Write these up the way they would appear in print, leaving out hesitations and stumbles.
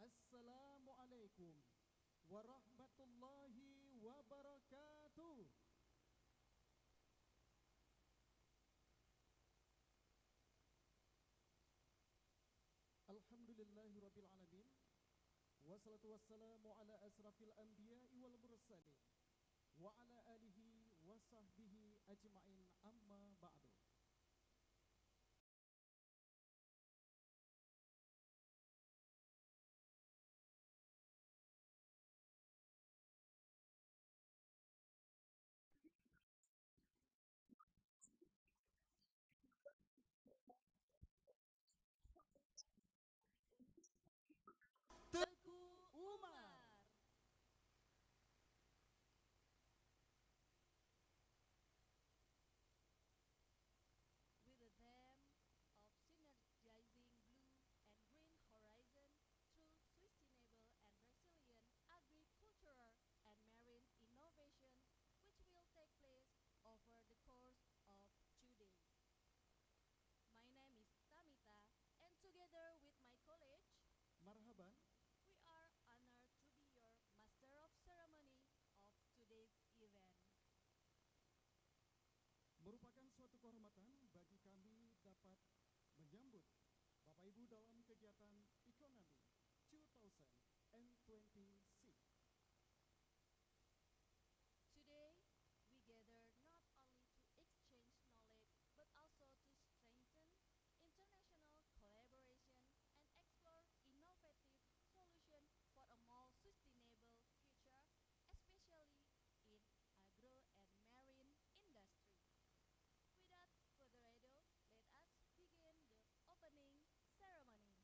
Assalamualaikum warahmatullahi wabarakatuh. Alhamdulillahi rabbil alamin. Wassalatu wassalamu ala asrafil anbiya'i wal mursalin wa ala alihi wa sahbihi ajma'in, amma ba'du. Teku Umar. With the theme of synergizing blue and green horizon through sustainable and resilient agricultural and marine innovation, which will take place over the course of 2 days. My name is Tamita, and together with my colleague, Marhaban. we are honored to be your master of ceremony of today's event. Merupakan suatu kehormatan bagi kami dapat menyambut Bapak Ibu dalam kegiatan ICONAMI 2026. Today, we gather not only to exchange knowledge but also to strengthen international collaboration and explore innovative solutions for a more sustainable future, especially in agro and marine industry. Without further ado, let us begin the opening ceremony.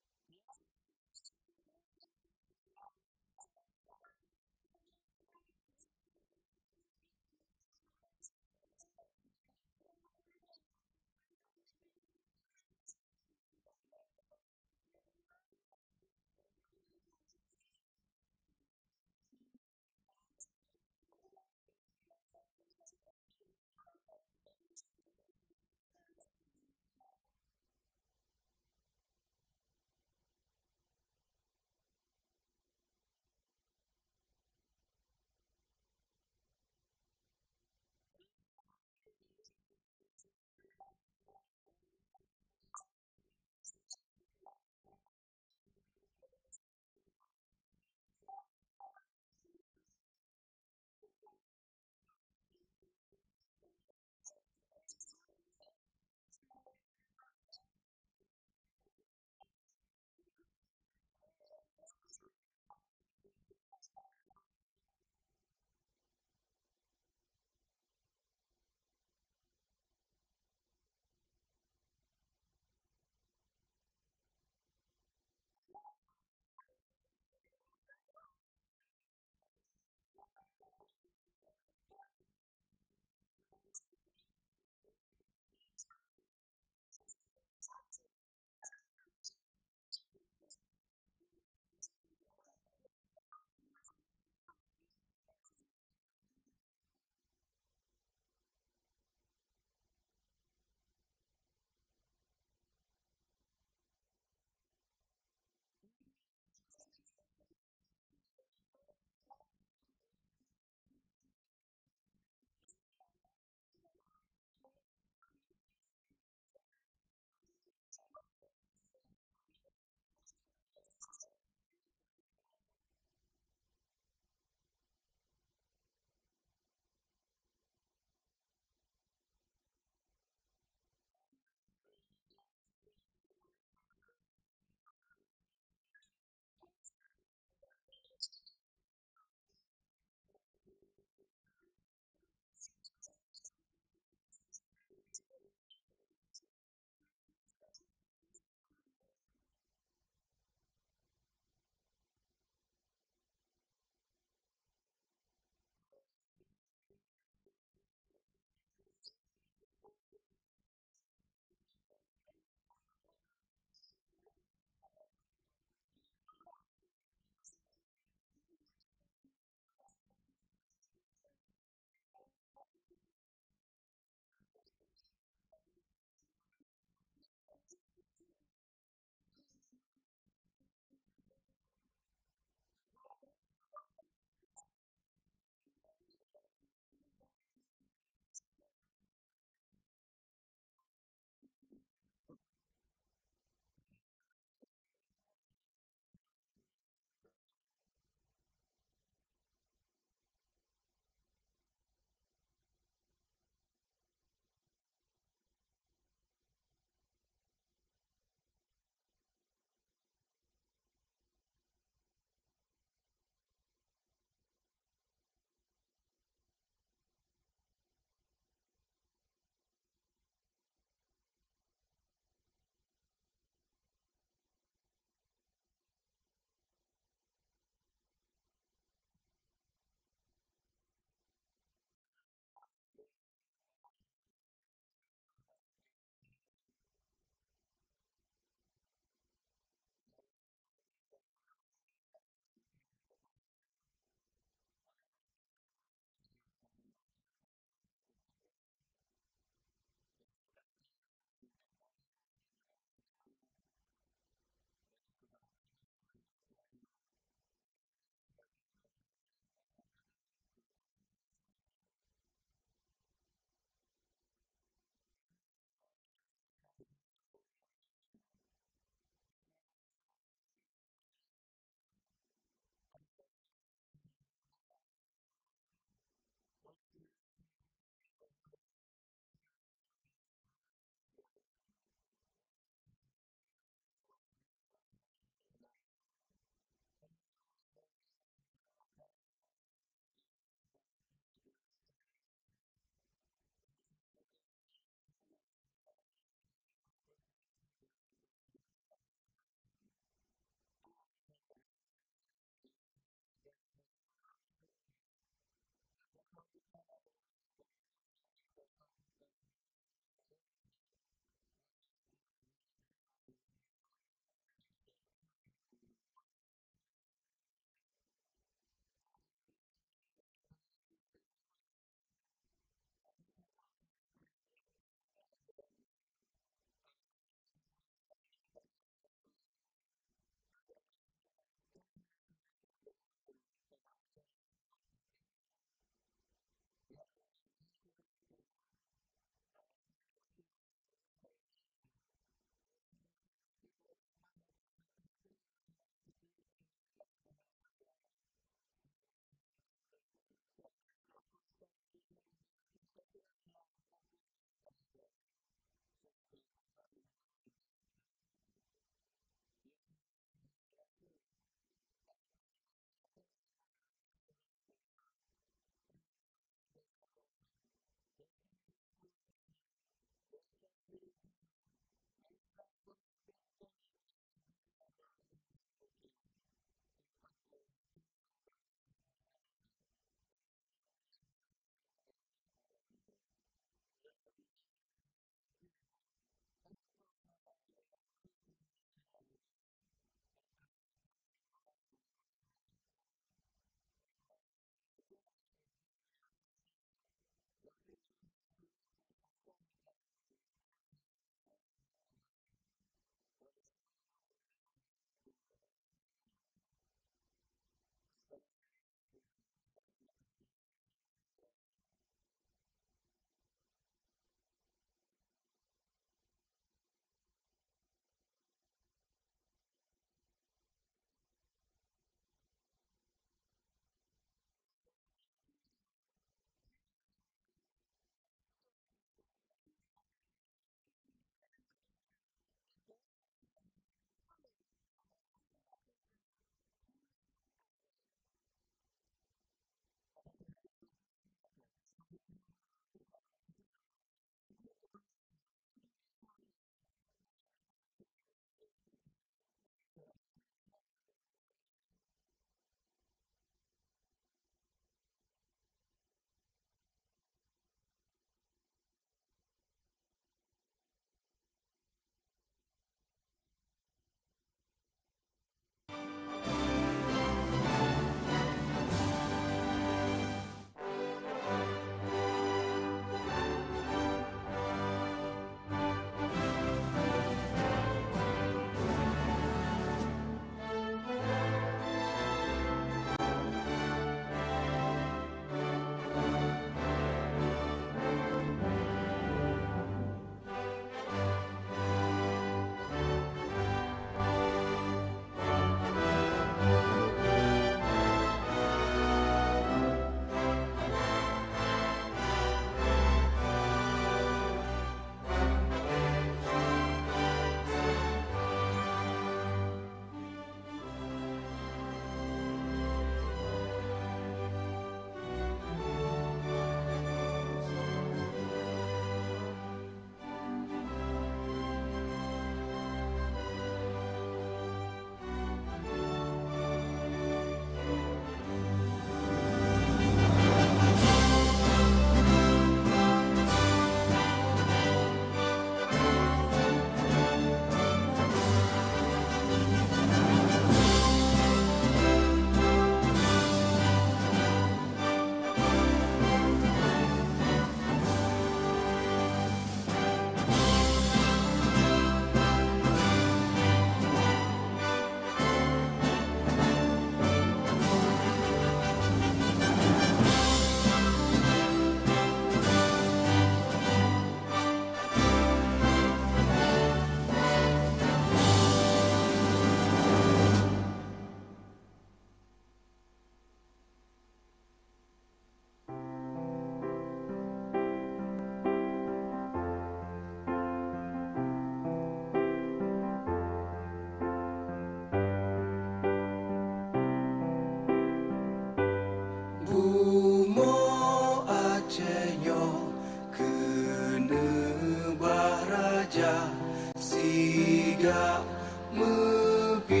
aja siga membela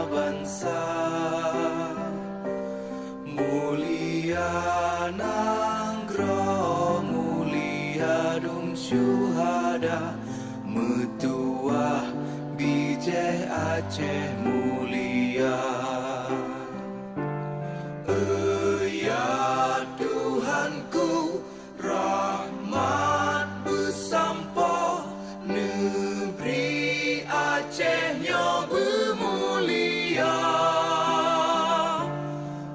bangsa. Mulia Agro, mulia dum syuhada, metuah bijih Aceh mulia. Ya Tuhanku, rahmat bersampo, negeri Acehnya bermulia.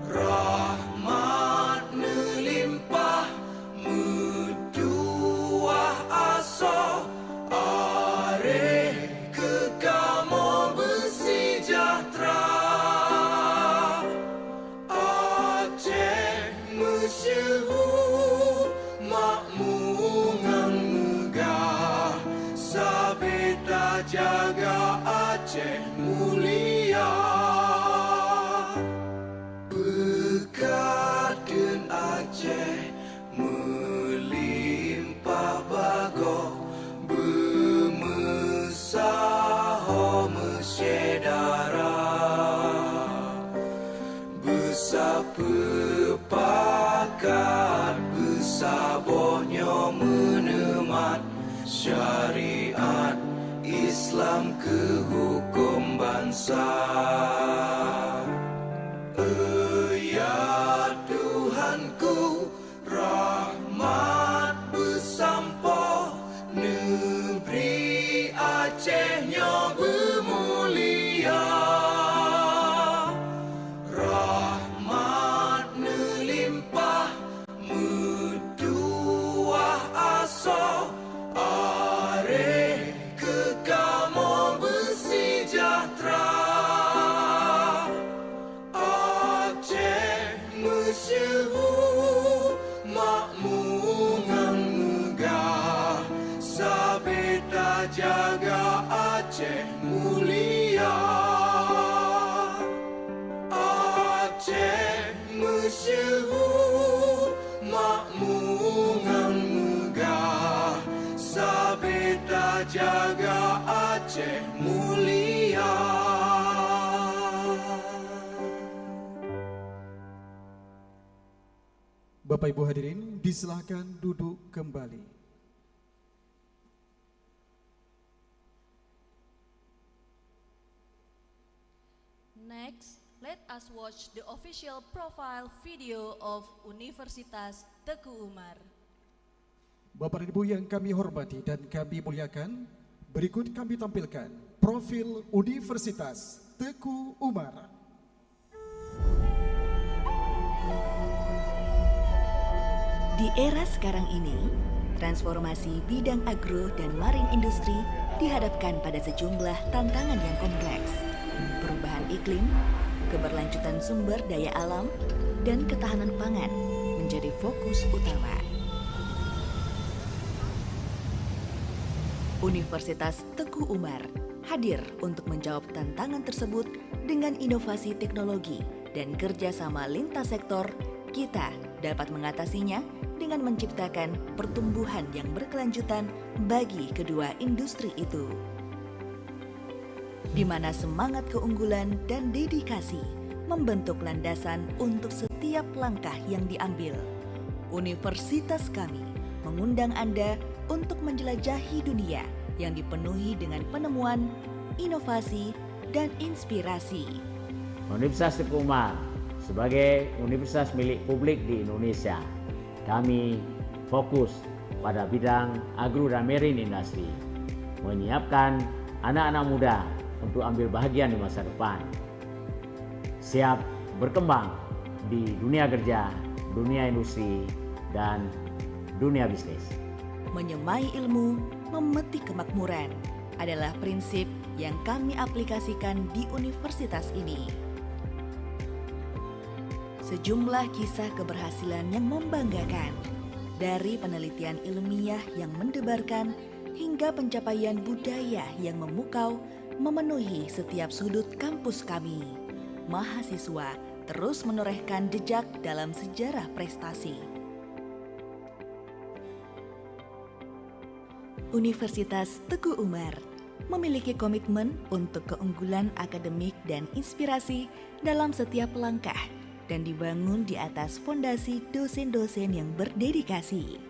Rahmat melimpah, meduah aso, areh kekamo bersejahtera. Aceh masyhur makmungan megah, sabeta jaga Aceh mulia. Bekaden Aceh melimpah bago, bermesaho mesyedara. Besapepakat besabohnya menemat, syariat Islam ke hukum bangsa. Ya Tuhanku, rahmat bersampo, negeri Acehnya bermulia. Rahmat melimpah, meduah aso, areh kekamo bersejahtera. Aceh masyhur makmungan megah, sabeta jaga Aceh mulia. Aceh masyhur makmungan megah, sabeta jaga Aceh mulia. Bapak Ibu hadirin, disilahkan duduk kembali. Next, let us watch the official profile video of Universitas Teguh Umar. Bapak dan Ibu yang kami hormati dan kami muliakan, berikut kami tampilkan profil Universitas Teguh Umar. Di era sekarang ini, transformasi bidang agro dan marin industri dihadapkan pada sejumlah tantangan yang kompleks. Perubahan iklim, keberlanjutan sumber daya alam, dan ketahanan pangan menjadi fokus utama. Universitas Teguh Umar hadir untuk menjawab tantangan tersebut dengan inovasi teknologi dan kerjasama lintas sektor. Kita dapat mengatasinya dengan menciptakan pertumbuhan yang berkelanjutan bagi kedua industri itu, di mana semangat keunggulan dan dedikasi membentuk landasan untuk setiap langkah yang diambil. Universitas kami mengundang Anda untuk menjelajahi dunia yang dipenuhi dengan penemuan, inovasi, dan inspirasi. Universitas Teguh Umar sebagai universitas milik publik di Indonesia, kami fokus pada bidang agro dan marine industry, menyiapkan anak-anak muda untuk ambil bahagian di masa depan, siap berkembang di dunia kerja, dunia industri, dan dunia bisnis. Menyemai ilmu, memetik kemakmuran adalah prinsip yang kami aplikasikan di universitas ini. Sejumlah kisah keberhasilan yang membanggakan, dari penelitian ilmiah yang mendebarkan hingga pencapaian budaya yang memukau memenuhi setiap sudut kampus kami. Mahasiswa terus menorehkan jejak dalam sejarah prestasi. Universitas Teguh Umar memiliki komitmen untuk keunggulan akademik dan inspirasi dalam setiap langkah dan dibangun di atas fondasi dosen-dosen yang berdedikasi.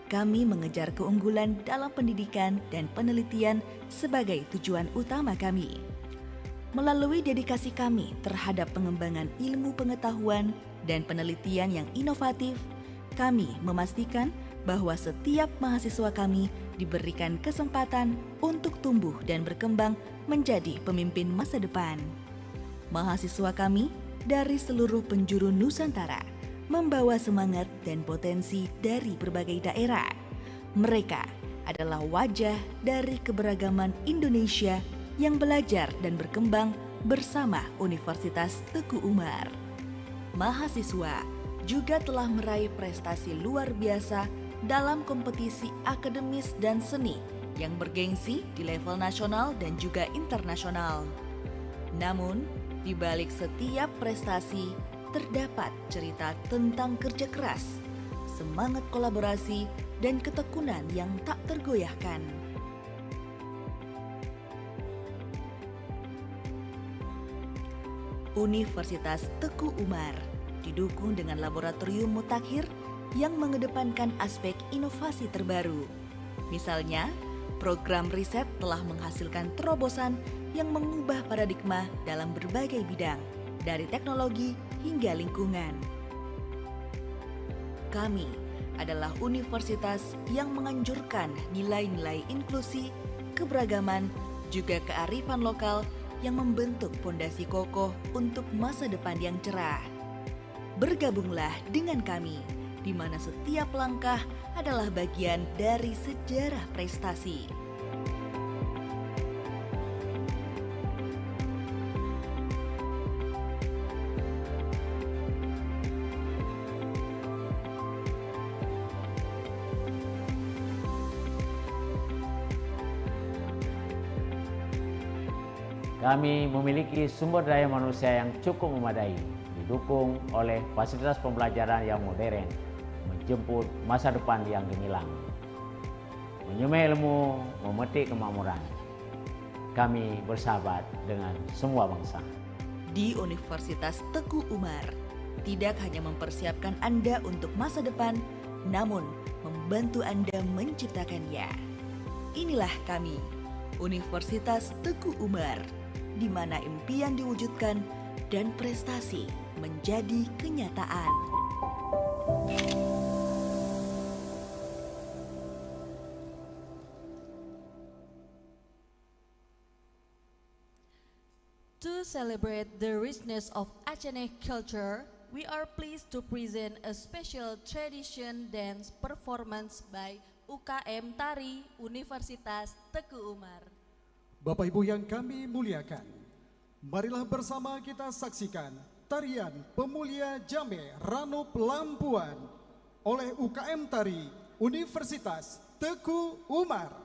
Kami mengejar keunggulan dalam pendidikan dan penelitian sebagai tujuan utama kami. Melalui dedikasi kami terhadap pengembangan ilmu pengetahuan dan penelitian yang inovatif, kami memastikan bahwa setiap mahasiswa kami diberikan kesempatan untuk tumbuh dan berkembang menjadi pemimpin masa depan. Mahasiswa kami dari seluruh penjuru Nusantara membawa semangat dan potensi dari berbagai daerah. Mereka adalah wajah dari keberagaman Indonesia yang belajar dan berkembang bersama Universitas Teguh Umar. Mahasiswa juga telah meraih prestasi luar biasa dalam kompetisi akademis dan seni yang bergengsi di level nasional dan juga internasional. Namun, di balik setiap prestasi terdapat cerita tentang kerja keras, semangat kolaborasi, dan ketekunan yang tak tergoyahkan. Universitas Teguh Umar didukung dengan laboratorium mutakhir yang mengedepankan aspek inovasi terbaru. Misalnya, program riset telah menghasilkan terobosan yang mengubah paradigma dalam berbagai bidang, dari teknologi hingga lingkungan. Kami adalah universitas yang menganjurkan nilai-nilai inklusi, keberagaman, juga kearifan lokal yang membentuk fondasi kokoh untuk masa depan yang cerah. Bergabunglah dengan kami, di mana setiap langkah adalah bagian dari sejarah prestasi. Kami memiliki sumber daya manusia yang cukup memadai, didukung oleh fasilitas pembelajaran yang modern, menjemput masa depan yang gemilang. Menyemai ilmu, memetik kemakmuran. Kami bersahabat dengan semua bangsa. Di Universitas Teguh Umar, tidak hanya mempersiapkan Anda untuk masa depan, namun membantu Anda menciptakannya. Inilah kami, Universitas Teguh Umar, di mana impian diwujudkan dan prestasi menjadi kenyataan. To celebrate the richness of Aceh culture, we are pleased to present a special tradition dance performance by UKM Tari Universitas Teguh Umar. Bapak Ibu yang kami muliakan, marilah bersama kita saksikan tarian Pemulia Jame Rano Pelampuan oleh UKM Tari Universitas Teguh Umar.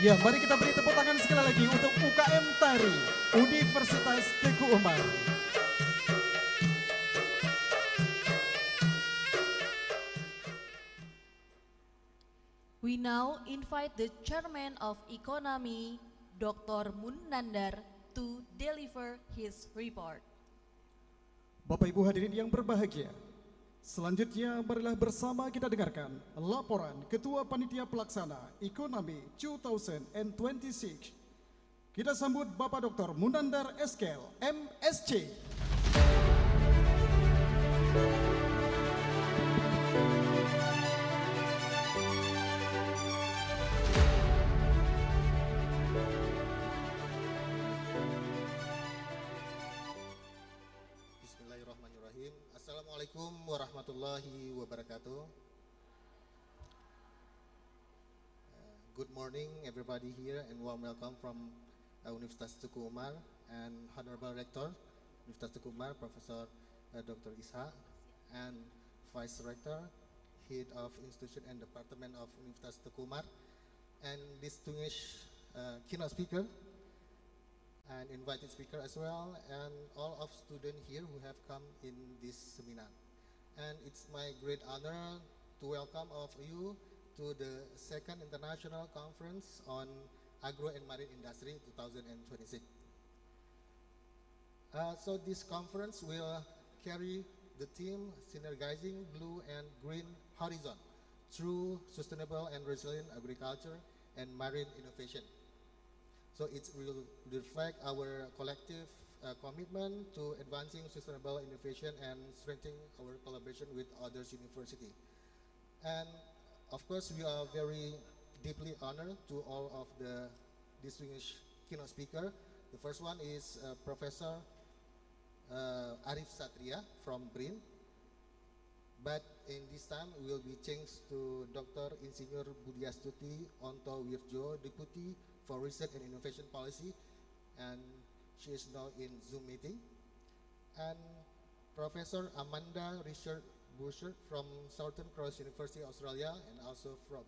Ya, mari kita beri tepuk tangan sekali lagi untuk UKM Tari Universitas Teguh Umar. We now invite the Chairman of ICONAMI, Dr. Munandar, to deliver his report. Bapak Ibu hadirin yang berbahagia, selanjutnya marilah bersama kita dengarkan laporan Ketua Panitia Pelaksana ICONAMI 2026. Kita sambut Bapak Dr. Munandar Eskel, MSc. Bismillahirrahmanirrahim. Assalamualaikum warahmatullahi wabarakatuh. Good morning everybody here and warm welcome from Universitas Teguh Umar and Honorable Rector Universitas Teguh Umar, Professor Dr. Isha, and Vice Rector, Head of Institution and Department of Universitas Teguh Umar, and distinguished keynote speaker and invited speaker as well, and all of students here who have come in this seminar. And it's my great honor to welcome all of you to the second international conference on Agro and Marine Industry 2026. So this conference will carry the theme Synergizing Blue and Green Horizon through Sustainable and Resilient Agriculture and Marine Innovation. So it will reflect our collective commitment to advancing sustainable innovation and strengthening our collaboration with others universities. And of course, we are very deeply honored to all of the distinguished keynote speaker. The first one is Professor Arif Satria from BRIN. But in this time, we will be changed to Dr. Insinyur Budiastuti Onto Wirjo, Deputy for Research and Innovation Policy, and she is now in Zoom meeting. And Professor Amanda Richard Bouchard from Southern Cross University, Australia, and also from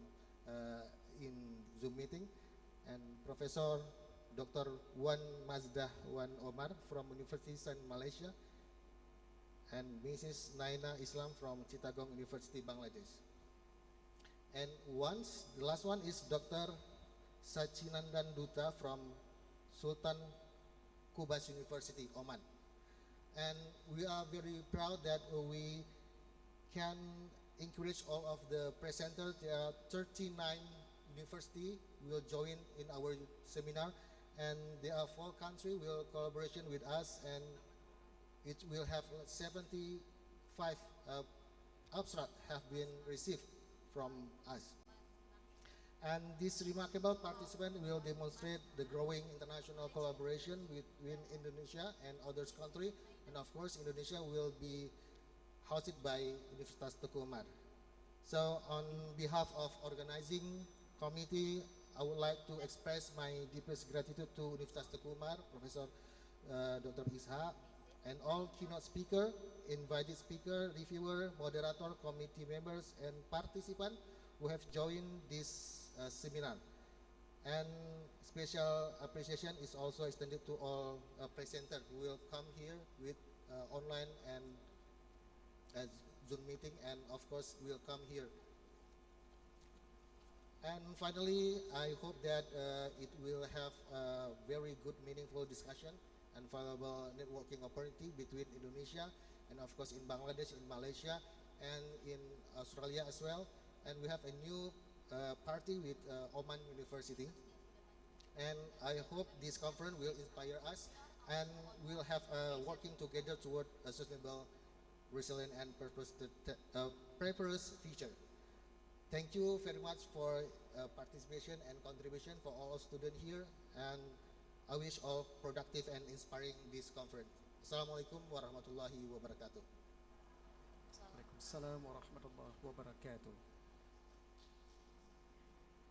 in Zoom meeting. And Professor Dr. Wan Mazdah Wan Omar from University Sains Malaysia, and Mrs. Naina Islam from Chittagong University, Bangladesh. And the last one is Dr. Sachinandan Duta from Sultan Qubas University, Oman. And we are very proud that we can encourage all of the presenters. There are 39 universities will join in our seminar, and there are 4 countries will collaboration with us, and it will have 75 abstracts have been received from us. And this remarkable participant will demonstrate the growing international collaboration between Indonesia and other countries, and of course Indonesia will be hosted by Universitas Teguh Umar. So on behalf of organizing committee, I would like to express my deepest gratitude to Universitas Teguh Umar, Professor Dr. Isha, and all keynote speaker, invited speaker, reviewer, moderator, committee members, and participants who have joined this seminar. And special appreciation is also extended to all presenters who will come here with online and Zoom meeting, and of course will come here. And finally, I hope that it will have a very good, meaningful discussion and valuable networking opportunity between Indonesia and of course in Bangladesh, in Malaysia, and in Australia as well. And we have a new party with Oman University. And I hope this conference will inspire us, and we'll have working together toward a sustainable, resilient, and prosperous future. Thank you very much for participation and contribution for all students here, and I wish all productive and inspiring this conference. Assalamualaikum warahmatullahi wabarakatuh. Waalaikumsalam warahmatullahi wabarakatuh.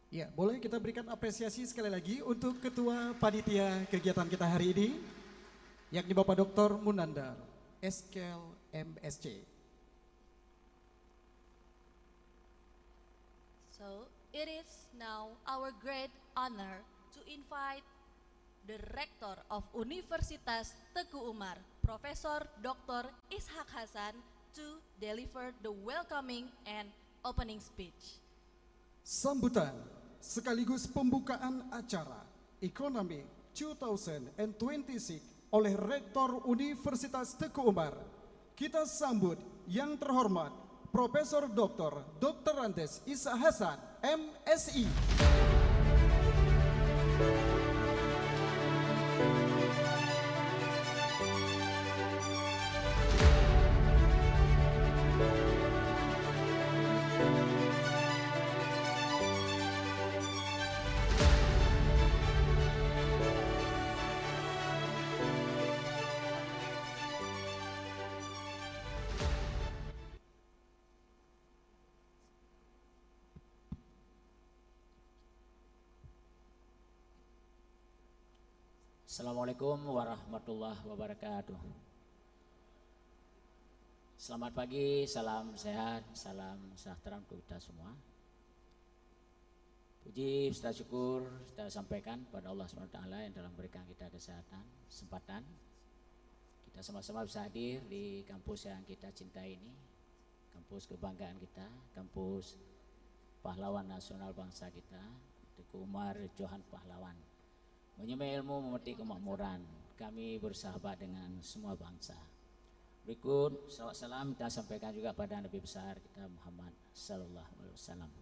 Ya, boleh kita berikan apresiasi sekali lagi untuk Ketua Panitia kegiatan kita hari ini, yakni Bapak Dr. Munandar Eskel, MSc. So, It is now our great honor to invite the Rector of Universitas Teguh Umar, Profesor Dr. Ishak Hasan, to deliver the welcoming and opening speech. Sambutan sekaligus pembukaan acara ICONAMI 2026 oleh Rektor Universitas Teguh Umar. Kita sambut yang terhormat Profesor Dr. Andes Ishak Hasan, MSI. Assalamualaikum warahmatullahi wabarakatuh. Selamat pagi, salam sehat, salam sejahtera untuk kita semua. Puji serta syukur kita sampaikan pada Allah SWT yang telah memberikan kita kesehatan, kesempatan. Kita sama-sama bisa hadir di kampus yang kita cintai ini, kampus kebanggaan kita, kampus pahlawan nasional bangsa kita, Teguh Umar Johan Pahlawan. Menyembah ilmu, memetik kemakmuran. Kami bersahabat dengan semua bangsa. Berikut salawat salam kita sampaikan juga pada Nabi besar kita Muhammad sallallahu alaihi wasallam.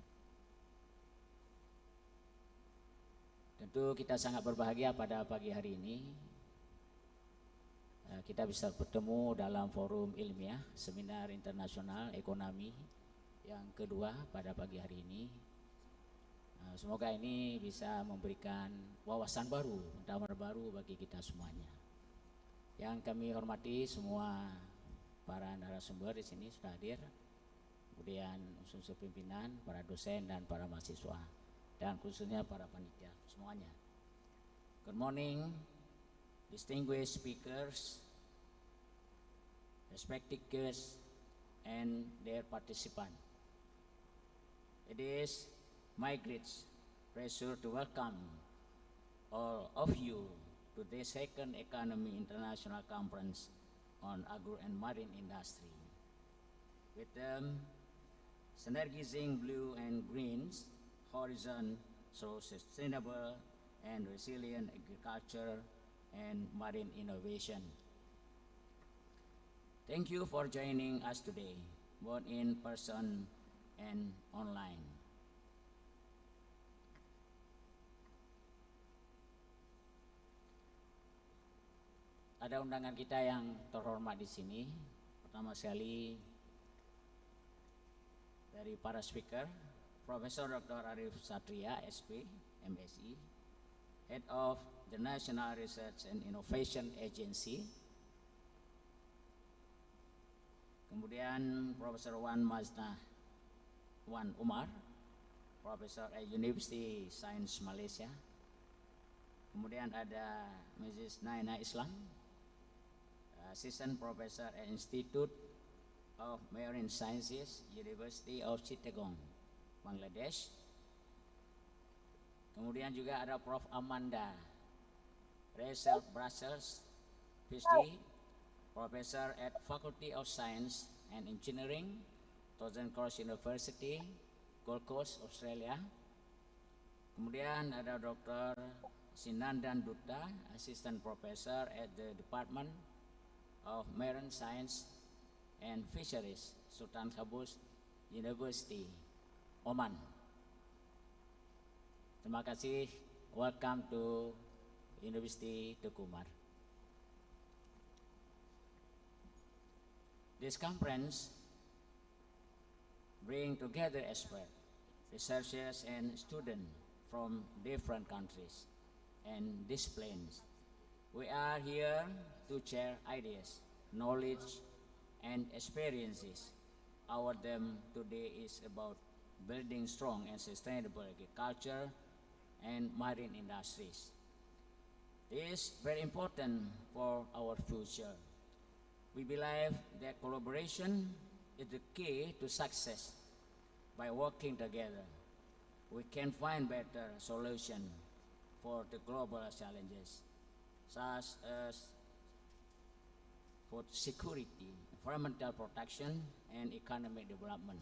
Tentu kita sangat berbahagia pada pagi hari ini kita bisa bertemu dalam forum ilmiah seminar internasional ekonomi yang kedua pada pagi hari ini. Semoga ini bisa memberikan wawasan baru, pengetahuan baru bagi kita semuanya. Yang kami hormati semua para narasumber di sini sudah hadir, kemudian unsur pimpinan, para dosen dan para mahasiswa, dan khususnya para panitia semuanya. Good morning, distinguished speakers, respected guests, and their participants. It is my great pleasure to welcome all of you to the second Economy International Conference on Agro and Marine Industry. With them, synergizing blue and greens horizon so sustainable and resilient agriculture and marine innovation. Thank you for joining us today, both in person and online. Ada undangan kita yang terhormat di sini. Pertama sekali dari para speaker, Profesor Dr. Arif Satria, SP, MSI, Head of the National Research and Innovation Agency. Kemudian Profesor Wan Umar, Profesor at University Science Malaysia. Kemudian ada Mrs. Naina Islam, Assistant Professor at Institute of Marine Sciences, University of Chittagong, Bangladesh. Kemudian juga ada Prof. Amanda Rachel Brussels, PhD, Professor at Faculty of Science and Engineering, Southern Cross University, Gold Coast, Australia. Kemudian ada Dr. Sinandan Dutta, Assistant Professor at the Department of Marine Science and Fisheries, Sultan Qaboos University, Oman. Terima kasih. Welcome to University Teguh Umar. This conference bring together experts, researchers, and students from different countries and disciplines. We are here to share ideas, knowledge, and experiences. Our theme today is about building strong and sustainable agriculture and marine industries. This is very important for our future. We believe that collaboration is the key to success. By working together, we can find better solution for the global challenges, such as food security, environmental protection, and economic development.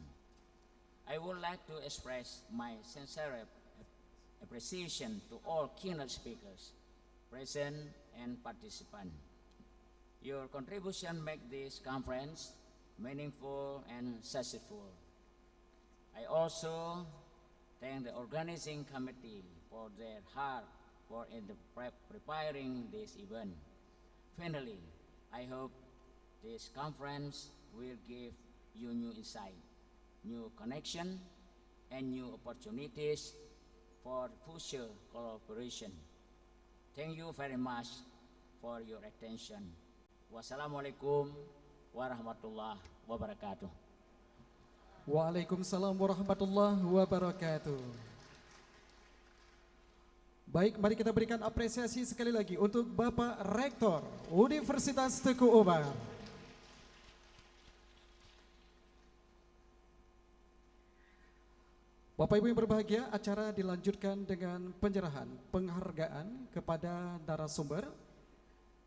I would like to express my sincere appreciation to all keynote speakers, present and participants. Your contribution make this conference meaningful and successful. I also thank the organizing committee for their hard work in preparing this event. Finally, I hope this conference will give you new insight, new connection, and new opportunities for future collaboration. Thank you very much for your attention. Wassalamualaikum warahmatullahi wabarakatuh. Waalaikumsalam warahmatullahi wabarakatuh. Baik, mari kita berikan apresiasi sekali lagi untuk Bapak Rektor Universitas Teguh Umar. Bapak Ibu yang berbahagia, acara dilanjutkan dengan penyerahan penghargaan kepada narasumber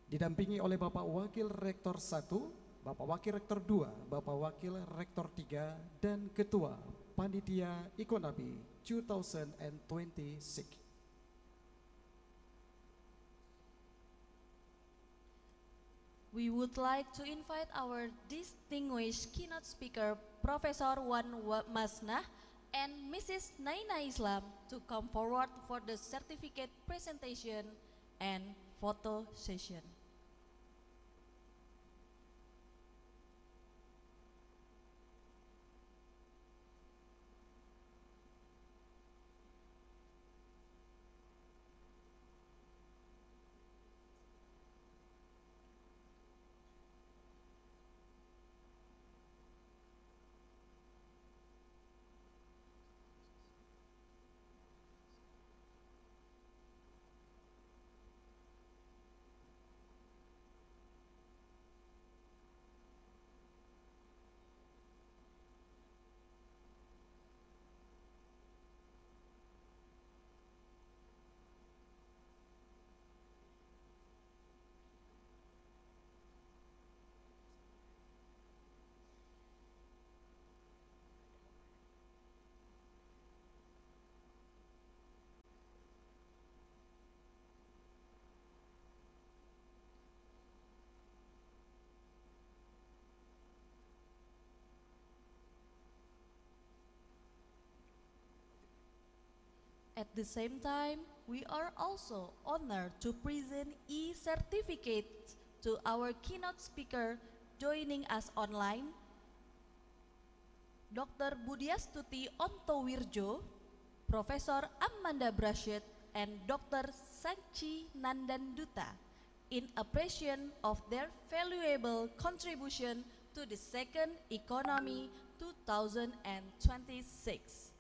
didampingi oleh Bapak Wakil Rektor 1, Bapak Wakil Rektor 2, Bapak Wakil Rektor 3, dan Ketua Panitia ICONAMI 2026. We would like to invite our distinguished keynote speaker, Professor Wan Masnah and Mrs. Naina Islam, to come forward for the certificate presentation and photo session. At the same time, we are also honored to present e-certificates to our keynote speaker joining us online, Dr. Budiastuti Ontowirjo, Professor Amanda Brashid, and Dr. Sanchi Nandanduta, in appreciation of their valuable contribution to the second economy 2026.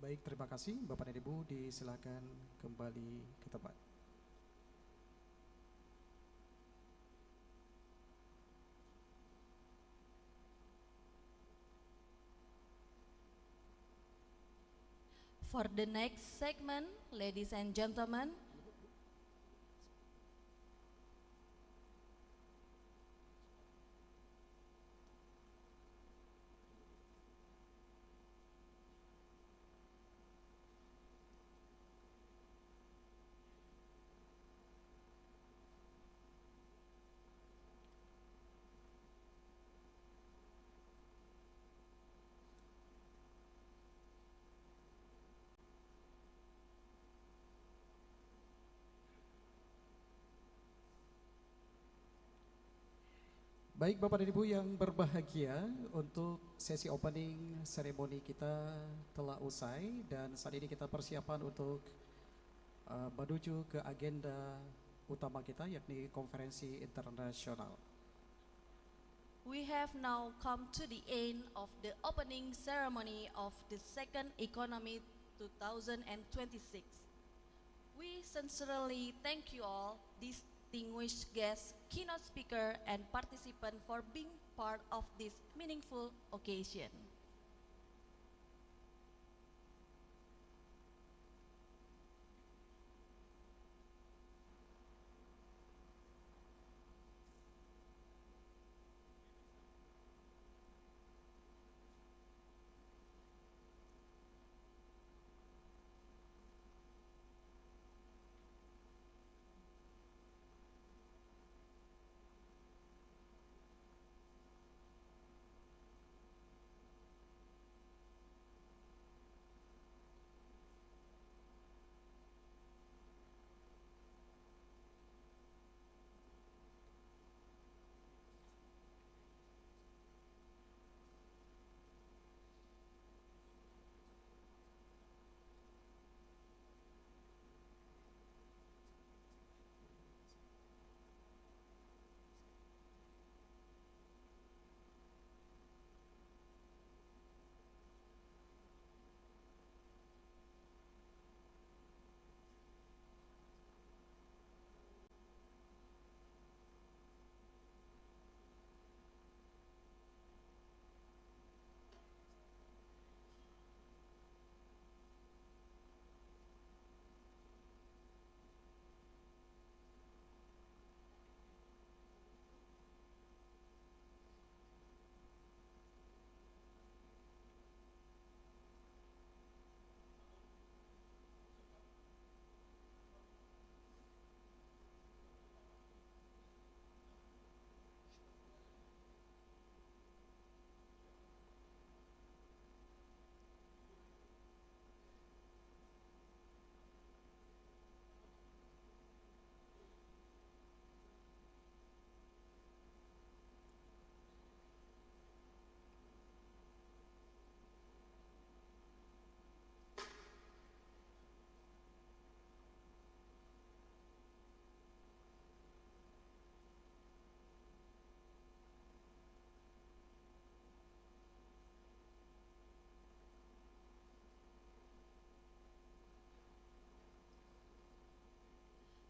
Baik, terima kasih Bapak dan Ibu, disilakan kembali ke tempat. For the next segment, ladies and gentlemen, Baik Bapak dan Ibu yang berbahagia, untuk sesi opening seremoni kita telah usai dan saat ini kita persiapan untuk menuju ke agenda utama kita, yakni konferensi internasional. We have now come to the end of the opening ceremony of the second Economy 2026. We sincerely thank you all, distinguished guests, keynote speaker, and participant for being part of this meaningful occasion.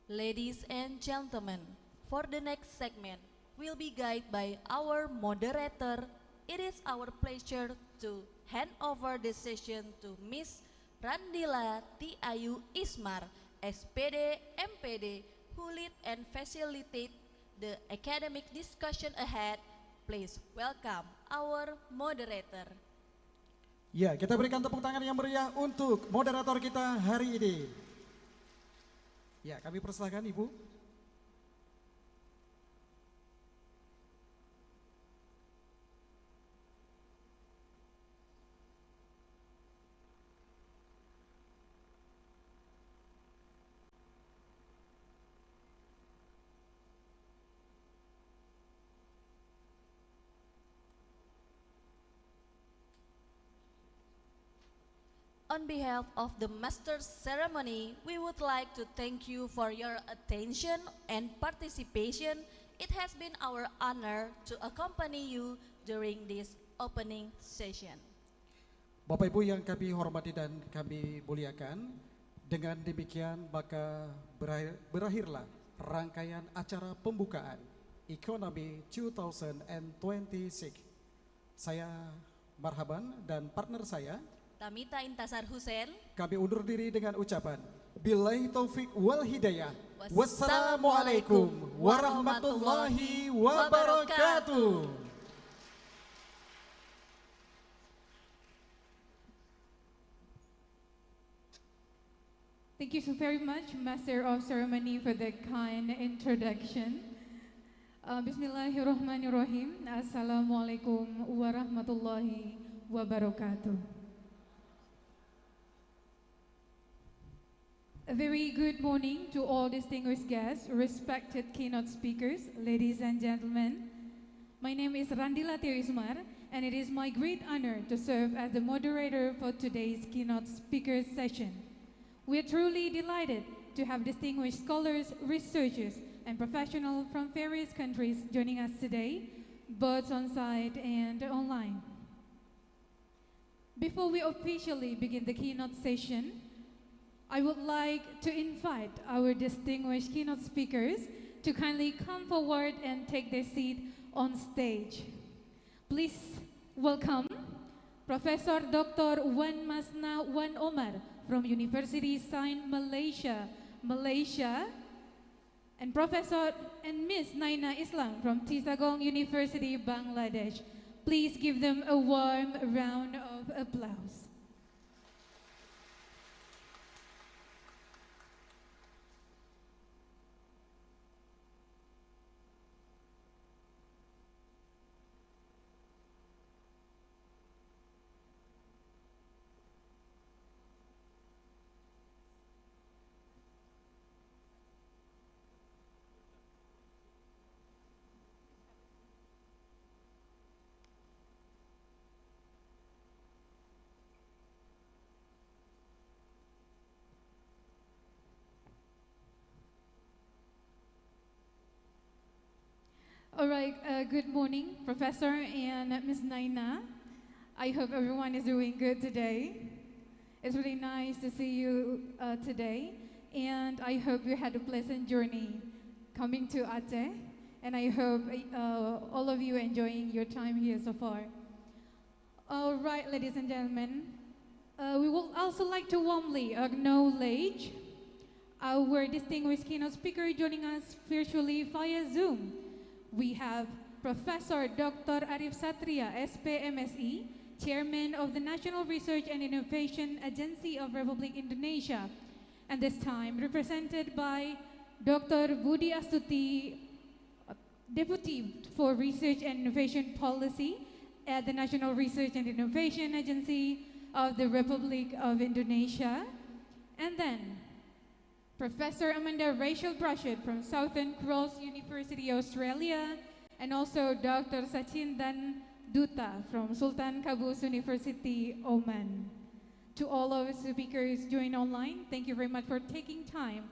Ladies and gentlemen, for the next segment, we'll be guided by our moderator. It is our pleasure to hand over the session to Miss Randila T. Ayu Ismar, SPD MPD, who lead and facilitate the academic discussion ahead. Please welcome our moderator. Ya, kita berikan tepuk tangan yang meriah untuk moderator kita hari ini. Ya, kami persilahkan Ibu. On behalf of the Master Ceremony, we would like to thank you for your attention and participation. It has been our honor to accompany you during this opening session. Bapak Ibu yang kami hormati dan kami muliakan, dengan demikian maka berakhirlah rangkaian acara pembukaan ICONAMI 2026. Saya Marhaban dan partner saya Tamita Intasar Hussein. kami undur diri dengan ucapan Billahi taufik wal hidayah. Wassalamualaikum warahmatullahi wabarakatuh. Thank you so very much, Master of Ceremony, for the kind introduction. Bismillahirrahmanirrahim. Assalamualaikum warahmatullahi wabarakatuh. A very good morning to all distinguished guests, respected keynote speakers, ladies and gentlemen. My name is Randila Ismar, and it is my great honor to serve as the moderator for today's keynote speaker session. We are truly delighted to have distinguished scholars, researchers, and professionals from various countries joining us today, both on-site and online. Before we officially begin the keynote session, I would like to invite our distinguished keynote speakers to kindly come forward and take their seat on stage. Please welcome Professor Dr. Wan Masna Wan Omar from University Sains Malaysia, and Professor and Miss Naina Islam from Tisagong University, Bangladesh. Please give them a warm round of applause. All right, good morning, Professor and Ms. Naina. I hope everyone is doing good today. It's really nice to see you today, and I hope you had a pleasant journey coming to Aceh, and I hope all of you enjoying your time here so far. All right, ladies and gentlemen, we would also like to warmly acknowledge our distinguished keynote speaker joining us virtually via Zoom. We have Professor Dr. Arif Satria, SPMSE, Chairman of the National Research and Innovation Agency of Republic Indonesia, and this time represented by Dr. Budi Astuti, Deputy for Research and Innovation Policy at the National Research and Innovation Agency of the Republic of Indonesia, and then Professor Amanda Rachel Brashed from Southern Cross University, Australia, and also Dr. Sachin Dan Duta from Sultan Qaboos University, Oman. To all of the speakers joined online, thank you very much for taking time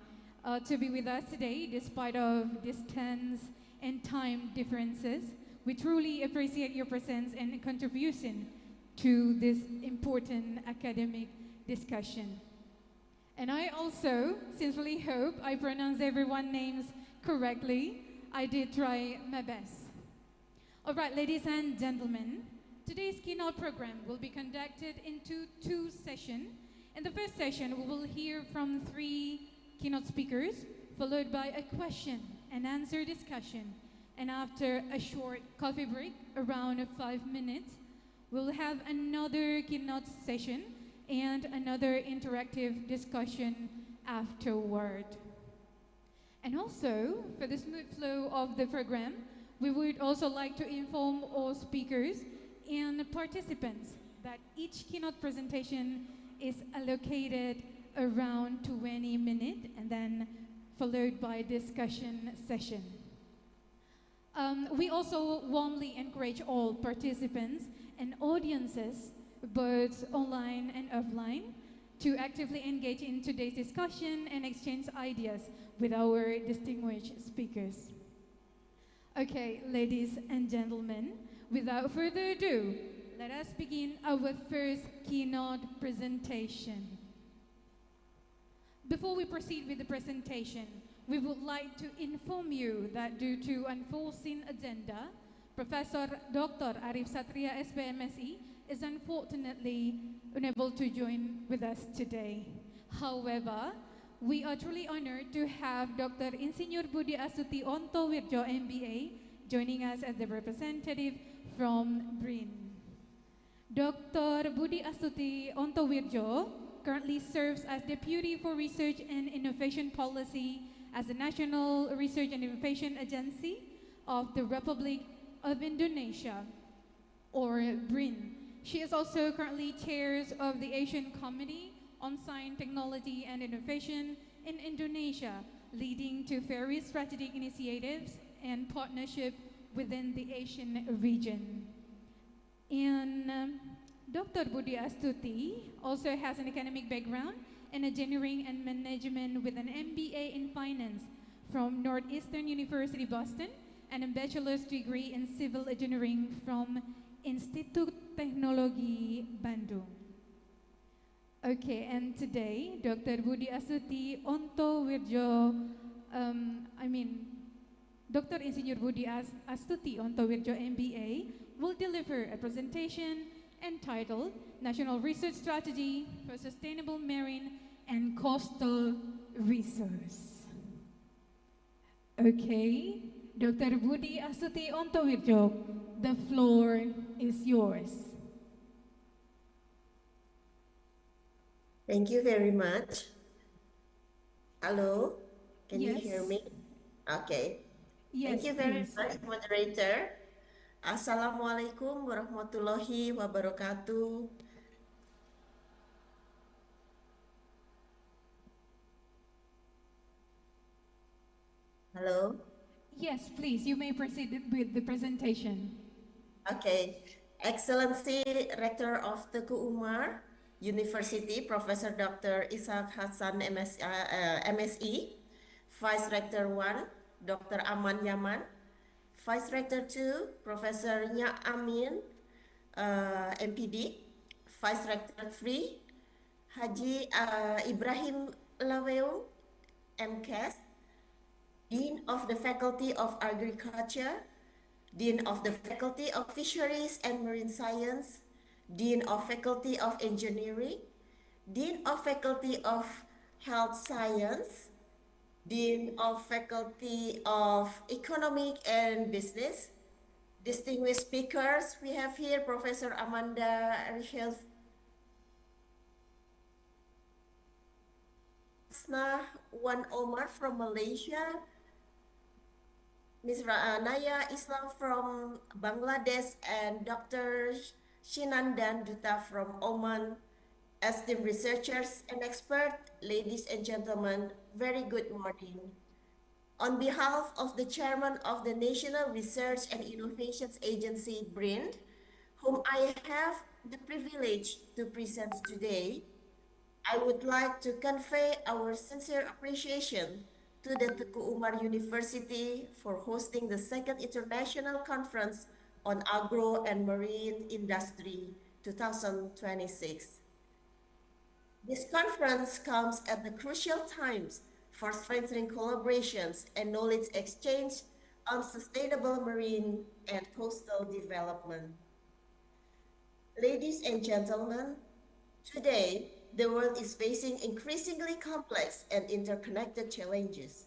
to be with us today, despite of distance and time differences. We truly appreciate your presence and contribution to this important academic discussion. And I also sincerely hope I pronounce everyone's names correctly. I did try my best. All right, ladies and gentlemen, today's keynote program will be conducted into two sessions. In the first session, we will hear from 3 keynote speakers, followed by a question and answer discussion. And after a short coffee break, around 5 minutes, we'll have another keynote session and another interactive discussion afterward. And also, for the smooth flow of the program, we would also like to inform all speakers and participants that each keynote presentation is allocated around 20 minutes and then followed by discussion session. We also warmly encourage all participants and audiences, both online and offline, to actively engage in today's discussion and exchange ideas with our distinguished speakers. Okay, ladies and gentlemen, without further ado, let us begin our first keynote presentation. Before we proceed with the presentation, we would like to inform you that due to unforeseen agenda, Professor Dr. Arif Satria, SPMSE, is unfortunately unable to join with us today. However, we are truly honored to have Dr. Insinyur Budi Astuti Onto Wirjo, MBA, joining us as the representative from BRIN. Dr. Budi Astuti Onto Wirjo currently serves as Deputy for Research and Innovation Policy as the National Research and Innovation Agency of the Republic of Indonesia, or BRIN. She is also currently chairs of the Asian Committee on Science, Technology and Innovation in Indonesia, leading to various strategic initiatives and partnership within the Asian region. And Dr. Budi Astuti also has an academic background in engineering and management with an MBA in finance from Northeastern University Boston and a bachelor's degree in civil engineering from Institut Teknologi Bandung. Okay, and today, Dr. Budi Astuti Onto Wirjo, Dr. Insinyur Budi Astuti Onto Wirjo MBA will deliver a presentation entitled National Research Strategy for Sustainable Marine and Coastal Resource. Okay, Dr. Budi Astuti Onto Wirjo, the floor is yours. Thank you very much. Hello, can you Yes. hear me? Okay. Yes, Thank you very please. much, moderator. Assalamualaikum warahmatullahi wabarakatuh. Hello. Yes, please, you may proceed with the presentation. Okay. Excellency Rector of Teguh Umar University, Professor Dr. Ishak Hassan MSE, Vice Rector 1, Dr. Aman Yaman, Vice Rector 2, Professor Nya Amin, MPD, Vice Rector 3, Haji Ibrahim Laweu, MCAS, Dean of the Faculty of Agriculture, Dean of the Faculty of Fisheries and Marine Science, Dean of Faculty of Engineering, Dean of Faculty of Health Science, Dean of Faculty of Economic and Business, distinguished speakers, we have here Professor Amanda Richel Wan Omar from Malaysia, Ms. Naya Islam from Bangladesh, and Dr. Shinandan Duta from Oman. Esteemed researchers and experts, ladies and gentlemen, very good morning. On behalf of the chairman of the National Research and Innovations Agency, BRIN, whom I have the privilege to present today, I would like to convey our sincere appreciation to the Teguh Umar University for hosting the second International Conference on Agro and Marine Industry 2026. This conference comes at the crucial times for strengthening collaborations and knowledge exchange on sustainable marine and coastal development. Ladies and gentlemen, today, the world is facing increasingly complex and interconnected challenges.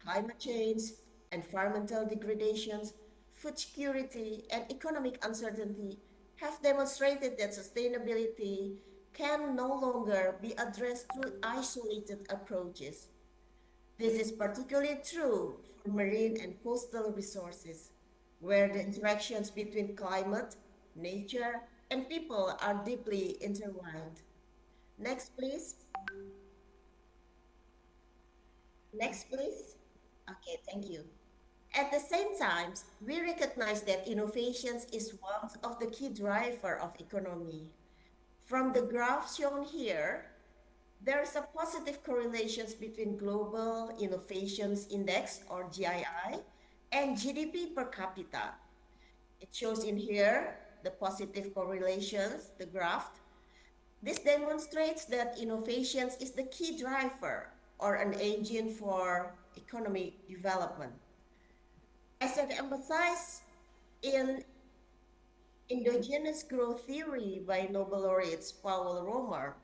Climate change, environmental degradations, food security, and economic uncertainty have demonstrated that sustainability can no longer be addressed through isolated approaches. This is particularly true for marine and coastal resources, where the interactions between climate, nature, and people are deeply intertwined. Next, please. Next, please. Okay, thank you. At the same time, we recognize that innovations is one of the key drivers of economy. From the graph shown here, there's a positive correlations between Global Innovations Index, or GII, and GDP per capita. It shows in here the positive correlations, the graph. This demonstrates that innovations is the key driver or an engine for economic development. As I emphasized in endogenous growth theory by Nobel laureate Paul Romer,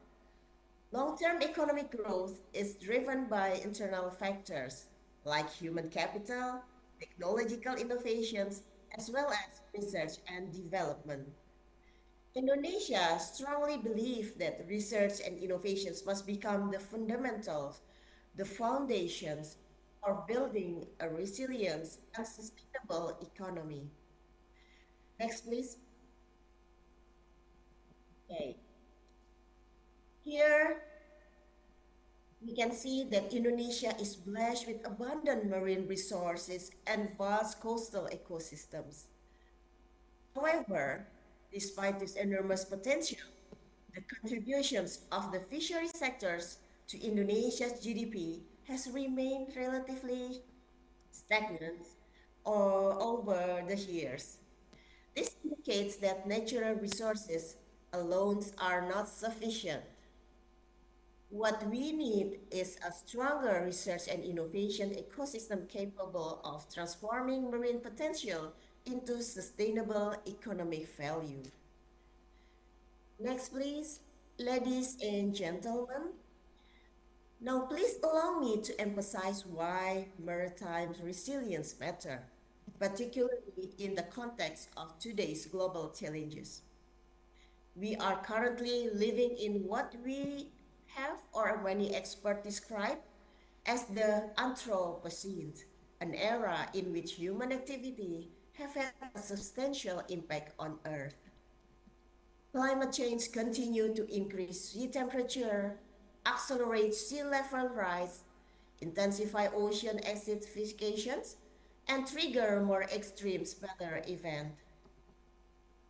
long-term economic growth is driven by internal factors like human capital, technological innovations, as well as research and development. Indonesia strongly believes that research and innovations must become the fundamentals, the foundations for building a resilient and sustainable economy. Next, please. Okay. Here, we can see that Indonesia is blessed with abundant marine resources and vast coastal ecosystems. However, despite this enormous potential, the contributions of the fishery sectors to Indonesia's GDP has remained relatively stagnant over the years. This indicates that natural resources alone are not sufficient. What we need is a stronger research and innovation ecosystem capable of transforming marine potential into sustainable economic value. Next, please, ladies and gentlemen. Now, please allow me to emphasize why maritime resilience matter, particularly in the context of today's global challenges. We are currently living in what we have, or many experts describe, as the Anthropocene, an era in which human activity have had a substantial impact on Earth. Climate change continues to increase sea temperature, accelerate sea level rise, intensify ocean acidifications, and trigger more extreme weather events.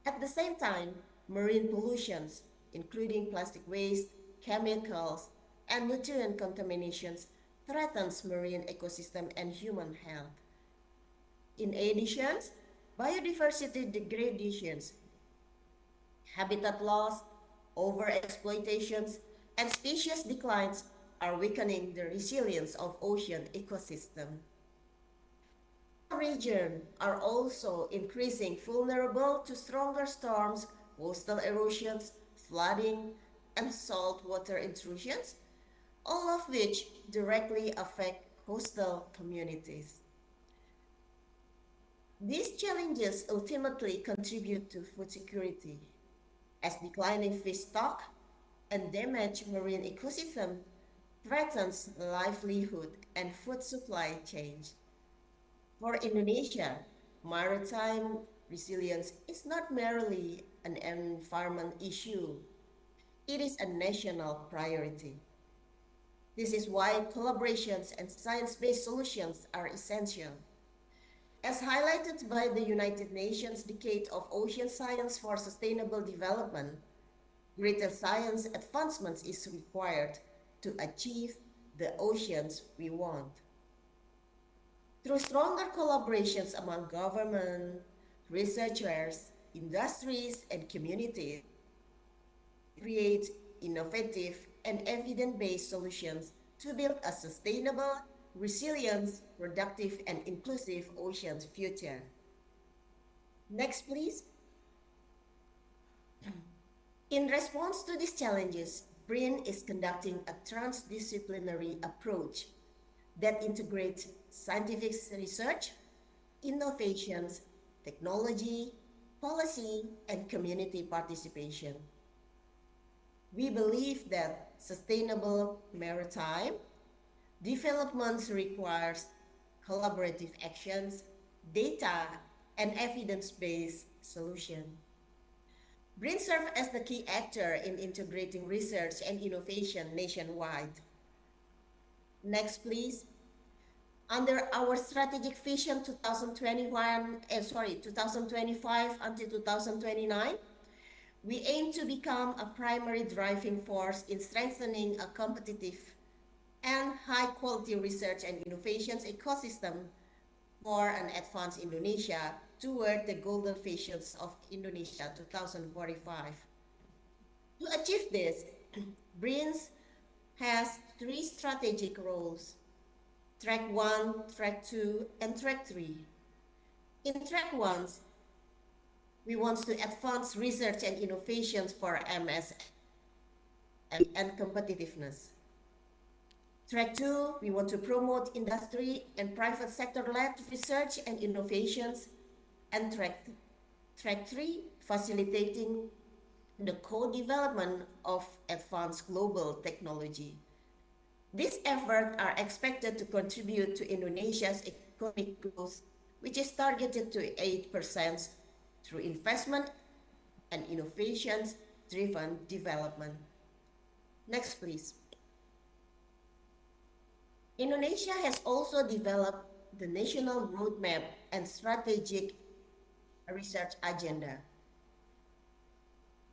At the same time, marine pollutions, including plastic waste, chemicals, and nutrient contaminations, threatens marine ecosystem and human health. In addition, biodiversity degradations, habitat loss, overexploitations, and species declines are weakening the resilience of ocean ecosystem. Regions are also increasing vulnerable to stronger storms, coastal erosions, flooding, and saltwater intrusions, all of which directly affect coastal communities. These challenges ultimately contribute to food security, as declining fish stock and damaged marine ecosystem threatens livelihood and food supply chains. For Indonesia, maritime resilience is not merely an environment issue, it is a national priority. This is why collaborations and science-based solutions are essential. As highlighted by the United Nations Decade of Ocean Science for Sustainable Development, greater science advancements is required to achieve the oceans we want. Through stronger collaborations among government, researchers, industries, and communities, create innovative and evidence-based solutions to build a sustainable, resilient, productive, and inclusive oceans future. Next, please. In response to these challenges, BRIN is conducting a transdisciplinary approach that integrates scientific research, innovations, technology, policy, and community participation. We believe that sustainable maritime development requires collaborative actions, data, and evidence-based solutions. BRIN serves as the key actor in integrating research and innovation nationwide. Next, please. Under our strategic vision 2025 until 2029, we aim to become a primary driving force in strengthening a competitive and high-quality research and innovations ecosystem for an advanced Indonesia toward the golden visions of Indonesia 2045. To achieve this, BRIN has three strategic roles: Track 1, Track 2, and Track 3. In Track 1, we want to advance research and innovations for MS and competitiveness. Track 2, we want to promote industry and private sector-led research and innovations. And Track 3, facilitating the co-development of advanced global technology. These efforts are expected to contribute to Indonesia's economic growth, which is targeted to 8% through investment and innovations-driven development. Next, please. Indonesia has also developed the national roadmap and strategic research agenda,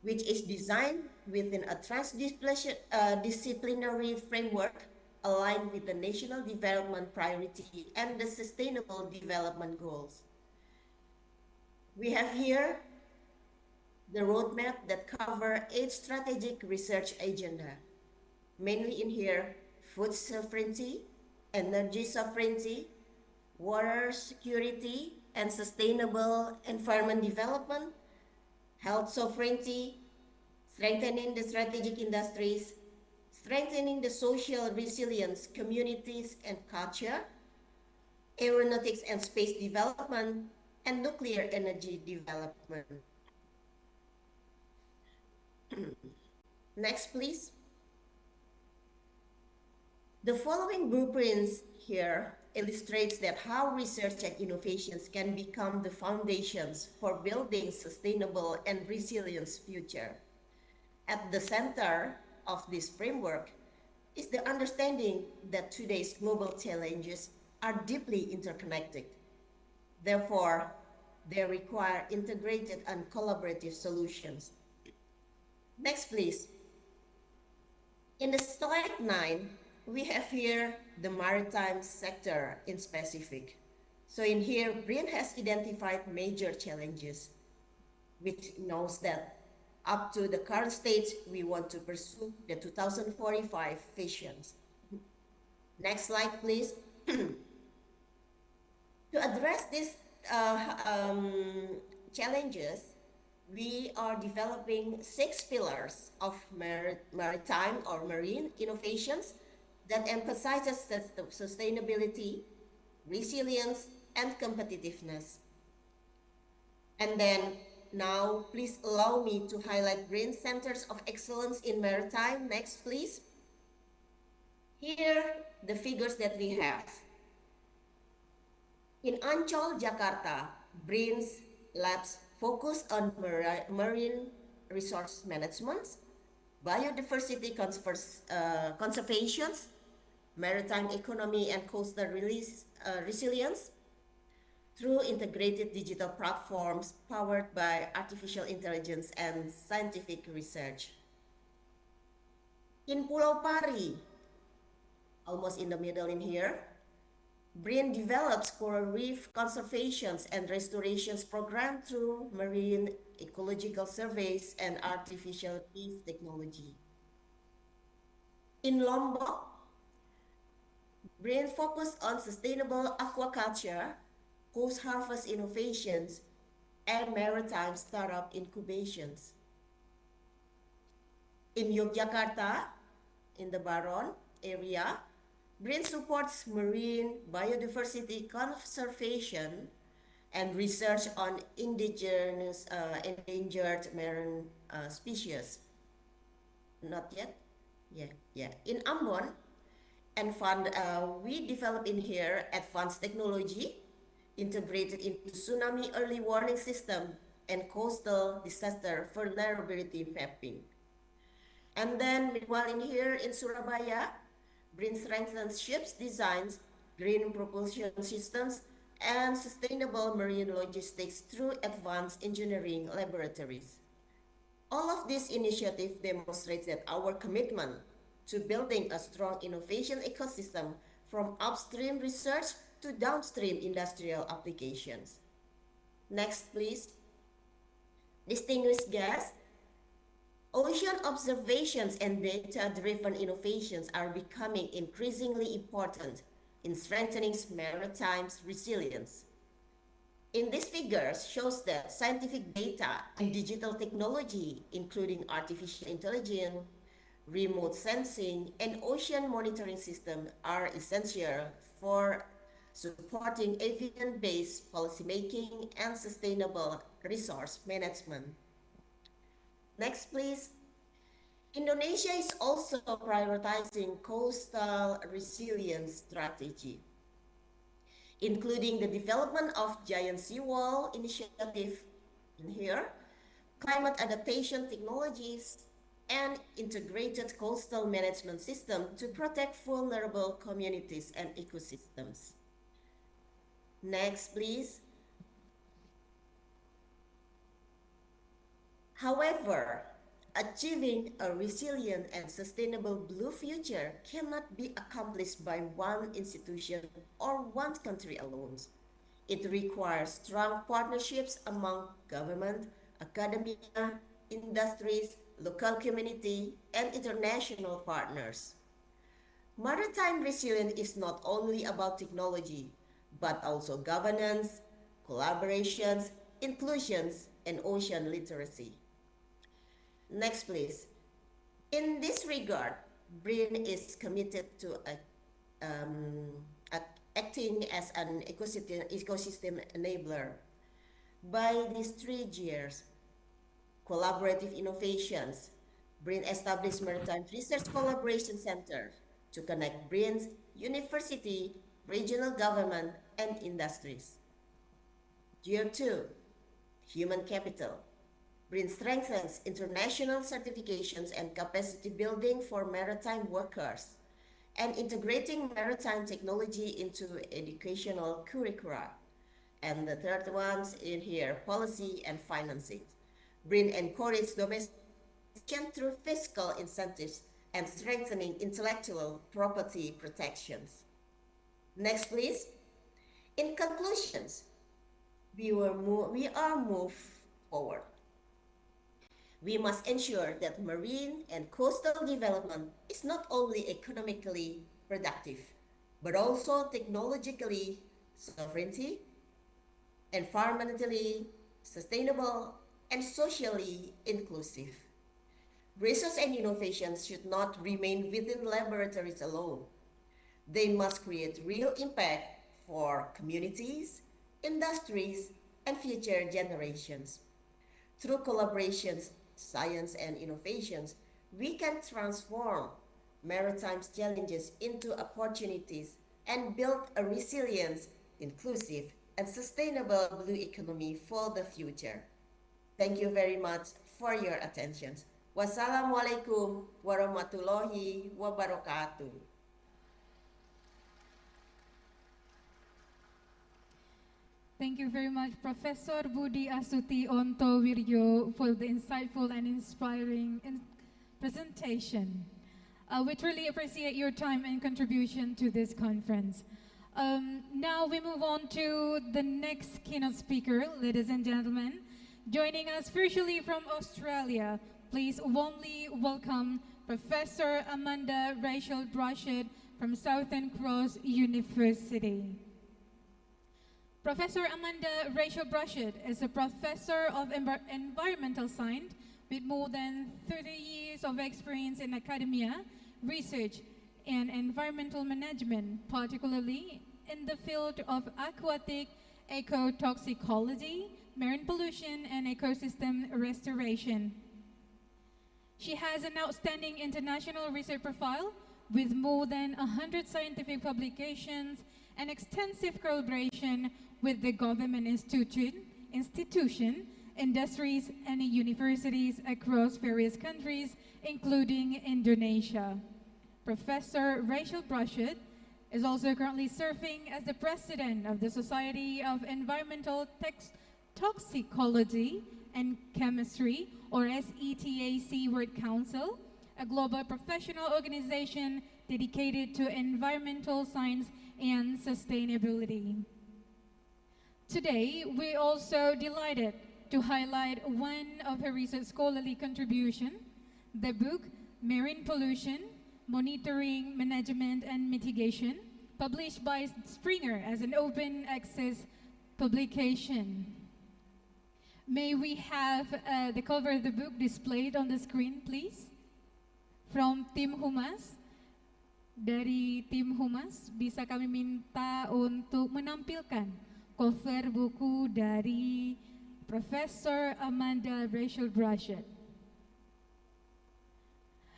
which is designed within a transdisciplinary framework aligned with the national development priority and the sustainable development goals. We have here the roadmap that cover 8 strategic research agenda, mainly in here, food sovereignty, energy sovereignty, water security and sustainable environment development, health sovereignty, strengthening the strategic industries, strengthening the social resilience, communities and culture, aeronautics and space development, and nuclear energy development. Next, please. The following blueprints here illustrates that how research and innovations can become the foundations for building sustainable and resilient future. At the center of this framework is the understanding that today's global challenges are deeply interconnected. Therefore, they require integrated and collaborative solutions. Next, please. In the slide 9, we have here the maritime sector in specific. So in here, BRIN has identified major challenges, which knows that up to the current stage, we want to pursue the 2045 visions. Next slide, please. To address these challenges, we are developing 6 pillars of maritime or marine innovations that emphasizes sustainability, resilience, and competitiveness. And then now, please allow me to highlight BRIN Centers of Excellence in Maritime. Next, please. Here, the figures that we have. In Ancol, Jakarta, BRIN's labs focus on marine resource management, biodiversity conservation, maritime economy and coastal resilience through integrated digital platforms powered by artificial intelligence and scientific research. In Pulau Pari, almost in the middle in here, BRIN develops coral reef conservations and restorations program through marine ecological surveys and artificial reef technology. In Lombok, BRIN focused on sustainable aquaculture, post-harvest innovations, and maritime startup incubations. In Yogyakarta, in the Baron area, BRIN supports marine biodiversity conservation and research on indigenous endangered marine species. Not yet? Yeah. In Ambon, we develop in here advanced technology integrated into tsunami early warning system and coastal disaster vulnerability mapping. And then meanwhile in here in Surabaya, BRIN strengthens ships designs, green propulsion systems, and sustainable marine logistics through advanced engineering laboratories. All of these initiatives demonstrate that our commitment to building a strong innovation ecosystem from upstream research to downstream industrial applications. Next, please. Distinguished guests, ocean observations and data-driven innovations are becoming increasingly important in strengthening maritime resilience. In these figures shows that scientific data and digital technology, including artificial intelligence, remote sensing, and ocean monitoring systems are essential for supporting evidence-based policymaking and sustainable resource management. Next, please. Indonesia is also prioritizing coastal resilience strategy, including the development of giant seawall initiative in here, climate adaptation technologies, and integrated coastal management system to protect vulnerable communities and ecosystems. Next, please. However, achieving a resilient and sustainable blue future cannot be accomplished by one institution or one country alone. It requires strong partnerships among government, academia, industries, local community, and international partners. Maritime resilience is not only about technology, but also governance, collaborations, inclusions, and ocean literacy. Next, please. In this regard, BRIN is committed to acting as an ecosystem enabler. By these 3 years, collaborative innovations, BRIN established Maritime Research Collaboration Center to connect BRIN's university, regional government, and industries. Year 2, human capital. BRIN strengthens international certifications and capacity building for maritime workers and integrating maritime technology into educational curricula. And the third one's in here, policy and financing. BRIN encourages domestic through fiscal incentives and strengthening intellectual property protections. Next, please. In conclusions, we are moved forward. We must ensure that marine and coastal development is not only economically productive, but also technologically sovereignty, environmentally sustainable, and socially inclusive. Research and innovations should not remain within laboratories alone. They must create real impact for communities, industries, and future generations. Through collaborations, science, and innovations, we can transform maritime challenges into opportunities and build a resilient, inclusive, and sustainable blue economy for the future. Thank you very much for your attention. Wassalamualaikum warahmatullahi wabarakatuh. Thank you very much, Professor Budi Asuti Onto Wirjo, for the insightful and inspiring presentation. We truly appreciate your time and contribution to this conference. Now we move on to the next keynote speaker, ladies and gentlemen. Joining us virtually from Australia, please warmly welcome Professor Amanda Rachel Brashed from Southern Cross University. Professor Amanda Rachel Brashed is a professor of environmental science with more than 30 years of experience in academia, research, and environmental management, particularly in the field of aquatic ecotoxicology, marine pollution, and ecosystem restoration. She has an outstanding international research profile with more than 100 scientific publications and extensive collaboration with the government institution, industries, and universities across various countries, including Indonesia. Professor Rachel Brashed is also currently serving as the president of the Society of Environmental Toxicology and Chemistry, or SETAC World Council, a global professional organization dedicated to environmental science and sustainability. Today, we're also delighted to highlight one of her recent scholarly contributions, the book Marine Pollution, Monitoring, Management, and Mitigation, published by Springer as an open access publication. May we have the cover of the book displayed on the screen, please? From Tim Humas. Dari Tim Humas, bisa kami minta untuk menampilkan cover buku dari Professor Amanda Rachel Brashed.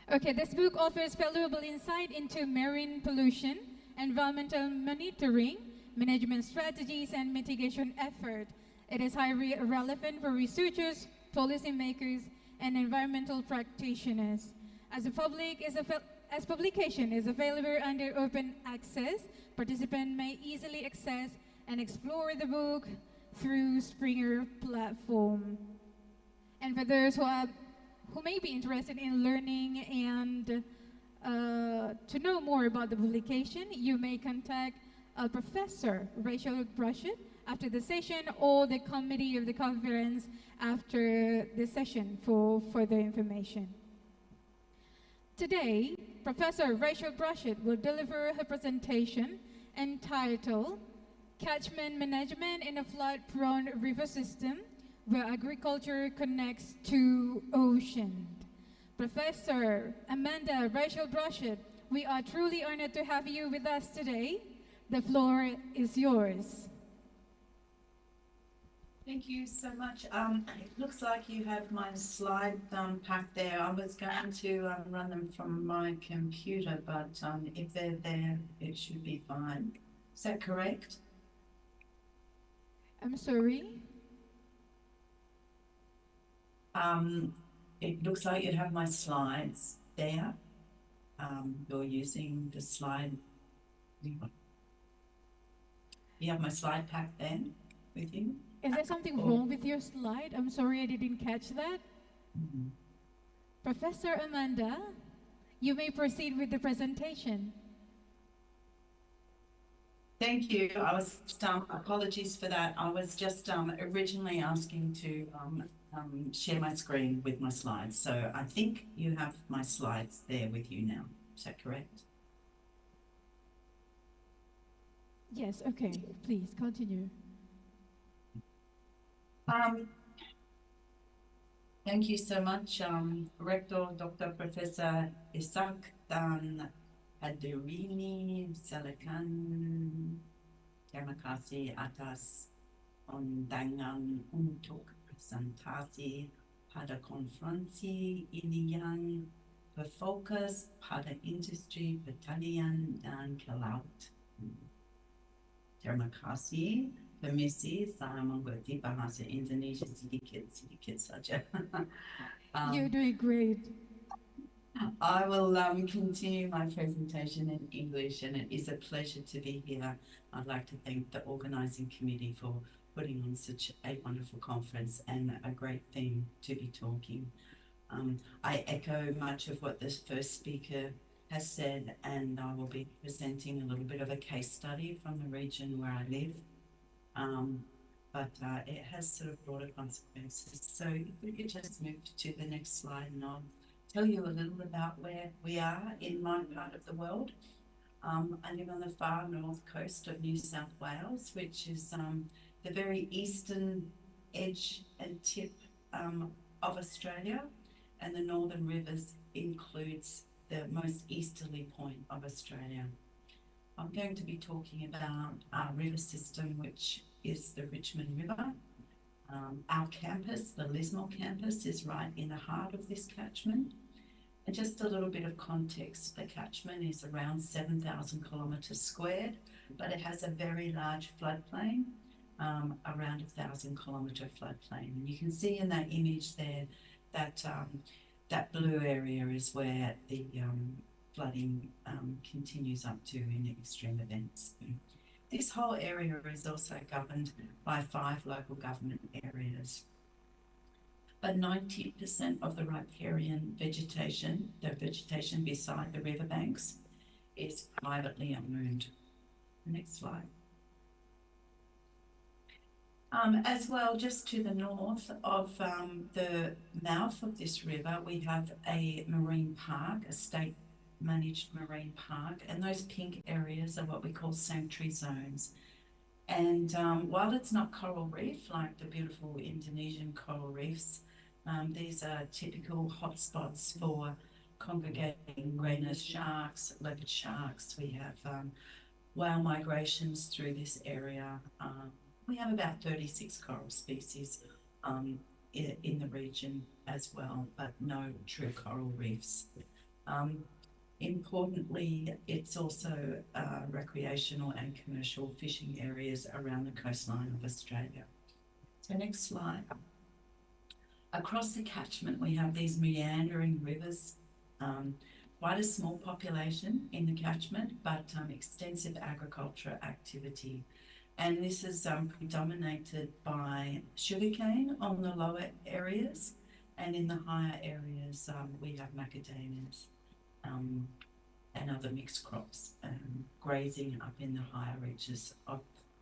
Okay, this book offers valuable insight into marine pollution, environmental monitoring, management strategies, and mitigation effort. It is highly relevant for researchers, policymakers, and environmental practitioners. As publication is available under open access, participants may easily access and explore the book through Springer platform. And for those who may be interested in learning and to know more about the publication, you may contact Professor Rachel Brushett after the session or the committee of the conference after the session for further information. Today, Professor Rachel Brushett will deliver her presentation entitled Catchment Management in a Flood-Prone River System Where Agriculture Connects to Ocean. Professor Amanda Rachel Brushett, we are truly honored to have you with us today. The floor is yours. Thank you so much. It looks like you have my slide pack there. I was going to run them from my computer, but if they're there, it should be fine. Is that correct? I'm sorry? It looks like you have my slides there. You're using the slide. You have my slide pack then with you? Is there something wrong with your slide? I'm sorry, I didn't catch that. Professor Amanda, you may proceed with the presentation. Thank you. I was apologies for that. I was just originally asking to share my screen with my slides. So I think you have my slides there with you now. Is that correct? Yes, okay, please continue. Thank you so much, Rector Dr. Professor Isaac Dan Hadirini Silakan. Terima kasih atas undangan untuk presentasi pada konferensi ini yang berfokus pada industri pertanian dan ke laut. Terima kasih. Permisi, saya mengerti bahasa Indonesia sedikit saja. You're doing great. I will continue my presentation in English, and it is a pleasure to be here. I'd like to thank the organising committee for putting on such a wonderful conference and a great theme to be talking. I echo much of what this first speaker has said, and I will be presenting a little bit of a case study from the region where I live. But it has sort of broader consequences. So if we could just move to the next slide, and I'll tell you a little about where we are in my part of the world. I live on the far north coast of New South Wales, which is the very eastern edge and tip of Australia, and the Northern Rivers includes the most easterly point of Australia. I'm going to be talking about our river system, which is the Richmond River. Our campus, the Lismore campus, is right in the heart of this catchment. And just a little bit of context, the catchment is around 7,000 kilometres squared, but it has a very large floodplain, around 1,000 kilometre floodplain. And you can see in that image there that that blue area is where the flooding continues up to in extreme events. This whole area is also governed by 5 local government areas. But 90% of the riparian vegetation, the vegetation beside the riverbanks, is privately owned. Next slide. As well, just to the north of the mouth of this river, we have a marine park, a state managed marine park, and those pink areas are what we call sanctuary zones. And while it's not coral reef like the beautiful Indonesian coral reefs, these are typical hotspots for congregating grey-nosed sharks, leopard sharks. We have whale migrations through this area. We have about 36 coral species in the region as well, but no true coral reefs. Importantly, it's also recreational and commercial fishing areas around the coastline of Australia. So next slide. Across the catchment, we have these meandering rivers, quite a small population in the catchment, but extensive agriculture activity. And this is predominated by sugarcane on the lower areas, and in the higher areas, we have macadamias and other mixed crops, grazing up in the higher reaches of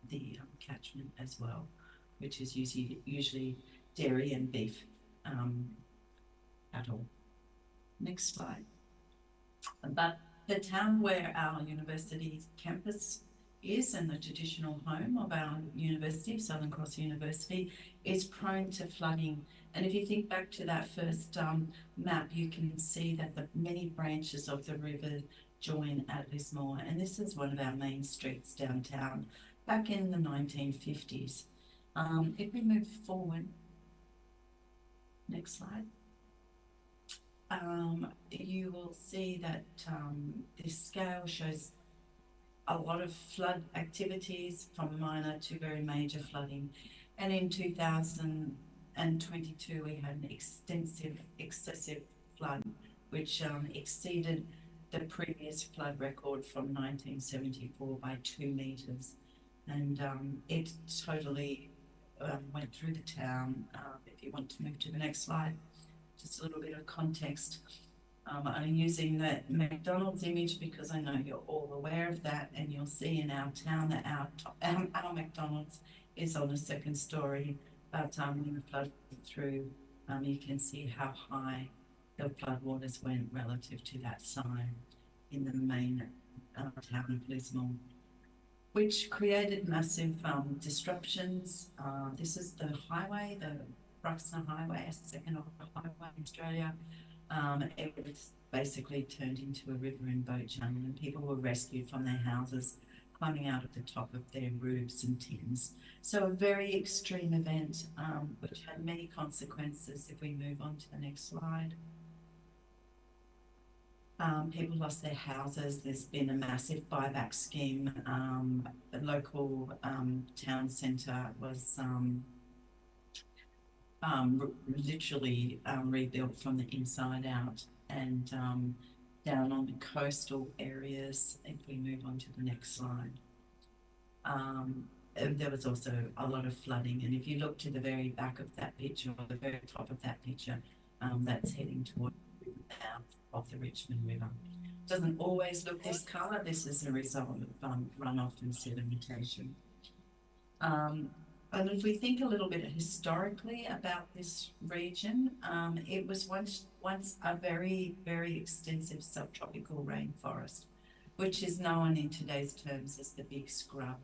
the catchment as well, which is usually dairy and beef cattle. Next slide. But the town where our university campus is, and the traditional home of our university, Southern Cross University, is prone to flooding. And if you think back to that first map, you can see that the many branches of the river join at Lismore. And this is one of our main streets downtown back in the 1950s. If we move forward, next slide. You will see that this scale shows a lot of flood activities from minor to very major flooding. And in 2022, we had an excessive flood, which exceeded the previous flood record from 1974 by 2 meters. And it totally went through the town. If you want to move to the next slide, just a little bit of context. I'm using the McDonald's image because I know you're all aware of that, and you'll see in our town that our McDonald's is on a second story, but when the flood went through, you can see how high the floodwaters went relative to that sign in the main town of Lismore, which created massive disruptions. This is the highway, the Bruxner Highway, a second highway in Australia. It was basically turned into a river and boat channel, and people were rescued from their houses, climbing out of the top of their roofs and tins. So a very extreme event, which had many consequences. If we move on to the next slide. People lost their houses. There's been a massive buyback scheme. The local town centre was literally rebuilt from the inside out, and down on the coastal areas, if we move on to the next slide, there was also a lot of flooding. And if you look to the very back of that picture, or the very top of that picture, that's heading toward the mouth of the Richmond River. Doesn't always look this colour. This is a result of runoff and sedimentation. And if we think a little bit historically about this region, it was once a very, very extensive subtropical rainforest, which is known in today's terms as the Big Scrub.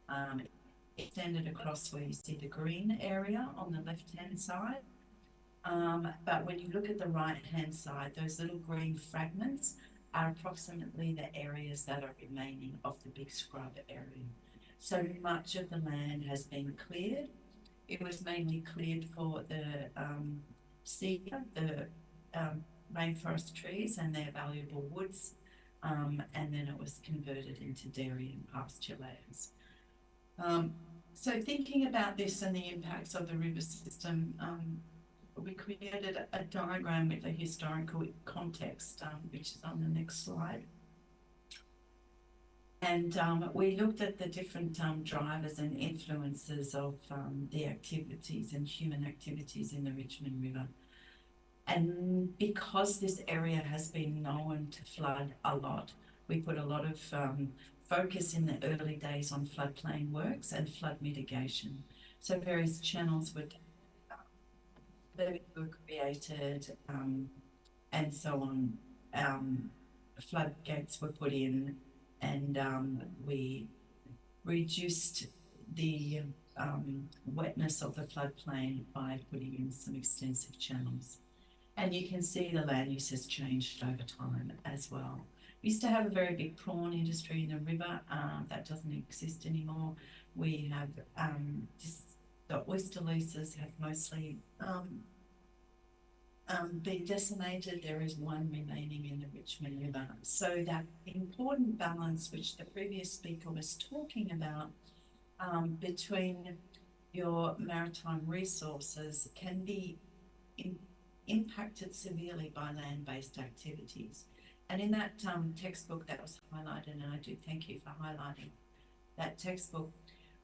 It extended across where you see the green area on the left-hand side. But when you look at the right-hand side, those little green fragments are approximately the areas that are remaining of the Big Scrub area. So much of the land has been cleared. It was mainly cleared for the cedar, the rainforest trees and their valuable woods, and then it was converted into dairy and pasture lands. So thinking about this and the impacts of the river system, we created a diagram with a historical context, which is on the next slide. And we looked at the different drivers and influences of the activities and human activities in the Richmond River. And because this area has been known to flood a lot, we put a lot of focus in the early days on floodplain works and flood mitigation. So various channels were created and so on. Floodgates were put in, and we reduced the wetness of the floodplain by putting in some extensive channels. And you can see the land use has changed over time as well. We used to have a very big prawn industry in the river. That doesn't exist anymore. We have the oyster leases have mostly been decimated. There is one remaining in the Richmond River. So that important balance, which the previous speaker was talking about, between your maritime resources can be impacted severely by land-based activities. And in that textbook that was highlighted, and I do thank you for highlighting that textbook,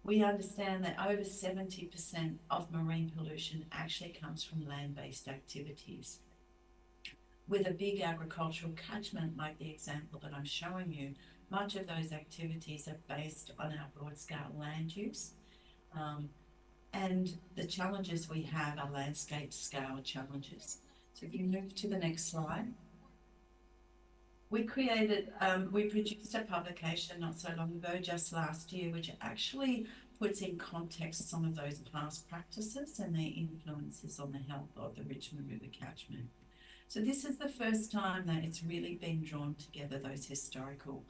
we understand that over 70% of marine pollution actually comes from land-based activities. With a big agricultural catchment like the example that I'm showing you, much of those activities are based on our broad-scale land use. And the challenges we have are landscape scale challenges. So if you move to the next slide. We produced a publication not so long ago, just last year, which actually puts in context some of those past practices and their influences on the health of the Richmond River catchment. So this is the first time that it's really been drawn together, those historical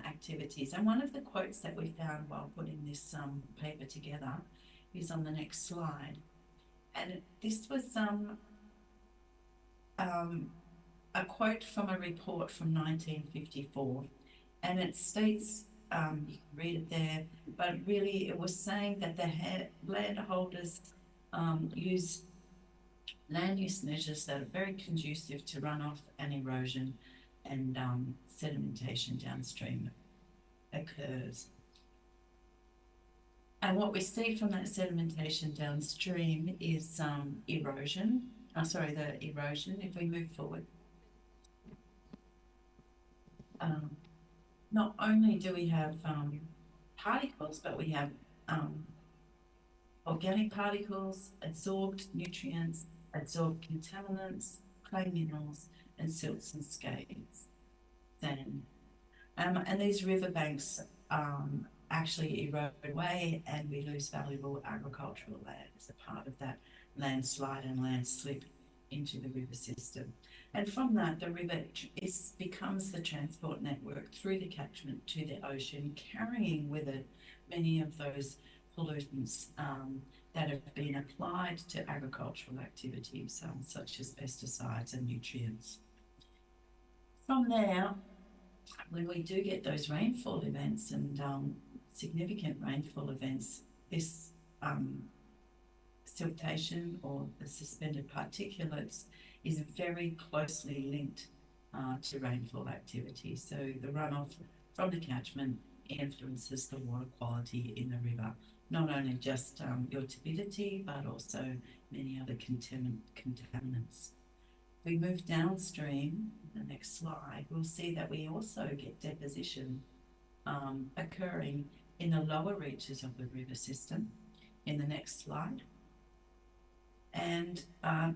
activities. And one of the quotes that we found while putting this paper together is on the next slide. And this was a quote from a report from 1954, and it states, you can read it there, but really it was saying that the landholders use land use measures that are very conducive to runoff and erosion, and sedimentation downstream occurs. And what we see from that sedimentation downstream is erosion. The erosion, if we move forward. Not only do we have particles, but we have organic particles, absorbed nutrients, absorbed contaminants, clay minerals, and silts and scales, sand. And these riverbanks actually erode away, and we lose valuable agricultural land as a part of that landslide and landslip into the river system. And from that, the river becomes the transport network through the catchment to the ocean, carrying with it many of those pollutants that have been applied to agricultural activities, such as pesticides and nutrients. From there, when we do get those rainfall events and significant rainfall events, this siltation, or the suspended particulates, is very closely linked to rainfall activity. So the runoff from the catchment influences the water quality in the river, not only just your turbidity, but also many other contaminants. If we move downstream, the next slide, we'll see that we also get deposition occurring in the lower reaches of the river system. In the next slide. And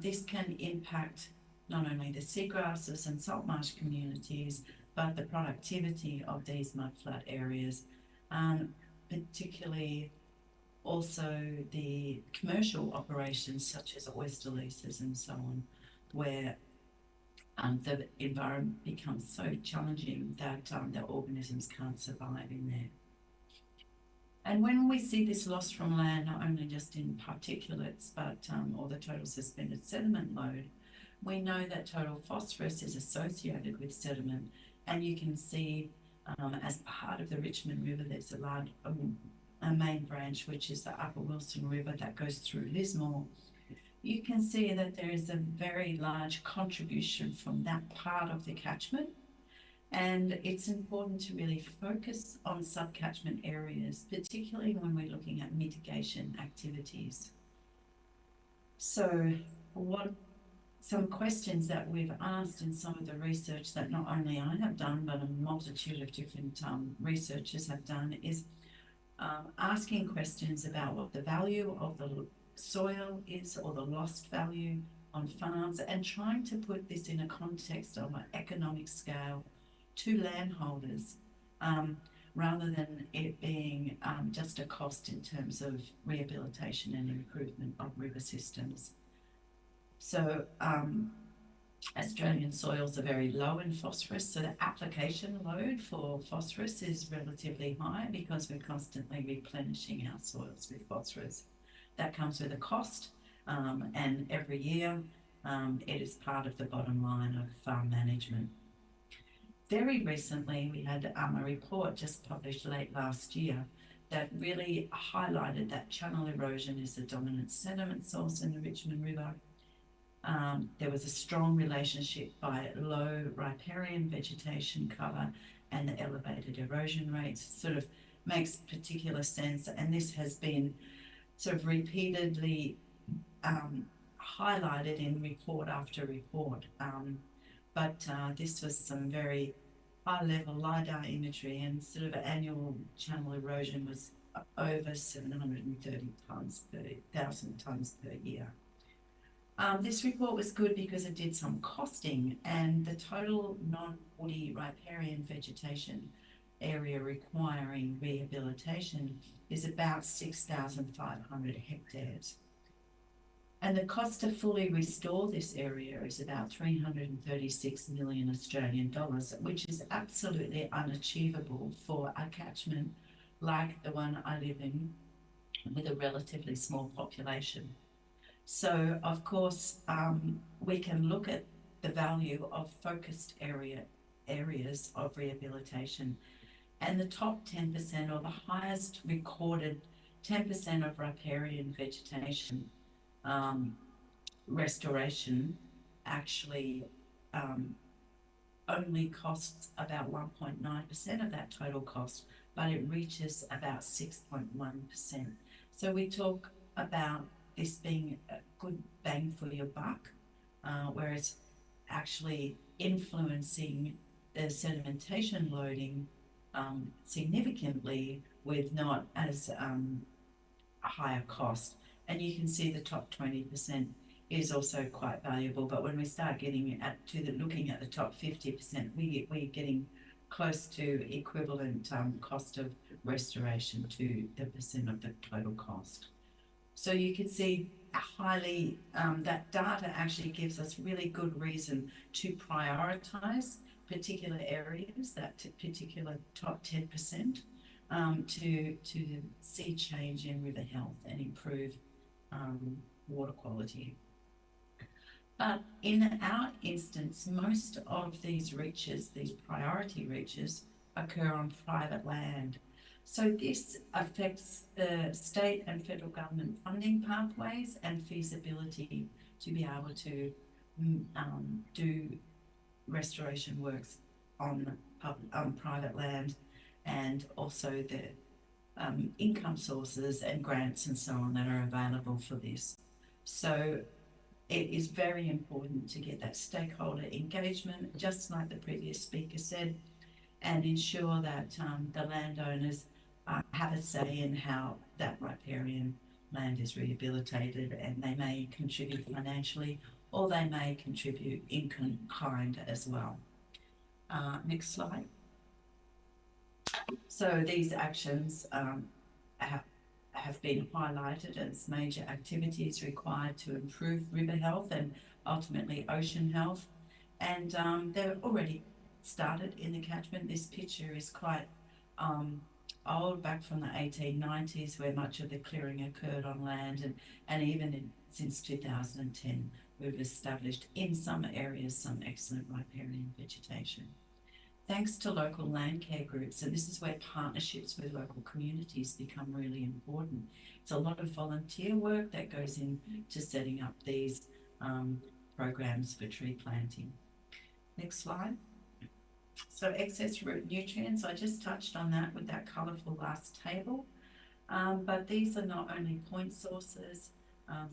this can impact not only the seagrasses and saltmarsh communities, but the productivity of these mudflat areas, particularly also the commercial operations such as oyster leases and so on, where the environment becomes so challenging that the organisms can't survive in there. And when we see this loss from land, not only just in particulates, but or the total suspended sediment load, we know that total phosphorus is associated with sediment. And you can see as part of the Richmond River, there's a main branch, which is the Upper Wilson River that goes through Lismore. You can see that there is a very large contribution from that part of the catchment. And it's important to really focus on subcatchment areas, particularly when we're looking at mitigation activities. So some questions that we've asked in some of the research that not only I have done, but a multitude of different researchers have done, is asking questions about what the value of the soil is, or the lost value on farms, and trying to put this in a context of an economic scale to landholders, rather than it being just a cost in terms of rehabilitation and improvement of river systems. So Australian soils are very low in phosphorus, so the application load for phosphorus is relatively high because we're constantly replenishing our soils with phosphorus. That comes with a cost, and every year it is part of the bottom line of farm management. Very recently, we had a report just published late last year that really highlighted that channel erosion is the dominant sediment source in the Richmond River. There was a strong relationship by low riparian vegetation cover and the elevated erosion rates. Sort of makes particular sense, and this has been sort of repeatedly highlighted in report after report. But this was some very high-level LiDAR imagery, and sort of annual channel erosion was over 730,000 tonnes per year. This report was good because it did some costing, and the total non-woody riparian vegetation area requiring rehabilitation is about 6,500 hectares. And the cost to fully restore this area is about 336 million Australian dollars, which is absolutely unachievable for a catchment like the one I live in with a relatively small population. So, of course, we can look at the value of focused areas of rehabilitation, and the top 10% or the highest recorded 10% of riparian vegetation restoration actually only costs about 1.9% of that total cost, but it reaches about 6.1%. So we talk about this being a good bang for your buck, where it's actually influencing the sedimentation loading significantly with not as a higher cost. And you can see the top 20% is also quite valuable, but when we start getting looking at the top 50%, we're getting close to equivalent cost of restoration to the percent of the total cost. So you can see highly, that data actually gives us really good reason to prioritize particular areas, that particular top 10%, to see change in river health and improve water quality. But in our instance, most of these reaches, these priority reaches, occur on private land. So this affects the state and federal government funding pathways and feasibility to be able to do restoration works on private land, and also the income sources and grants and so on that are available for this. So it is very important to get that stakeholder engagement, just like the previous speaker said, and ensure that the landowners have a say in how that riparian land is rehabilitated, and they may contribute financially or they may contribute in kind as well. Next slide. So these actions have been highlighted as major activities required to improve river health and ultimately ocean health. And they're already started in the catchment. This picture is quite old, back from the 1890s, where much of the clearing occurred on land, and even since 2010, we've established in some areas some excellent riparian vegetation. Thanks to local land care groups, and this is where partnerships with local communities become really important. It's a lot of volunteer work that goes into setting up these programs for tree planting. Next slide. So excess root nutrients, I just touched on that with that colourful last table, but these are not only point sources,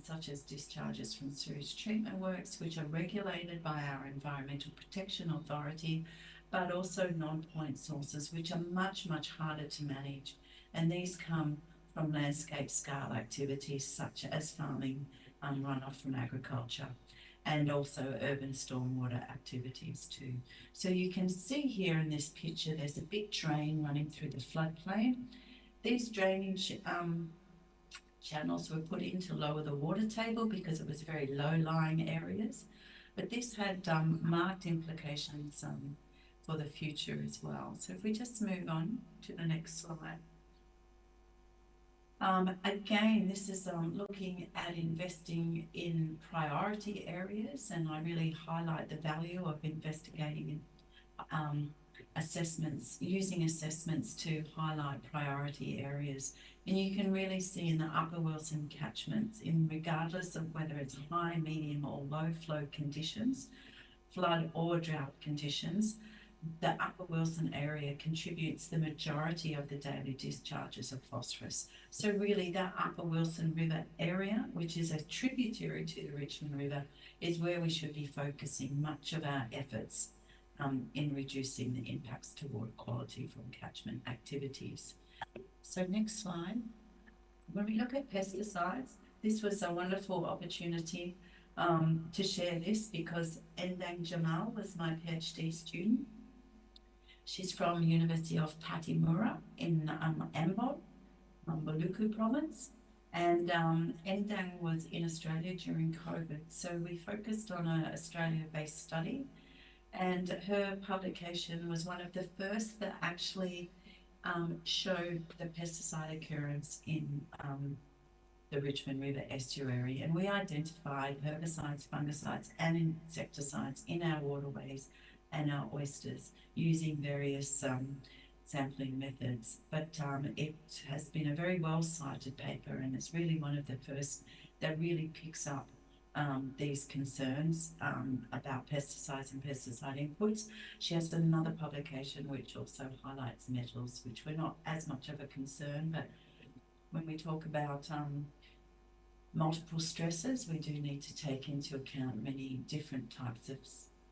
such as discharges from sewage treatment works, which are regulated by our Environmental Protection Authority, but also non-point sources, which are much, much harder to manage. And these come from landscape scale activities such as farming, runoff from agriculture, and also urban stormwater activities too. So you can see here in this picture, there's a big drain running through the floodplain. These drainage channels were put in to lower the water table because it was very low-lying areas, but this had marked implications for the future as well. So if we just move on to the next slide. Again, this is looking at investing in priority areas, and I really highlight the value of investigating in assessments, using assessments to highlight priority areas. And you can really see in the Upper Wilson catchments, in regardless of whether it's high, medium or low flow conditions, flood or drought conditions, the Upper Wilson area contributes the majority of the daily discharges of phosphorus. So really that Upper Wilson River area, which is a tributary to the Richmond River, is where we should be focusing much of our efforts in reducing the impacts to water quality from catchment activities. So next slide. When we look at pesticides, this was a wonderful opportunity to share this because Endang Jamal was my PhD student. She's from University of Patimura in Ambon, Maluku province. And Endang was in Australia during COVID. So we focused on an Australia-based study. And her publication was one of the first that actually showed the pesticide occurrence in the Richmond River estuary. And we identified herbicides, fungicides, and insecticides in our waterways and our oysters using various sampling methods. But it has been a very well-cited paper, and it's really one of the first that really picks up these concerns about pesticides and pesticide inputs. She has another publication which also highlights metals, which were not as much of a concern, but when we talk about multiple stresses, we do need to take into account many different types of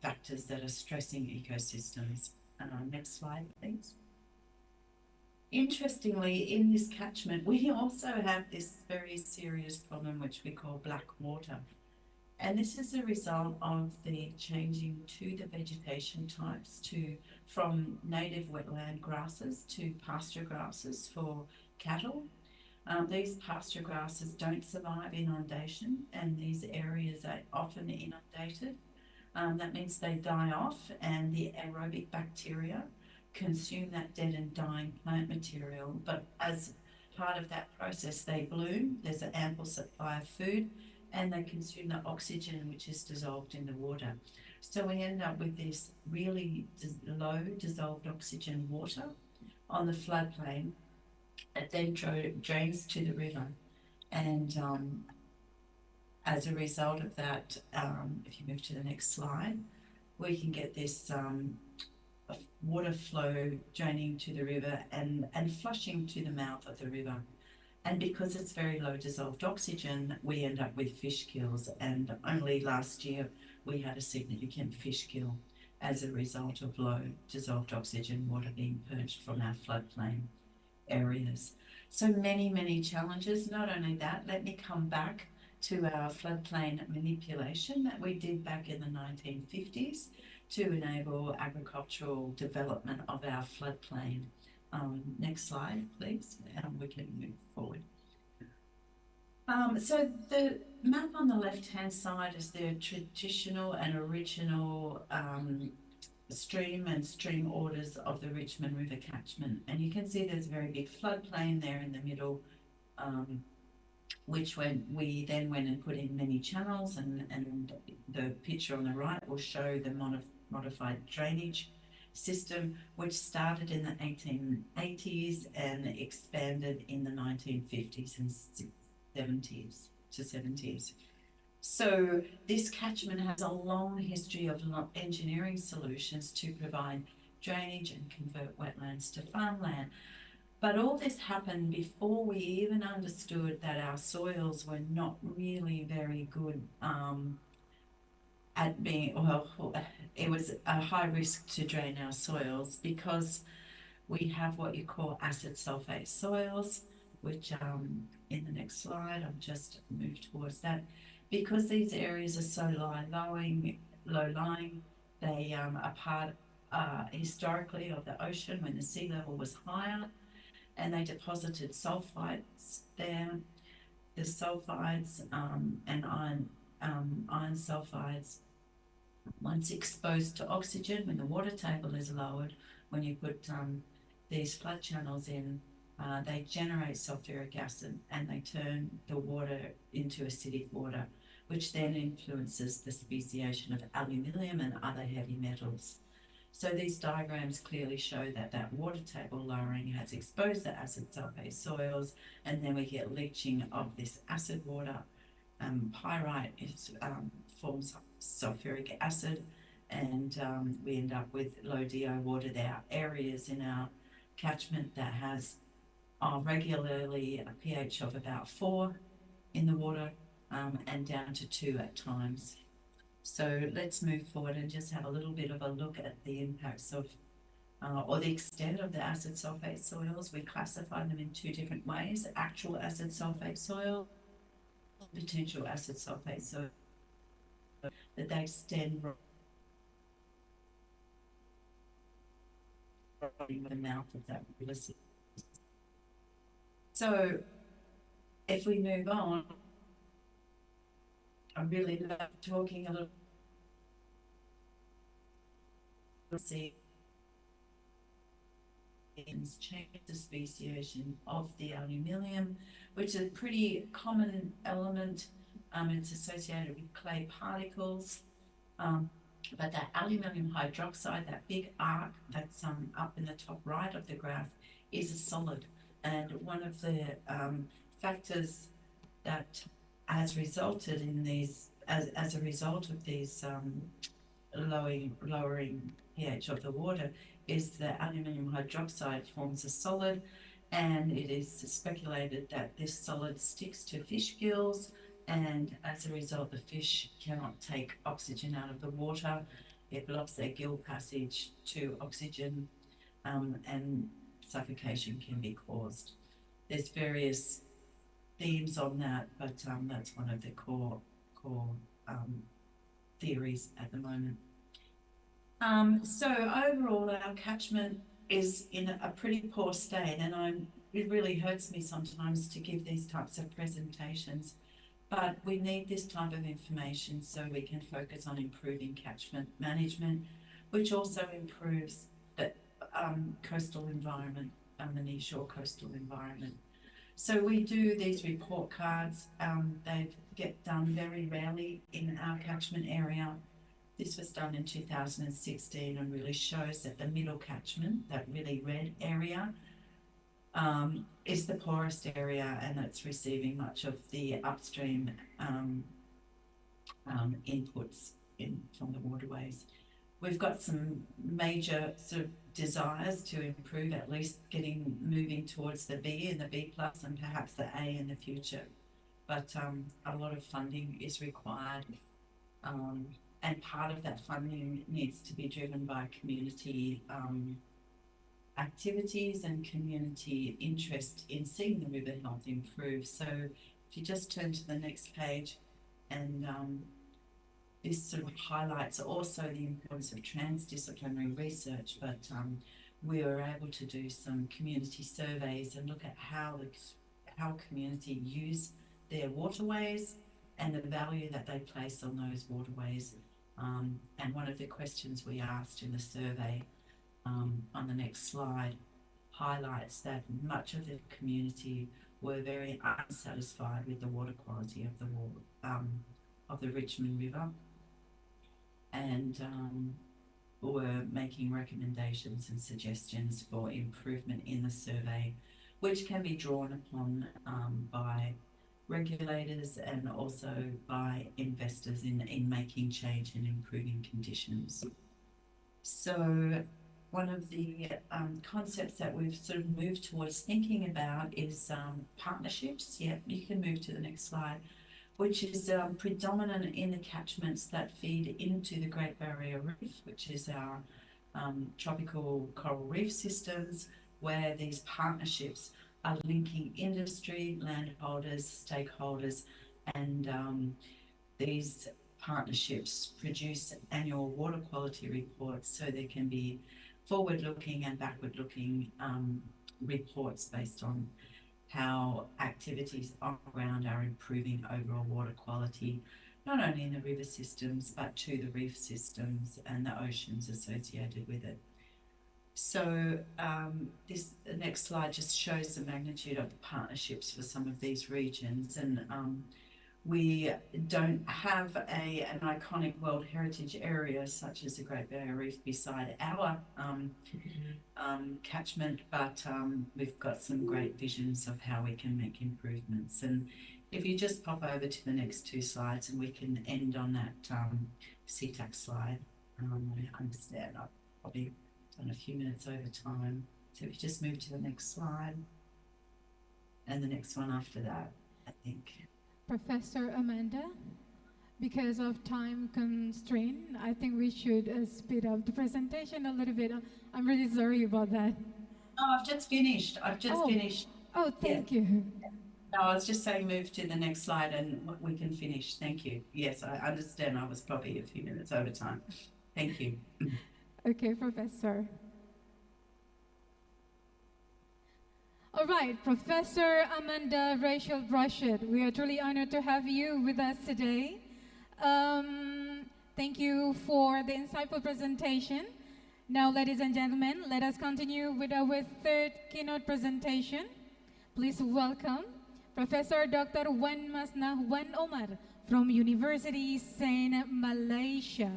factors that are stressing ecosystems. Next slide, please. Interestingly, in this catchment, we also have this very serious problem which we call black water. And this is a result of the changing to the vegetation types from native wetland grasses to pasture grasses for cattle. These pasture grasses don't survive inundation, and these areas are often inundated. That means they die off, and the aerobic bacteria consume that dead and dying plant material. But as part of that process, they bloom, there's an ample supply of food, and they consume the oxygen which is dissolved in the water. So we end up with this really low dissolved oxygen water on the floodplain that then drains to the river. And as a result of that, if you move to the next slide, we can get this water flow draining to the river and flushing to the mouth of the river. And because it's very low dissolved oxygen, we end up with fish kills. And only last year, we had a significant fish kill as a result of low dissolved oxygen water being purged from our floodplain areas. So many, many challenges. Not only that, let me come back to our floodplain manipulation that we did back in the 1950s to enable agricultural development of our floodplain. Next slide, please. We can move forward. So the map on the left-hand side is the traditional and original stream and stream orders of the Richmond River catchment. And you can see there's a very big floodplain there in the middle, which we then went and put in many channels, and the picture on the right will show the modified drainage system, which started in the 1880s and expanded in the 1950s and 70s. So this catchment has a long history of engineering solutions to provide drainage and convert wetlands to farmland. But all this happened before we even understood that our soils were not really very good at being, well, it was a high risk to drain our soils because we have what you call acid sulfate soils, which in the next slide, I'll just move towards that. Because these areas are so low-lying, they are part historically of the ocean when the sea level was higher, and they deposited sulfides there. The sulfides and iron sulfides, once exposed to oxygen, when the water table is lowered, when you put these flood channels in, they generate sulfuric acid and they turn the water into acidic water, which then influences the speciation of aluminium and other heavy metals. So these diagrams clearly show that that water table lowering has exposed the acid sulfate soils, and then we get leaching of this acid water. Pyrite forms sulfuric acid, and we end up with low DO water. There are areas in our catchment that has regularly a pH of about 4 in the water, and down to 2 at times. So let's move forward and just have a little bit of a look at the impacts of or the extent of the acid sulfate soils. We classify them in 2 different ways: actual acid sulfate soil, potential acid sulfate soil, that they extend in the mouth of that river system. So if we move on, I really love talking a little see change the speciation of the aluminium, which is a pretty common element. It's associated with clay particles, but that aluminium hydroxide, that big arc that's up in the top right of the graph, is a solid. And one of the factors that has resulted in these, as a result of these lowering pH of the water, is that aluminium hydroxide forms a solid, and it is speculated that this solid sticks to fish gills, and as a result the fish cannot take oxygen out of the water. It blocks their gill passage to oxygen, and suffocation can be caused. There's various themes on that, but that's one of the core theories at the moment. So overall, our catchment is in a pretty poor state, and it really hurts me sometimes to give these types of presentations, but we need this type of information so we can focus on improving catchment management, which also improves the coastal environment, the nearshore coastal environment. So we do these report cards. They get done very rarely in our catchment area. This was done in 2016 and really shows that the middle catchment, that really red area, is the poorest area, and it's receiving much of the upstream inputs from the waterways. We've got some major sort of desires to improve, at least moving towards the B and the B plus and perhaps the A in the future. But a lot of funding is required. And part of that funding needs to be driven by community activities and community interest in seeing the river health improve. So if you just turn to the next page, and this sort of highlights also the importance of transdisciplinary research, but we were able to do some community surveys and look at how community use their waterways and the value that they place on those waterways. And one of the questions we asked in the survey, on the next slide, highlights that much of the community were very unsatisfied with the water quality of the Richmond River, and were making recommendations and suggestions for improvement in the survey, which can be drawn upon by regulators and also by investors in making change and improving conditions. So one of the concepts that we've sort of moved towards thinking about is partnerships. Yeah, you can move to the next slide, which is predominant in the catchments that feed into the Great Barrier Reef, which is our tropical coral reef systems, where these partnerships are linking industry, landholders, stakeholders, and these partnerships produce annual water quality reports, so there can be forward-looking and backward-looking reports based on how activities on the ground are improving overall water quality, not only in the river systems, but to the reef systems and the oceans associated with it. So the next slide just shows the magnitude of the partnerships for some of these regions, and We don't have an iconic World Heritage area such as the Great Barrier Reef beside our catchment, but we've got some great visions of how we can make improvements. And if you just pop over to the next two slides, and we can end on that CTAC slide. I understand I've probably done a few minutes over time. So if you just move to the next slide, and the next one after that, I think. Professor Amanda, because of time constraint, I think we should speed up the presentation a little bit. I'm really sorry about that. Oh, I've just finished. Finished. Oh, thank you. No, I was just saying move to the next slide and we can finish. Thank you. Yes, I understand I was probably a few minutes over time. Thank you. Okay, Professor. All right, Professor Amanda Rachel Brushed, we are truly honored to have you with us today. Thank you for the insightful presentation. Now, ladies and gentlemen, let us continue with our third keynote presentation. Please welcome Professor Dr. Wan Masnah Wan Omar from University Saint Malaysia.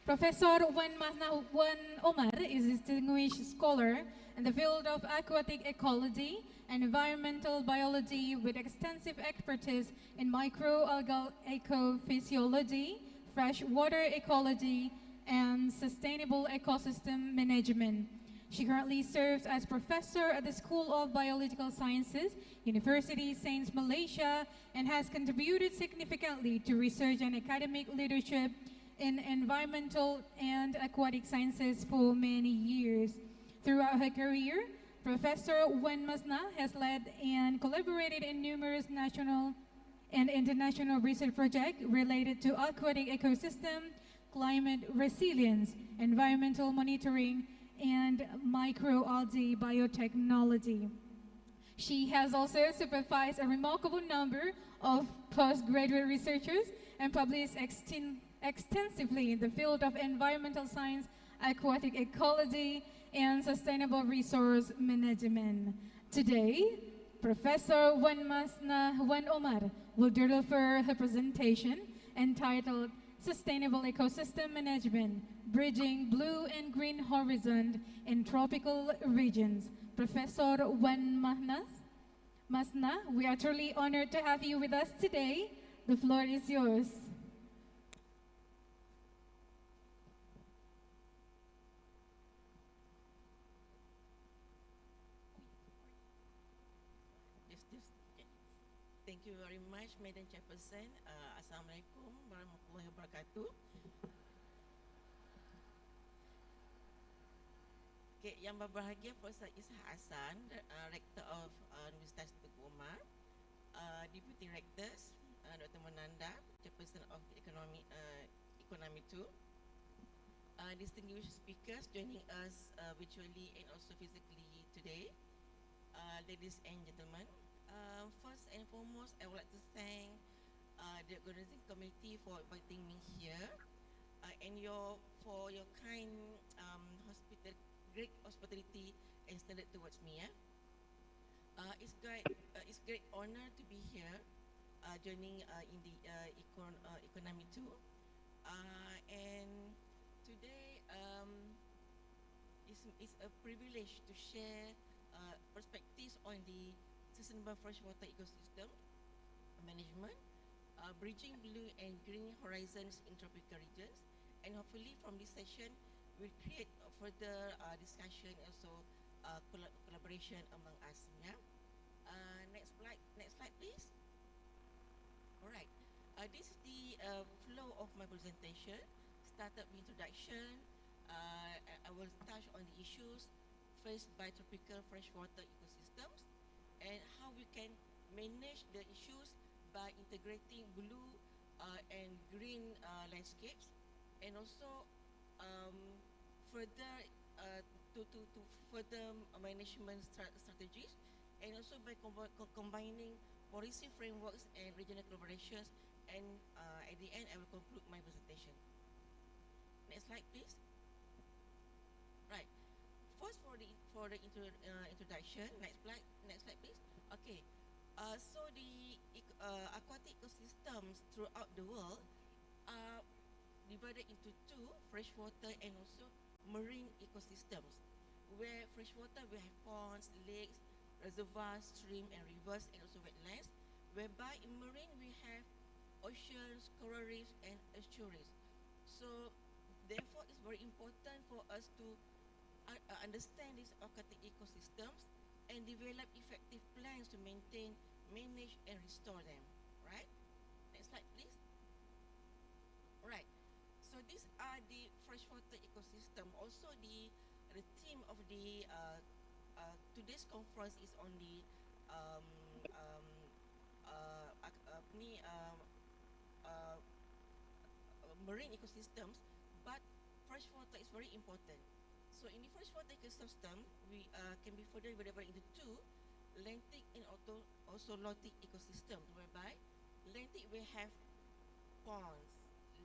Professor Wan Masnah Wan Omar is a distinguished scholar in the field of aquatic ecology and environmental biology with extensive expertise in microalgal ecophysiology, freshwater ecology, and sustainable ecosystem management. She currently serves as professor at the School of Biological Sciences, University Saint Malaysia, and has contributed significantly to research and academic leadership in environmental and aquatic sciences for many years. Throughout her career, Professor Wan Masnah has led and collaborated in numerous national and international research projects related to aquatic ecosystem, climate resilience, environmental monitoring, and microalgae biotechnology. She has also supervised a remarkable number of postgraduate researchers and published extensively in the field of environmental science, aquatic ecology, and sustainable resource management. Today, Professor Wan Masnah Wan Omar will deliver her presentation entitled Sustainable Ecosystem Management, Bridging Blue and Green Horizon in Tropical Regions. Professor Wan Masnah, we are truly honored to have you with us today. The floor is yours. Thank you very much, Madam Chairperson. Assalamualaikum warahmatullahi wabarakatuh. Okay, yang berbahagia Profesor Ishak Hassan, Rector of Universitas Teguh Umar, Deputy Rectors, Dr. Mananda, Chairperson of ICONAMI 2, distinguished speakers joining us virtually and also physically today, ladies and gentlemen. First and foremost, I would like to thank the organizing committee for inviting me here and for your kind great hospitality extended towards me. It's great honor to be here, joining in the ICONAMI 2, and today it's a privilege to share perspectives on the sustainable freshwater ecosystem management, bridging blue and green horizons in tropical regions, and hopefully from this session we'll create a further discussion, also collaboration among us. Yeah. Next slide, please. All right. This is the flow of my presentation. Started with introduction. I will touch on the issues faced by tropical freshwater ecosystems, and how we can manage the issues by integrating blue and green landscapes, and also further to further management strategies, and also by combining policy frameworks and regional collaborations. And at the end, I will conclude my presentation. Next slide, please. Right. for the introduction. Next slide, please. Okay. So the aquatic ecosystems throughout the world are divided into two: freshwater and also marine ecosystems. Where freshwater we have ponds, lakes, reservoirs, stream and rivers, and also wetlands. Whereby in marine we have oceans, coral reefs, and estuaries. So therefore, it's very important for us to understand these aquatic ecosystems and develop effective plans to maintain, manage, and restore them. Right? Next slide, please. Right. So these are the freshwater ecosystem. Also, the theme of the today's conference is on the um, um, apa ni, marine ecosystems, but freshwater is very important. So in the freshwater ecosystem, we can be further divided into two: lentic and also lotic ecosystems, whereby lentic we have ponds,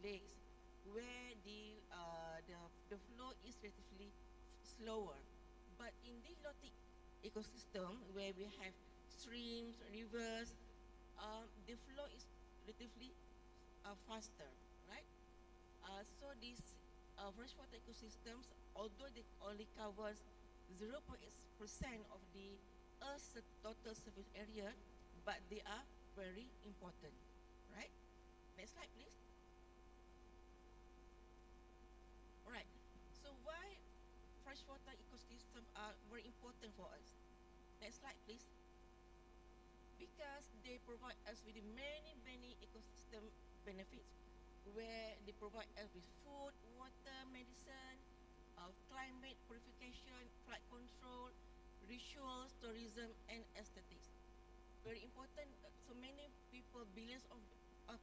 lakes, where the flow is relatively slower. But in the lotic ecosystem, where we have streams, rivers, the flow is relatively faster, right? So these freshwater ecosystems, although they only covers 0.8% of the Earth's total surface area, but they are very important, right? Next slide, please. Alright, so why freshwater ecosystems are very important for us? Next slide, please. Because they provide us with many ecosystem benefits, where they provide us with food, water, medicine, climate purification, flood control, rituals, tourism, and aesthetics. Very important. So many people, billions of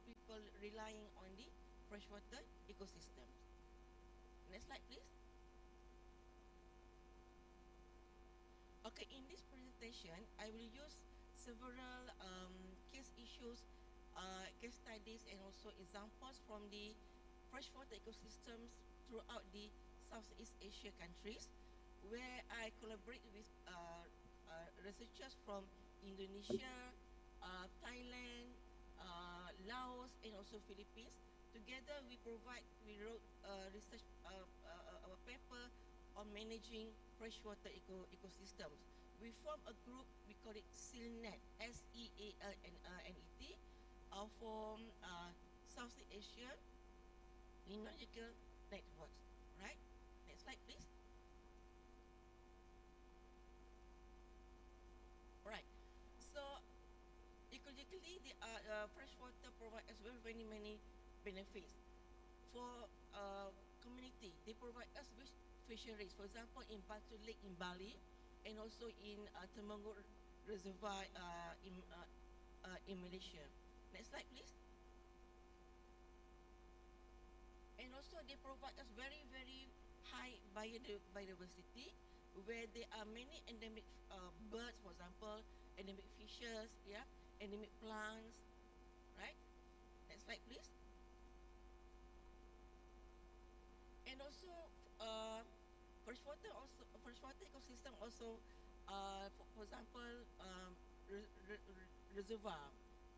people relying on the freshwater ecosystems. Next slide, please. Okay, in this presentation, I will use several case issues, case studies, and also examples from the freshwater ecosystems throughout the Southeast Asia countries, where I collaborate with researchers from Indonesia, Thailand, Laos, and also Philippines. Together, we wrote research a paper on managing freshwater ecosystems. We form a group, we call it SEALNET, SEALNET, for Southeast Asia Ecological Networks. Right? Next slide, please. Right. So, ecologically, the freshwater provide us with many benefits. For community, they provide us with fisheries. For example, in Batu Lake in Bali, and also in Temanggung Reservoir in Malaysia. Next slide, please. And also, they provide us very high biodiversity, where there are many endemic birds, for example, endemic fishes, yeah, endemic plants, right? Next slide, please. And also, freshwater ecosystem also, for example, reservoir,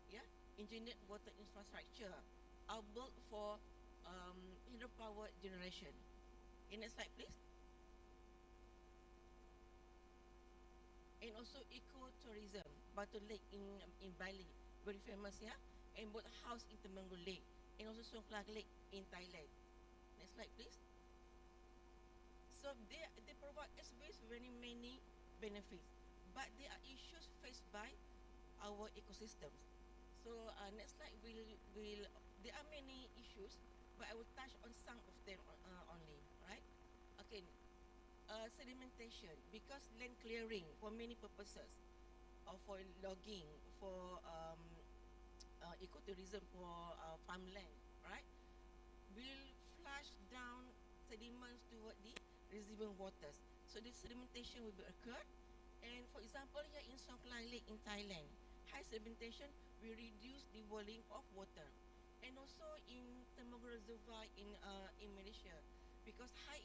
yeah, engineered water infrastructure are built for hydropower generation. Okay, next slide, please. And also ecotourism, Batu Lake in Bali, very famous, yeah, and boat house in Temanggung Lake, and also Songkla Lake in Thailand. Next slide, please. So they provide us with many benefits, but there are issues faced by our ecosystems. So next slide there are many issues, but I will touch on some of them only. Right? Okay. Sedimentation, because land clearing for many purposes, or for logging, for ecotourism, for farmland, right, will flush down sediments toward the receiving waters. So this sedimentation will be occurred. And for example, here in Songkla Lake in Thailand, high sedimentation will reduce the volume of water. And also in Temanggung Reservoir in Malaysia, because high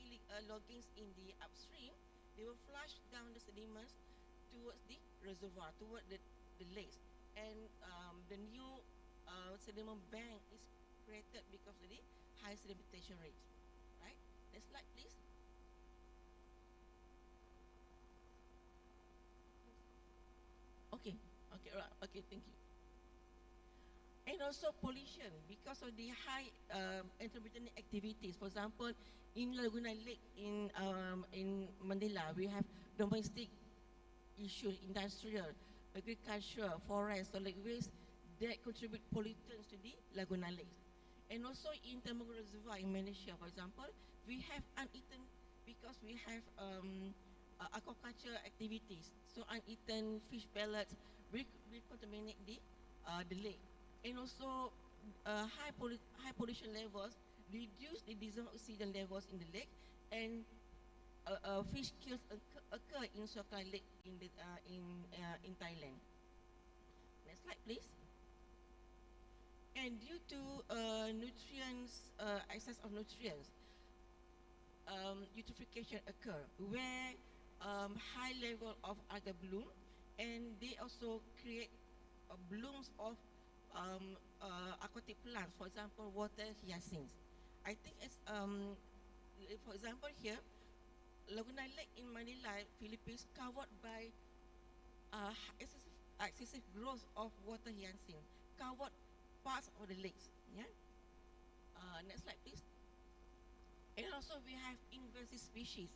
loggings in the upstream they will flush down the sediments towards the reservoir, toward the lakes. And the new sediment bank is created because of the high sedimentation rates. Right? Next slide, please. Okay, okay, right. Okay, thank you. And also pollution because of the high anthropogenic activities. For example, in Laguna Lake in Mandela, we have domestic issues, industrial, agriculture, forest, solid waste that contribute pollutants to the Laguna Lake. And also in Temenggong Reservoir in Malaysia, for example, we have uneaten because we have aquaculture activities. So uneaten fish pellets will contaminate the lake. And also high pollution levels reduce the dissolved oxygen levels in the lake, and fish kills occur in Sokai Lake in Thailand. Next slide, please. And due to nutrients, excess of nutrients, eutrophication occur where high level of algae bloom, and they also create blooms of aquatic plants, for example, water hyacinths. I think it's, for example, here, Laguna Lake in Manila, Philippines, covered by excessive growth of water hyacinth, covered parts of the lakes. Yeah. Next slide, please. And also, we have invasive species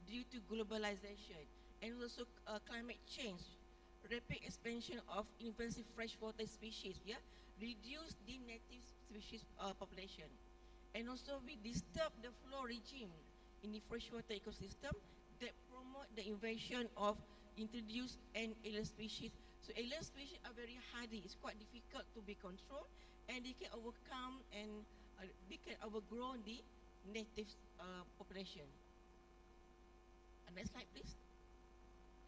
due to globalization and also climate change. Rapid expansion of invasive freshwater species, yeah, reduce the native species population. And also we disturb the flow regime in the freshwater ecosystem that promote the invasion of introduced and alien species. So alien species are very hardy, it's quite difficult to be controlled, and they can overcome and they can overgrow the native population. Next slide, please.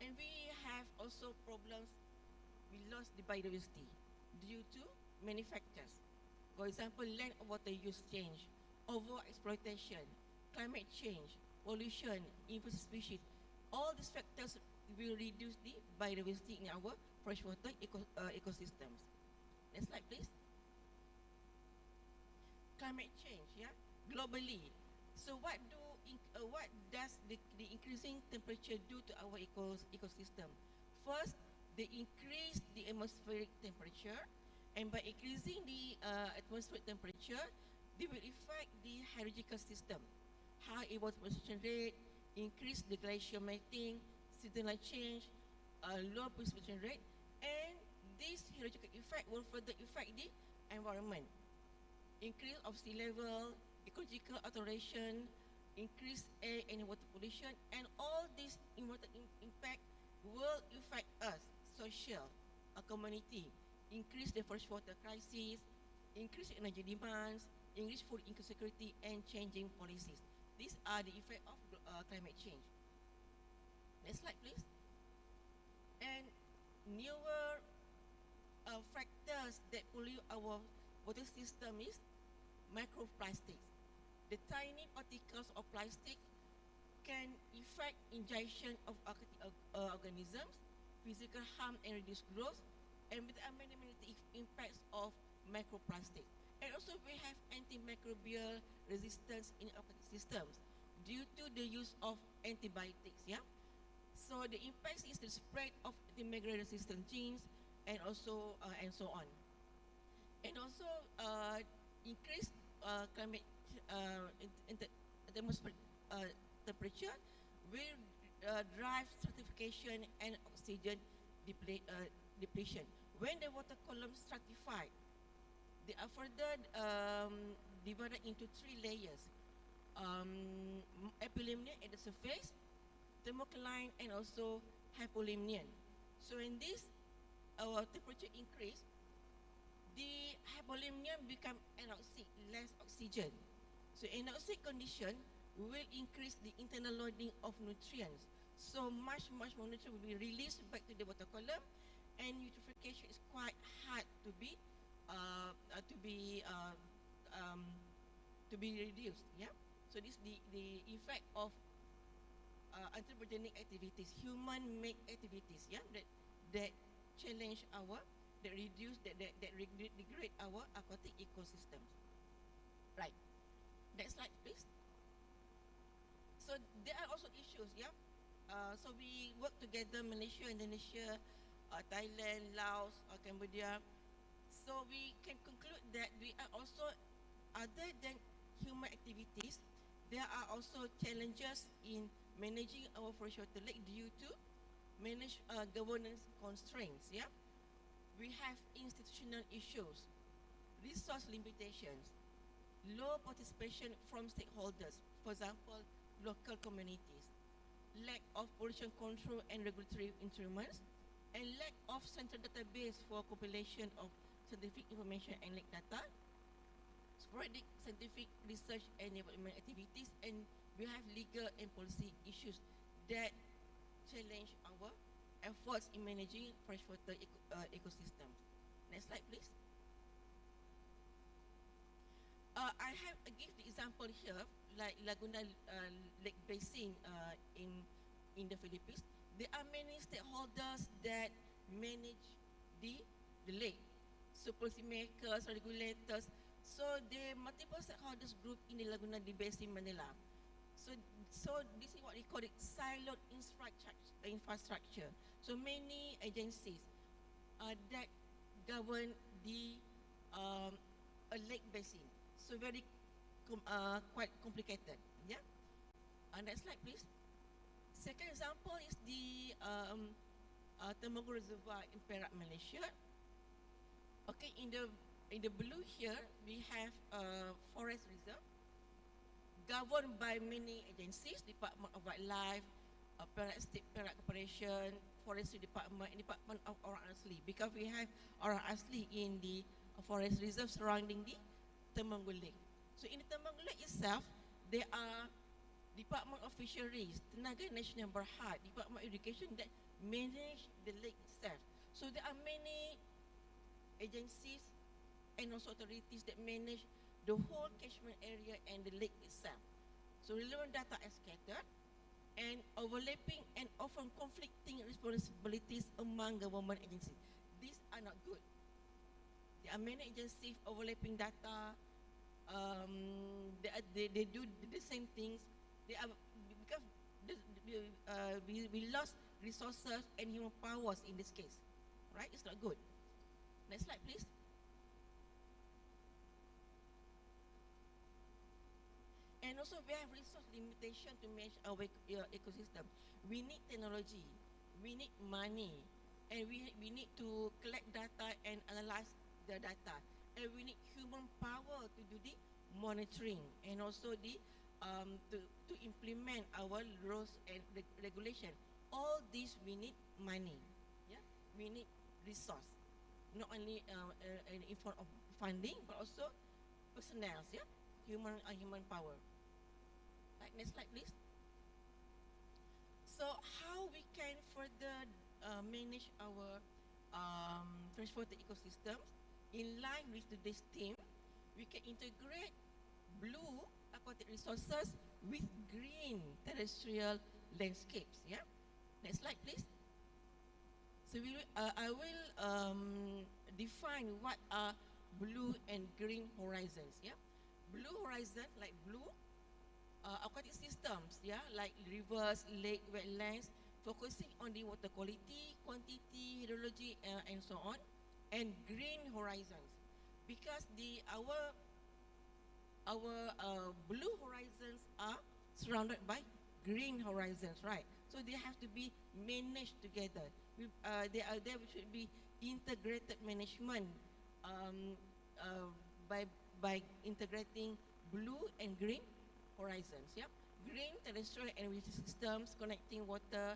And we have also problems, we lost the biodiversity due to many factors. For example, land and water use change, overexploitation, climate change, pollution, invasive species. All these factors will reduce the biodiversity in our freshwater ecosystems. Next slide, please. Climate change, yeah, globally. So what does the increasing temperature do to our ecosystem? First, they increase the atmospheric temperature, and by increasing the atmospheric temperature, they will affect the hydrological system. High evaporation rate, increase the glacier melting, seasonal change, low precipitation rate, and this hydrological effect will further affect the environment. Increase of sea level, ecological alteration, increased air and water pollution, and all these impact will affect us, social, a community, increase the freshwater crisis, increase energy demands, increase food insecurity, and changing policies. These are the effect of climate change. Next slide, please. And newer factors that pollute our water system is microplastics. The tiny particles of plastic can affect ingestion of organisms, physical harm and reduce growth, and with many impacts of microplastic. And also we have antimicrobial resistance in our systems due to the use of antibiotics. Yeah. So the impact is the spread of antimicrobial resistant genes, and also and so on. And also increased climate atmospheric temperature will drive stratification and oxygen depletion. When the water columns stratified, they are further divided into three layers: epilimnion at the surface, thermocline, and also hypolimnion. So in this, our temperature increase, the hypolimnion become anoxic, less oxygen. So anoxic condition will increase the internal loading of nutrients. So much more nutrients will be released back to the water column, and eutrophication is quite hard to be reduced. Yeah. So this the effect of anthropogenic activities, human-made activities, yeah, that challenge that reduce, that degrade our aquatic ecosystems. Right. Next slide, please. So there are also issues, yeah. So we work together, Malaysia, Indonesia, Thailand, Laos, Cambodia. So we can conclude that we are also, other than human activities, there are also challenges in managing our freshwater lake due to governance constraints. Yeah, we have institutional issues, resource limitations, low participation from stakeholders, for example, local communities, lack of pollution control and regulatory instruments, and lack of central database for compilation of scientific information and lake data, sporadic scientific research and development activities, and we have legal and policy issues that challenge our efforts in managing freshwater ecosystems. Next slide, please. I have give the example here, like Laguna Lake Basin in the Philippines. There are many stakeholders that manage the lake. So policy makers, regulators. So there are multiple stakeholders group in the Laguna Basin, Manila. So this is what we call it siloed infrastructure. So many agencies that govern the a lake basin. So very quite complicated. Yeah. Next slide, please. Second example is the Temenggong Reservoir in Perak, Malaysia. Okay, in the blue here we have forest reserve governed by many agencies, Department of Wildlife, Perak State Perak Corporation, Forestry Department, and Department of Orang Asli, because we have Orang Asli in the forest reserve surrounding the Temenggong Lake. So in the Temenggong Lake itself, there are Department of Fisheries, Tenaga Nasional Berhad, Department of Education that manage the lake itself. So there are many agencies and also authorities that manage the whole catchment area and the lake itself. So relevant data are scattered and overlapping and often conflicting responsibilities among government agencies. These are not good. There are many agencies overlapping data. They do the same things. They are because we lost resources and human powers in this case, right? It's not good. Next slide, please. And also we have resource limitation to manage our ecosystem. We need technology, we need money, and we need to collect data and analyze the data. And we need human power to do the monitoring and also the to implement our rules and regulation. All this we need money. Yeah, we need resource, not only in form of funding but also personnel. Yeah, human power. Right, next slide, please. So how we can further manage our freshwater ecosystems in line with today's theme? We can integrate blue aquatic resources with green terrestrial landscapes. Yeah. Next slide, please. So I will define what are blue and green horizons. Yeah. Blue horizon, like blue aquatic systems, yeah, like rivers, lake, wetlands, focusing on the water quality, quantity, hydrology, and so on. And green horizons, because our blue horizons are surrounded by green horizons, right? So they have to be managed together. There should be integrated management by integrating blue and green horizons. Yeah, green terrestrial and water systems connecting water,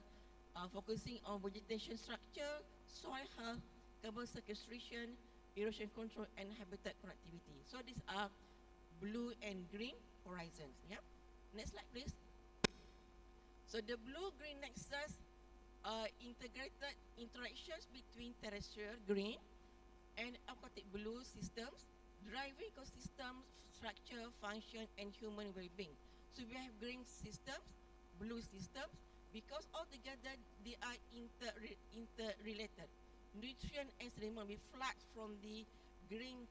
focusing on vegetation structure, soil health, carbon sequestration, erosion control, and habitat connectivity. So these are blue and green horizons. Yeah. Next slide, please. So the blue-green nexus integrated interactions between terrestrial green and aquatic blue systems, driving ecosystem structure, function, and human well-being. So we have green systems, blue systems, because altogether they are interrelated. Nutrient and sediment will flood from the green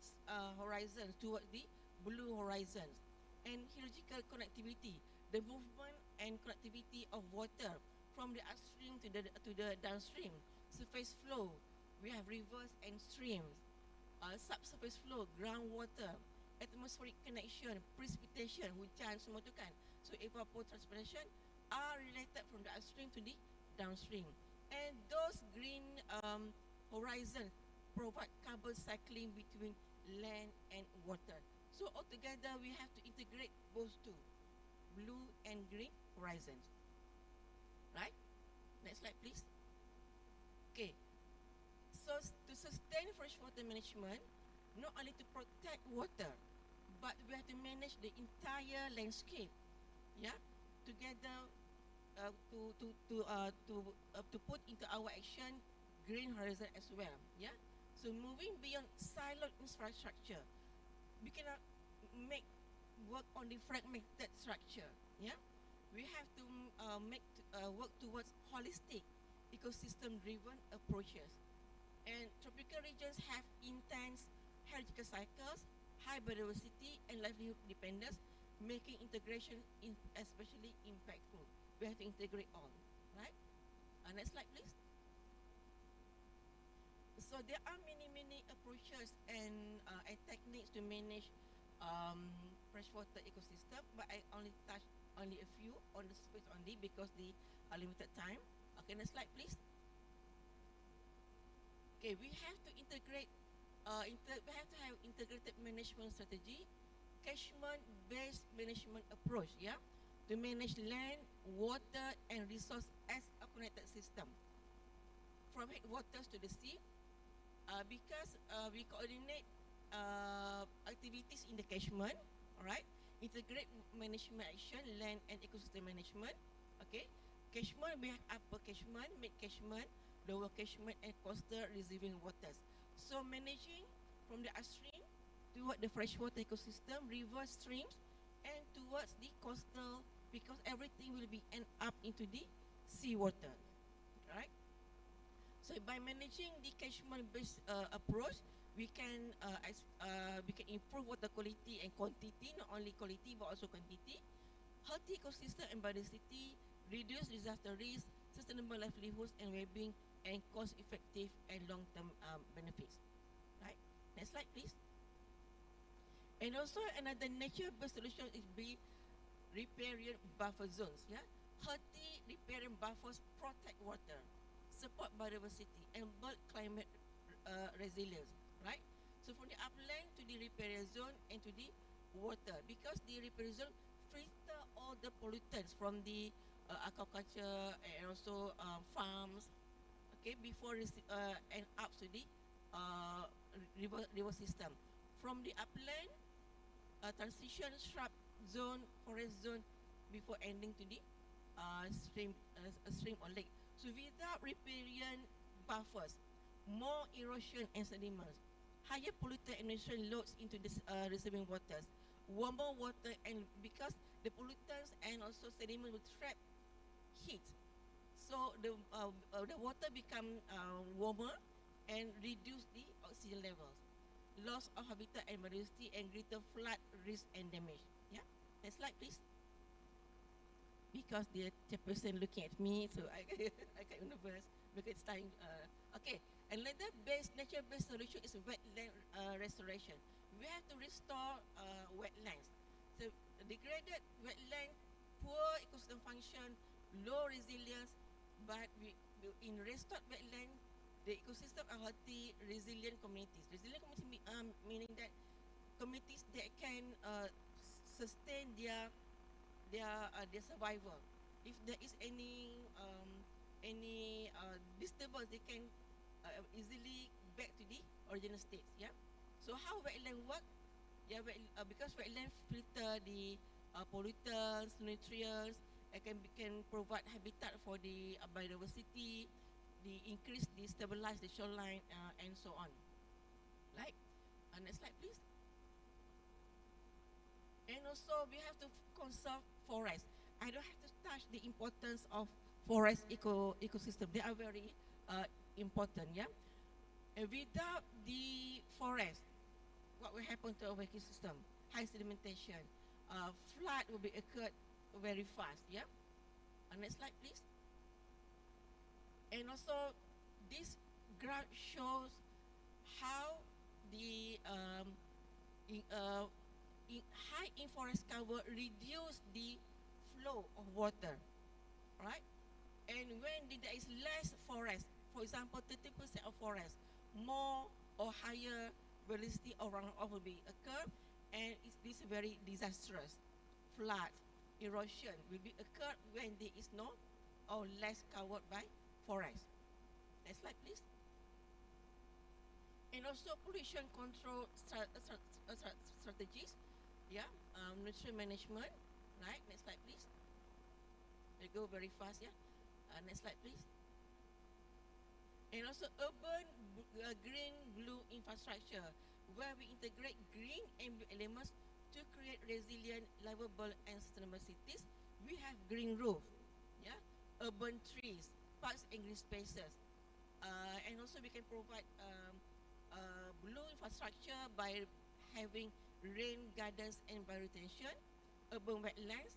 horizon towards the blue horizons. And hierarchical connectivity, the movement and connectivity of water from the upstream to the downstream. Surface flow, we have rivers and streams. Subsurface flow, groundwater, atmospheric connection, precipitation, hujan semua tu kan. So evapotranspiration are related from the upstream to the downstream. And those green horizons provide carbon cycling between land and water. So altogether we have to integrate both two, blue and green horizons. Right? Next slide please. Okay. So to sustain freshwater management, not only to protect water, but we have to manage the entire landscape. Yeah, together to put into our action green horizon as well. Yeah, so moving beyond siloed infrastructure, we cannot make work on the fragmented structure. Yeah, we have to work towards holistic, ecosystem-driven approaches. And tropical regions have intense hierarchical cycles, high biodiversity, and livelihood dependence, making integration especially impactful. We have to integrate all, right? Next slide, please. So there are many approaches and techniques to manage freshwater ecosystem, but I only touch only a few on the space only because the limited time. Okay, next slide, please. Okay, we have to integrate. We have to have integrated management strategy, catchment-based management approach. Yeah, to manage land, water, and resource as a connected system, from headwaters to the sea. Because we coordinate activities in the catchment, all right? Integrate management action, land and ecosystem management. Okay, catchment we have upper catchment, mid catchment, lower catchment, and coastal receiving waters. So managing from the upstream toward the freshwater ecosystem, river streams, and towards the coastal, because everything will be end up into the seawater, right? So by managing the catchment-based approach, we can improve water quality and quantity, not only quality but also quantity, healthy ecosystem and biodiversity, reduce disaster risk, sustainable livelihoods and well-being, and cost-effective and long-term benefits. Right? Next slide, please. And also another nature-based solution is riparian buffer zones. Yeah, healthy riparian buffers protect water, support biodiversity, and build climate resilience, right? So from the upland to the riparian zone and to the water, because the riparian zone filter all the pollutants from the aquaculture and also farms, okay, before and up to the river system. From the upland, transition shrub zone, forest zone, before ending to the stream or lake. So without riparian buffers, more erosion and sediments, higher pollutant and nutrient loads into the receiving waters, warmer water, and because the pollutants and also sediment will trap heat, so the water become warmer and reduce the oxygen levels, loss of habitat and biodiversity, and greater flood risk and damage. Yeah, next slide, please. Because the chairperson looking at me, so I get nervous because it's time. Okay, another nature-based solution is wetland restoration. We have to restore wetlands. So degraded wetland, poor ecosystem function, low resilience, but in restored wetland, the ecosystem are healthy, resilient communities. Resilient communities meaning that communities that can sustain their survival. If there is any disturbance, they can easily back to the original states. Yeah. So how wetland work? Yeah, because wetland filter the pollutants, nutrients, and can provide habitat for the biodiversity, stabilize the shoreline, and so on. Right. Next slide, please. And also we have to conserve forests. I don't have to touch the importance of forest ecosystem. They are very important, yeah. And without the forest, what will happen to our ecosystem? High sedimentation, flood will be occurred very fast, yeah. Next slide, please. And also, this graph shows how the high in forest cover reduce the flow of water, right? And when there is less forest, for example, 30% of forest, more or higher velocity of runoff will be occur, and this is very disastrous. Flood, erosion will be occur when there is no or less covered by forest. Next slide, please. And also pollution control strategies, yeah, nutrient management, right? Next slide, please. We go very fast, yeah. Next slide, please. And also urban green blue infrastructure, where we integrate green and blue elements to create resilient, livable, and sustainable cities. We have green roof, yeah, urban trees, parks and green spaces, and also we can provide blue infrastructure by having rain gardens and bioretention, urban wetlands,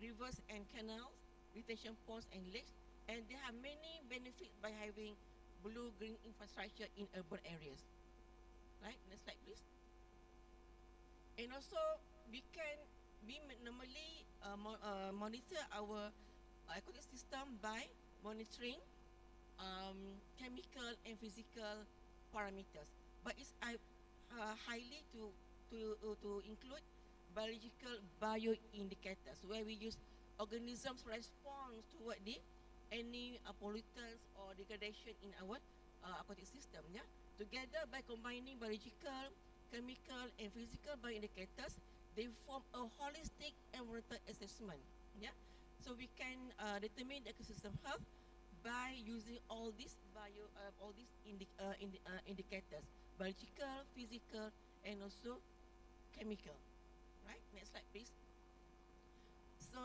rivers and canals, retention ponds and lakes, and there are many benefits by having blue-green infrastructure in urban areas. Right, next slide, please. And also, we normally monitor our ecosystem by monitoring chemical and physical parameters, but it's highly to include biological bioindicators, where we use organisms response toward any pollutants or degradation in our aquatic system. Yeah, together by combining biological, chemical, and physical bioindicators, they form a holistic environmental assessment. Yeah, so we can determine the ecosystem health by using all these indicators: biological, physical, and also chemical. Right. Next slide, please. So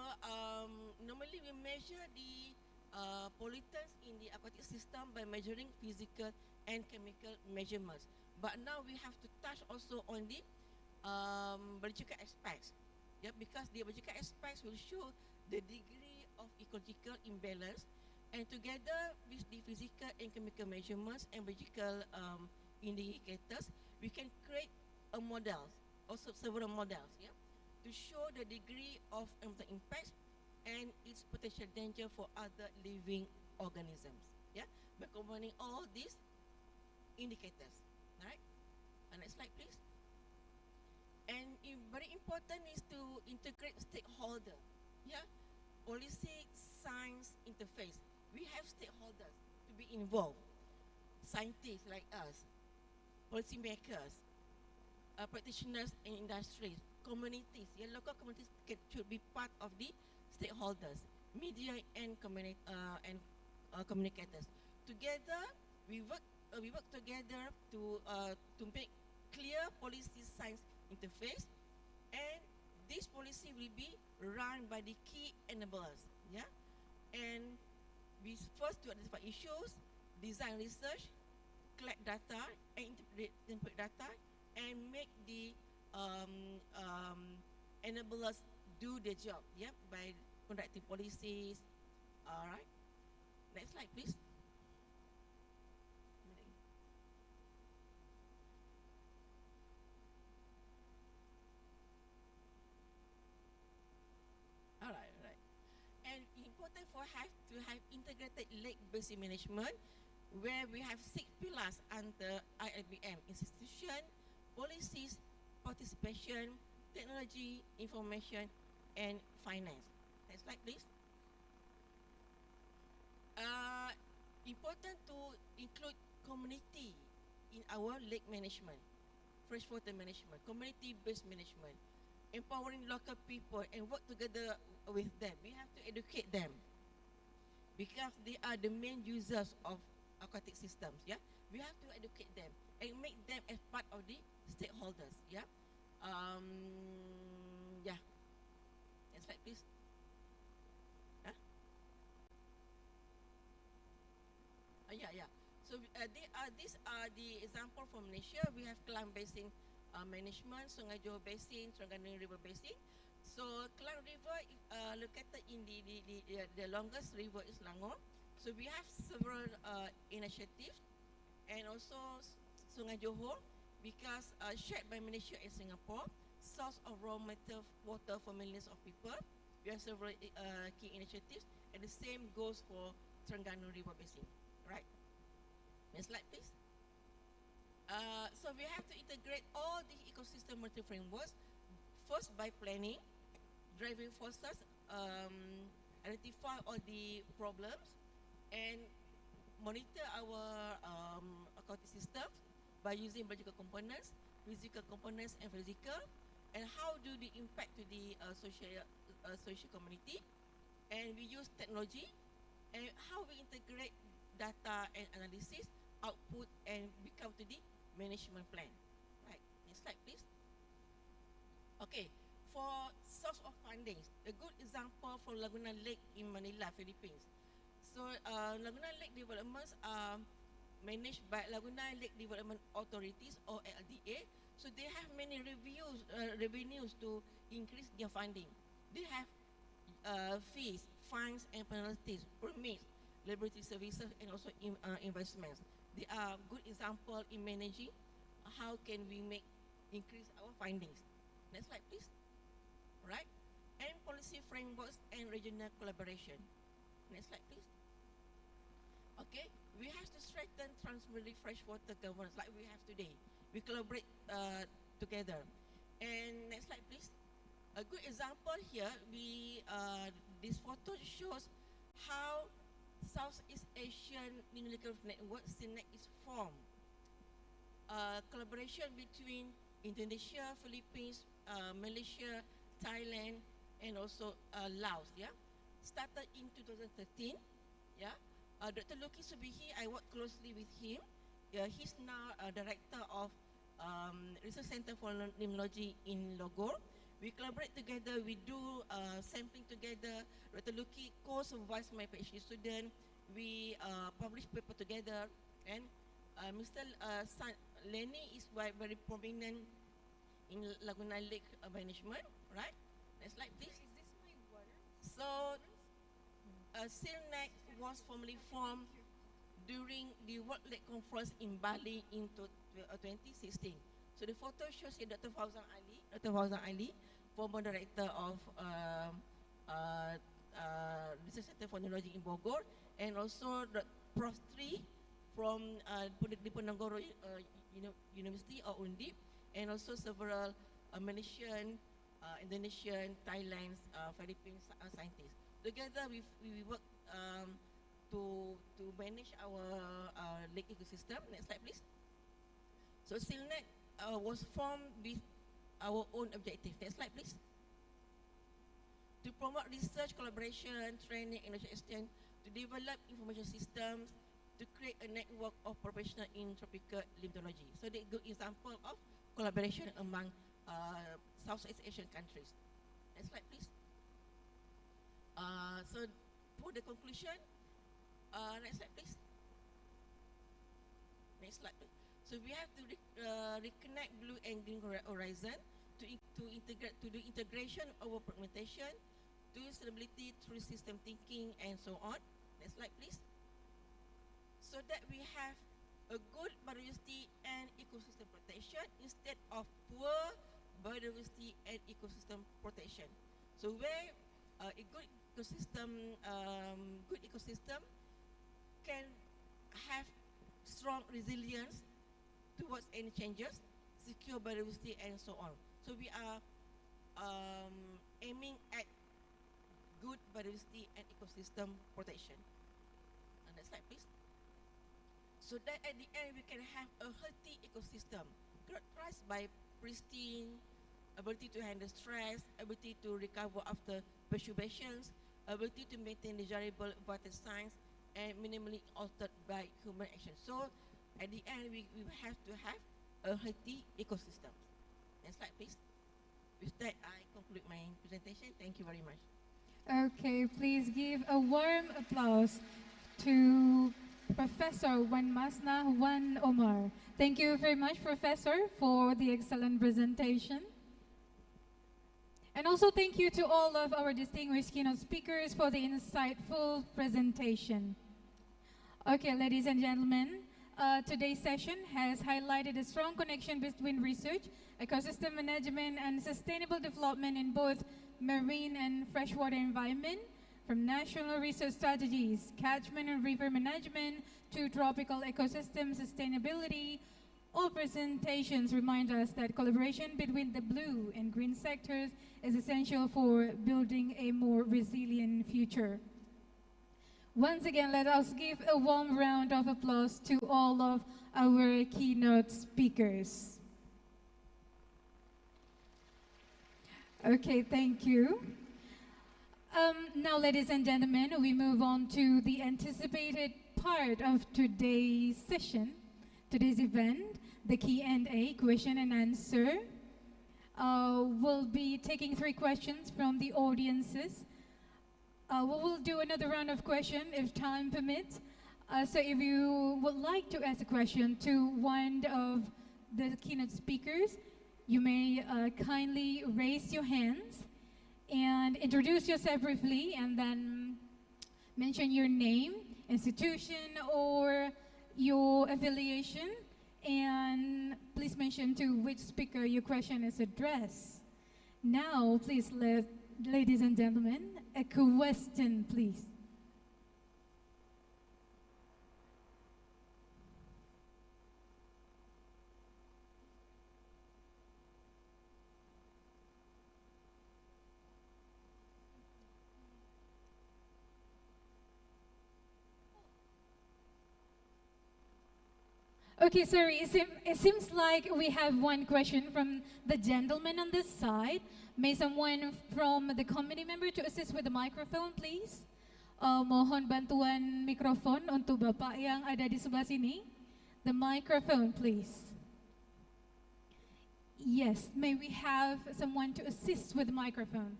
normally we measure the pollutants in the aquatic system by measuring physical and chemical measurements. But now we have to touch also on the biological aspects. Yeah, because the biological aspects will show the degree of ecological imbalance, and together with the physical and chemical measurements and biological indicators, we can create a model, also several models, yeah, to show the degree of environmental impacts and its potential danger for other living organisms. Yeah, by combining all these indicators. Right. Next slide, please. And very important is to integrate stakeholder. Yeah, policy, science interface. We have stakeholders to be involved. Scientists like us, policymakers, practitioners in industries, communities. Yeah, local communities should be part of the stakeholders, media and communicators. Together, we work together to make clear policy science interface, and this policy will be run by the key enablers. Yeah, and we first to identify issues, design research, collect data, and interpret data, and make the enablers do their job, yeah, by conducting policies. All right. Next slide, please. All right, all right. And important to have integrated lake basin management, where we have 6 pillars under ILBM: institution, policies, participation, technology, information, and finance. Next slide, please. Important to include community in our lake management, freshwater management, community-based management, empowering local people and work together with them. We have to educate them because they are the main users of aquatic systems. Yeah, we have to educate them and make them as part of the stakeholders. Yeah, yeah. Next slide, please. Huh? These are the example from Malaysia. We have Klang Basin management, Sungai Johor Basin, Terengganu River Basin. So Klang River located in the longest river is Langor. So we have several initiatives, and also Sungai Johor, because shared by Malaysia and Singapore, source of raw water for millions of people. We have several key initiatives, and the same goes for Terengganu River Basin. Right. Next slide, please. So we have to integrate all the ecosystem multi frameworks. First, by planning, driving forces, identify all the problems, and monitor our accounting systems by using biological components, physical components, and physical, and how do they impact to the social community. And we use technology, and how we integrate data and analysis, output, and become to the management plan. Right, next slide, please. Okay, for source of funding, a good example for Laguna Lake in Manila, Philippines. So Laguna Lake developments are managed by Laguna Lake Development Authorities, or LDA. So they have many revenues to increase their funding. They have fees, fines, and penalties, permits, liability services, and also investments. They are good example in managing how can we increase our findings. Next slide, please. Right, and policy frameworks and regional collaboration. Next slide, please. Okay, we have to strengthen transboundary freshwater governance like we have today. We collaborate together. And next slide, please. A good example here, this photo shows how Southeast Asian Numerical Network (SINET) is formed. Collaboration between Indonesia, Philippines, Malaysia, Thailand, and also Laos. Yeah, started in 2013. Yeah, Dr. Loki Subihi, I work closely with him. He's now director of Research Center for Limnology in Logor. We collaborate together, we do sampling together. Dr. Luki co-supervised my PhD student. We publish paper together. And Mr. Lenny is very prominent in Laguna Lake management, right? Next slide, please. Is this my water? So, SILNEC was formally formed during the World Lake Conference in Bali in 2016. So the photo shows here Dr. Fauzan Ali, former director of Research Center for Neurology in Bogor, and also the Prof. Tri from Diponegoro University or Undip, and also several Malaysian, Indonesian, Thailand, Philippines scientists. Together we work to manage our lake ecosystem. Next slide, please. So SILNET was formed with our own objective. Next slide, please. To promote research, collaboration, training, and exchange, to develop information systems, to create a network of professionals in tropical limnology. So the good example of collaboration among Southeast Asian countries. Next slide, please. So for the conclusion, next slide, please. Next slide, please. So we have to reconnect blue and green horizon to integrate to the integration of fragmentation, to stability through system thinking, and so on. Next slide, please. So that we have a good biodiversity and ecosystem protection instead of poor biodiversity and ecosystem protection. So where a good ecosystem can have strong resilience towards any changes, secure biodiversity, and so on. So we are aiming at good biodiversity and ecosystem protection. Next slide, please. So that at the end we can have a healthy ecosystem characterized by pristine, ability to handle stress, ability to recover after perturbations, ability to maintain desirable vital signs, and minimally altered by human action. So at the end, we have to have a healthy ecosystem. Next slide, please. With that, I conclude my presentation. Thank you very much. Okay, please give a warm applause to Professor Wan Masna Wan Omar. Thank you very much, Professor, for the excellent presentation. And also thank you to all of our distinguished keynote speakers for the insightful presentation. Okay, ladies and gentlemen, today's session has highlighted a strong connection between research, ecosystem management, and sustainable development in both marine and freshwater environment, from national research strategies, catchment and river management, to tropical ecosystem sustainability. All presentations remind us that collaboration between the blue and green sectors is essential for building a more resilient future. Once again, let us give a warm round of applause to all of our keynote speakers. Okay, thank you. Now, ladies and gentlemen, we move on to the anticipated part of today's session, today's event, the Q&A, question and answer. We'll be taking 3 questions from the audiences. We will do another round of questions if time permits. So if you would like to ask a question to one of the keynote speakers, you may kindly raise your hands and introduce yourself briefly, and then mention your name, institution, or your affiliation, and please mention to which speaker your question is addressed. Now, please, ladies and gentlemen, a question, please. Okay, sorry, it seems like we have one question from the gentleman on this side. May someone from the committee member to assist with the microphone, please? Mohon bantuan mikrofon untuk Bapak yang ada di sebelah sini. The microphone, please. Yes, may we have someone to assist with the microphone?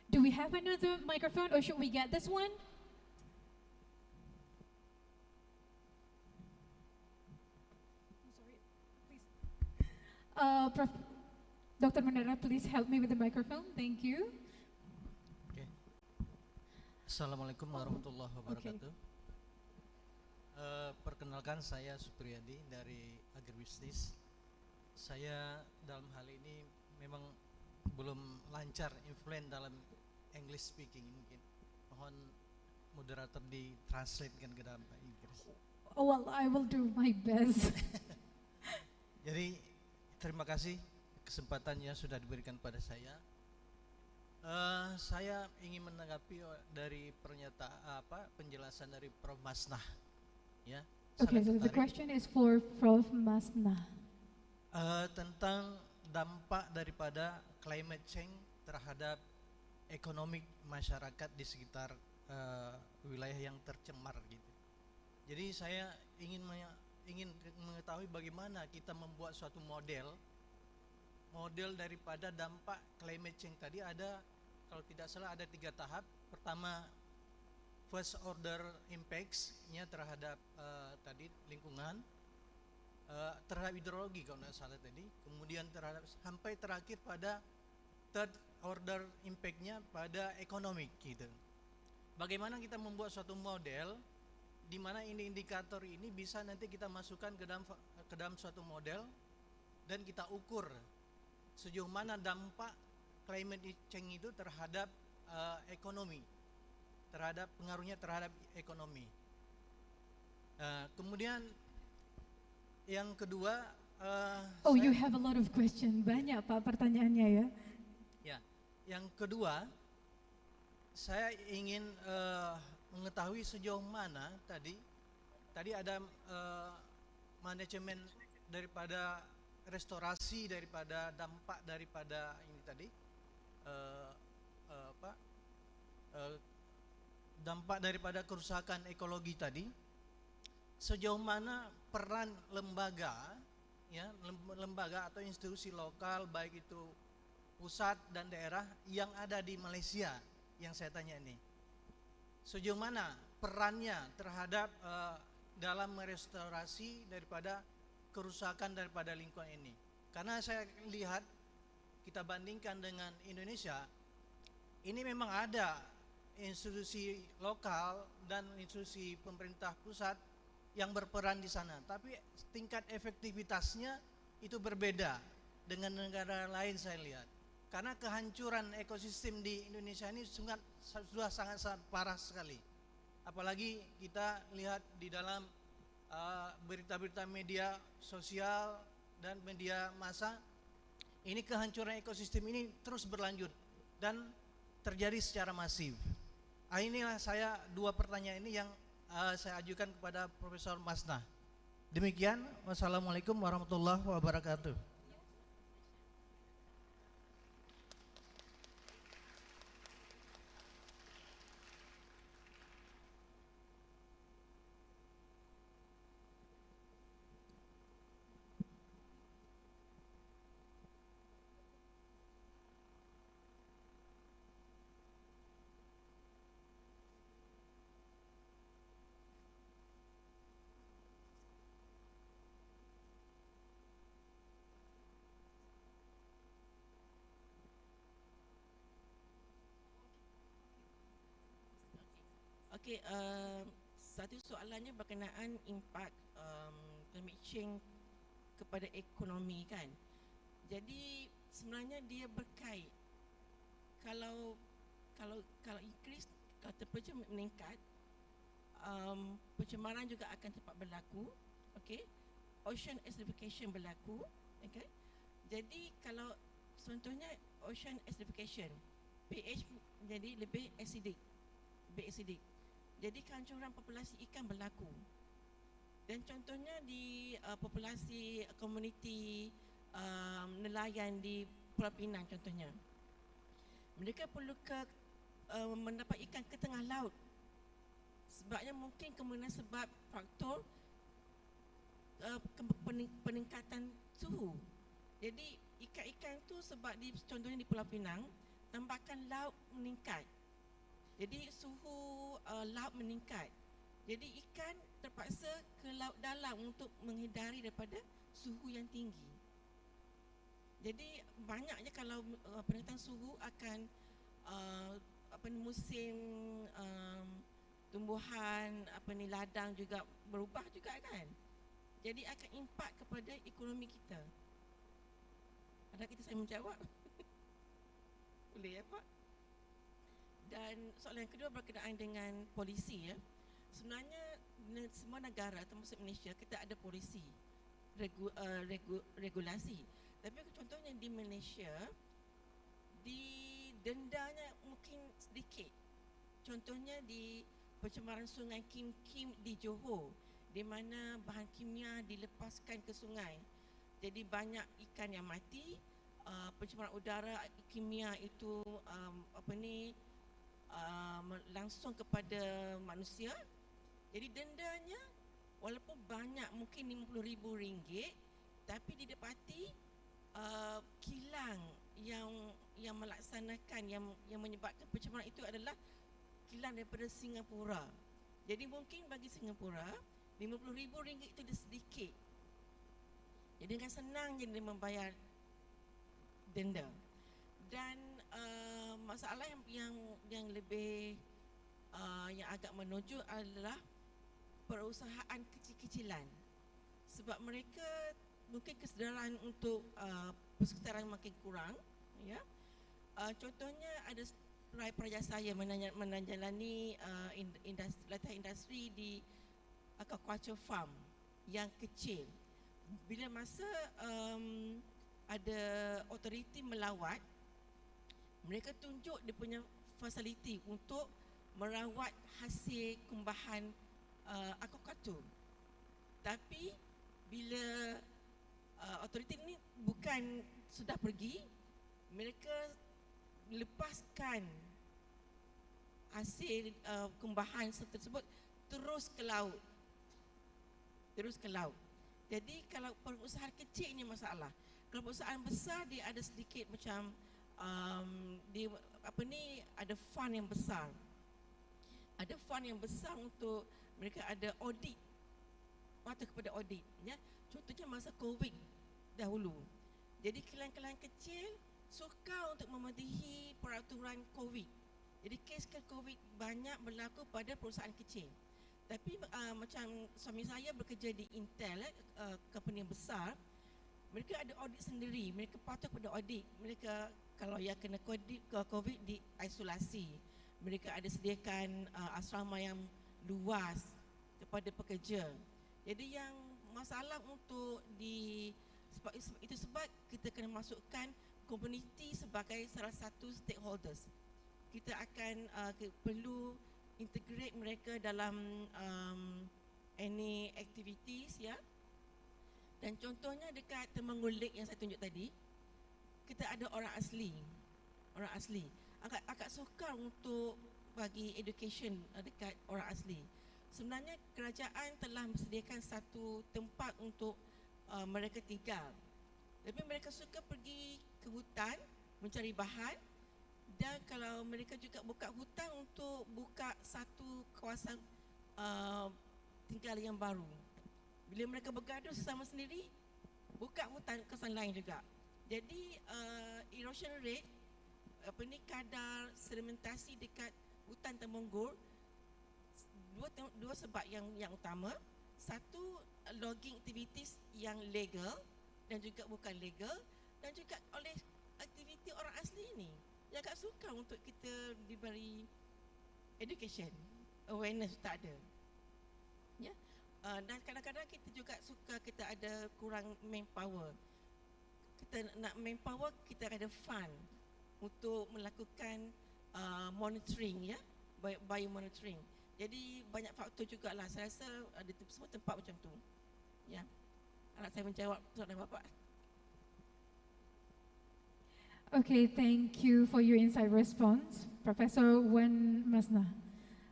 Do we have another microphone, or should we get this one? Dr. Mandara, please help me with the microphone. Thank you. Okay. Assalamualaikum warahmatullahi wabarakatuh. Perkenalkan, saya Supriyadi dari Agribisnis. Saya dalam hal ini memang belum lancar influent dalam English speaking, mungkin mohon moderator di-translatekan ke dalam Inggris. Oh, well, I will do my best. Jadi terima kasih kesempatannya sudah diberikan pada saya. Saya ingin menanggapi dari pernyataan penjelasan dari Prof. Masnah. Ya. Okay, so the question is for Prof. Masnah. Tentang dampak daripada climate change terhadap ekonomi masyarakat di sekitar wilayah yang tercemar gitu. Jadi saya ingin mengetahui bagaimana kita membuat suatu model daripada dampak climate change tadi. Ada, kalau tidak salah ada 3 tahap. Pertama, first order impacts-nya terhadap tadi lingkungan, terhadap hidrologi kalau tidak salah tadi, kemudian terhadap sampai terakhir pada third order impact-nya pada ekonomi gitu. Bagaimana kita membuat suatu model di mana ini indikator ini bisa nanti kita masukkan ke dalam suatu model dan kita ukur sejauh mana dampak climate change itu terhadap ekonomi, terhadap pengaruhnya terhadap ekonomi. Kemudian yang kedua, you have a lot of questions. Banyak Pak pertanyaannya ya. Ya, yang kedua saya ingin mengetahui sejauh mana tadi ada manajemen daripada restorasi daripada dampak daripada ini tadi dampak daripada kerusakan ekologi tadi, sejauh mana peran lembaga ya, lembaga atau institusi lokal baik itu pusat dan daerah yang ada di Malaysia yang saya tanya ini, sejauh mana perannya terhadap dalam merestorasi daripada kerusakan daripada lingkungan ini. Karena saya lihat, kita bandingkan dengan Indonesia, ini memang ada institusi lokal dan institusi pemerintah pusat yang berperan di sana, tapi tingkat efektivitasnya itu berbeda dengan negara lain saya lihat. Karena kehancuran ekosistem di Indonesia ini sudah sangat parah sekali. Apalagi kita lihat di dalam berita-berita media sosial dan media massa, ini kehancuran ekosistem ini terus berlanjut dan terjadi secara masif. Inilah saya dua pertanyaan ini yang saya ajukan kepada Profesor Masna. Demikian, wassalamualaikum warahmatullahi wabarakatuh. Okey, satu soalannya berkenaan impak climate change kepada ekonomi kan. Jadi sebenarnya dia berkait. Kalau increase, kalau temperature meningkat, pencemaran juga akan cepat berlaku. Okey, ocean acidification berlaku. Okey, jadi kalau contohnya ocean acidification, pH jadi lebih acidic. Jadi kehancuran populasi ikan berlaku. Dan contohnya di populasi komuniti nelayan di Pulau Pinang contohnya, mereka perlu mendapat ikan ke tengah laut. Sebabnya mungkin kemudian sebab faktor peningkatan suhu. Jadi ikan-ikan tu sebab contohnya di Pulau Pinang, tambakan laut meningkat. Jadi suhu laut meningkat. Jadi ikan terpaksa ke laut dalam untuk menghindari daripada suhu yang tinggi. Jadi banyaknya kalau peningkatan suhu akan musim tumbuhan ladang juga berubah juga kan. Jadi akan impak kepada ekonomi kita. Ada kita saya menjawab? Boleh ya Pak? Dan soalan yang kedua berkenaan dengan polisi ya. Sebenarnya semua negara termasuk Malaysia kita ada polisi, regulasi. Tapi contohnya di Malaysia, di dendanya mungkin sedikit. Contohnya di pencemaran sungai Kim di Johor, di mana bahan kimia dilepaskan ke sungai. Jadi banyak ikan yang mati. Pencemaran udara kimia itu langsung kepada manusia. Jadi dendanya walaupun banyak, mungkin RM50,000, tapi didapati kilang yang melaksanakan yang menyebabkan pencemaran itu adalah kilang daripada Singapura. Jadi mungkin bagi Singapura RM50,000 itu dia sedikit. Jadi dengan senang je dia membayar denda. Dan masalah yang lebih yang agak menonjol adalah perusahaan kecil-kecilan. Sebab mereka mungkin kesedaran untuk persekitaran makin kurang ya. Contohnya ada pelajar saya menjalani industri di aquaculture farm yang kecil. Bila masa ada authority melawat, mereka tunjuk dia punya fasiliti untuk merawat hasil kumbahan aquaculture. Tapi bila authority ni bukan sudah pergi, mereka lepaskan hasil kumbahan tersebut terus ke laut. Jadi kalau perusahaan kecil ini masalah. Kalau perusahaan besar dia ada sedikit macam dia ada fund yang besar. Ada fund yang besar untuk mereka ada audit patuh kepada audit, ya. Contohnya masa COVID dahulu. Jadi kilang-kilang kecil sukar untuk mematuhi peraturan COVID. Jadi kes-kes COVID banyak berlaku pada perusahaan kecil. Tapi macam suami saya bekerja di Intel, company besar, mereka ada audit sendiri, mereka patuh pada audit. Mereka kalau yang kena COVID di isolasi. Mereka ada sediakan asrama yang luas kepada pekerja. Jadi yang masalah untuk itu sebab kita kena masukkan komuniti sebagai salah satu stakeholders. Kita akan perlu integrate mereka dalam any activities, ya. Dan contohnya dekat Temanggung Lake yang saya tunjuk tadi, kita ada orang asli. Agak sukar untuk bagi education dekat orang asli. Sebenarnya kerajaan telah menyediakan satu tempat untuk mereka tinggal. Tapi mereka suka pergi ke hutan mencari bahan, dan kalau mereka juga buka hutan untuk buka satu kawasan tinggal yang baru. Bila mereka bergaduh sesama sendiri, buka hutan kawasan lain juga. Jadi erosion rate, kadar sedimentasi dekat hutan Temanggung, dua sebab yang utama. Satu, logging activities yang legal dan juga bukan legal, dan juga oleh aktiviti orang asli ini yang agak sukar untuk kita diberi education, awareness tak ada, ya. Dan kadang-kadang kita juga suka kita ada kurang manpower. Kita nak manpower, kita ada fund untuk melakukan monitoring, ya, bio monitoring. Jadi banyak faktor jugalah. Saya rasa ada semua tempat macam tu, ya. Anak saya menjawab soalan Bapak. Okay, thank you for your insight response, Professor Wan Masna.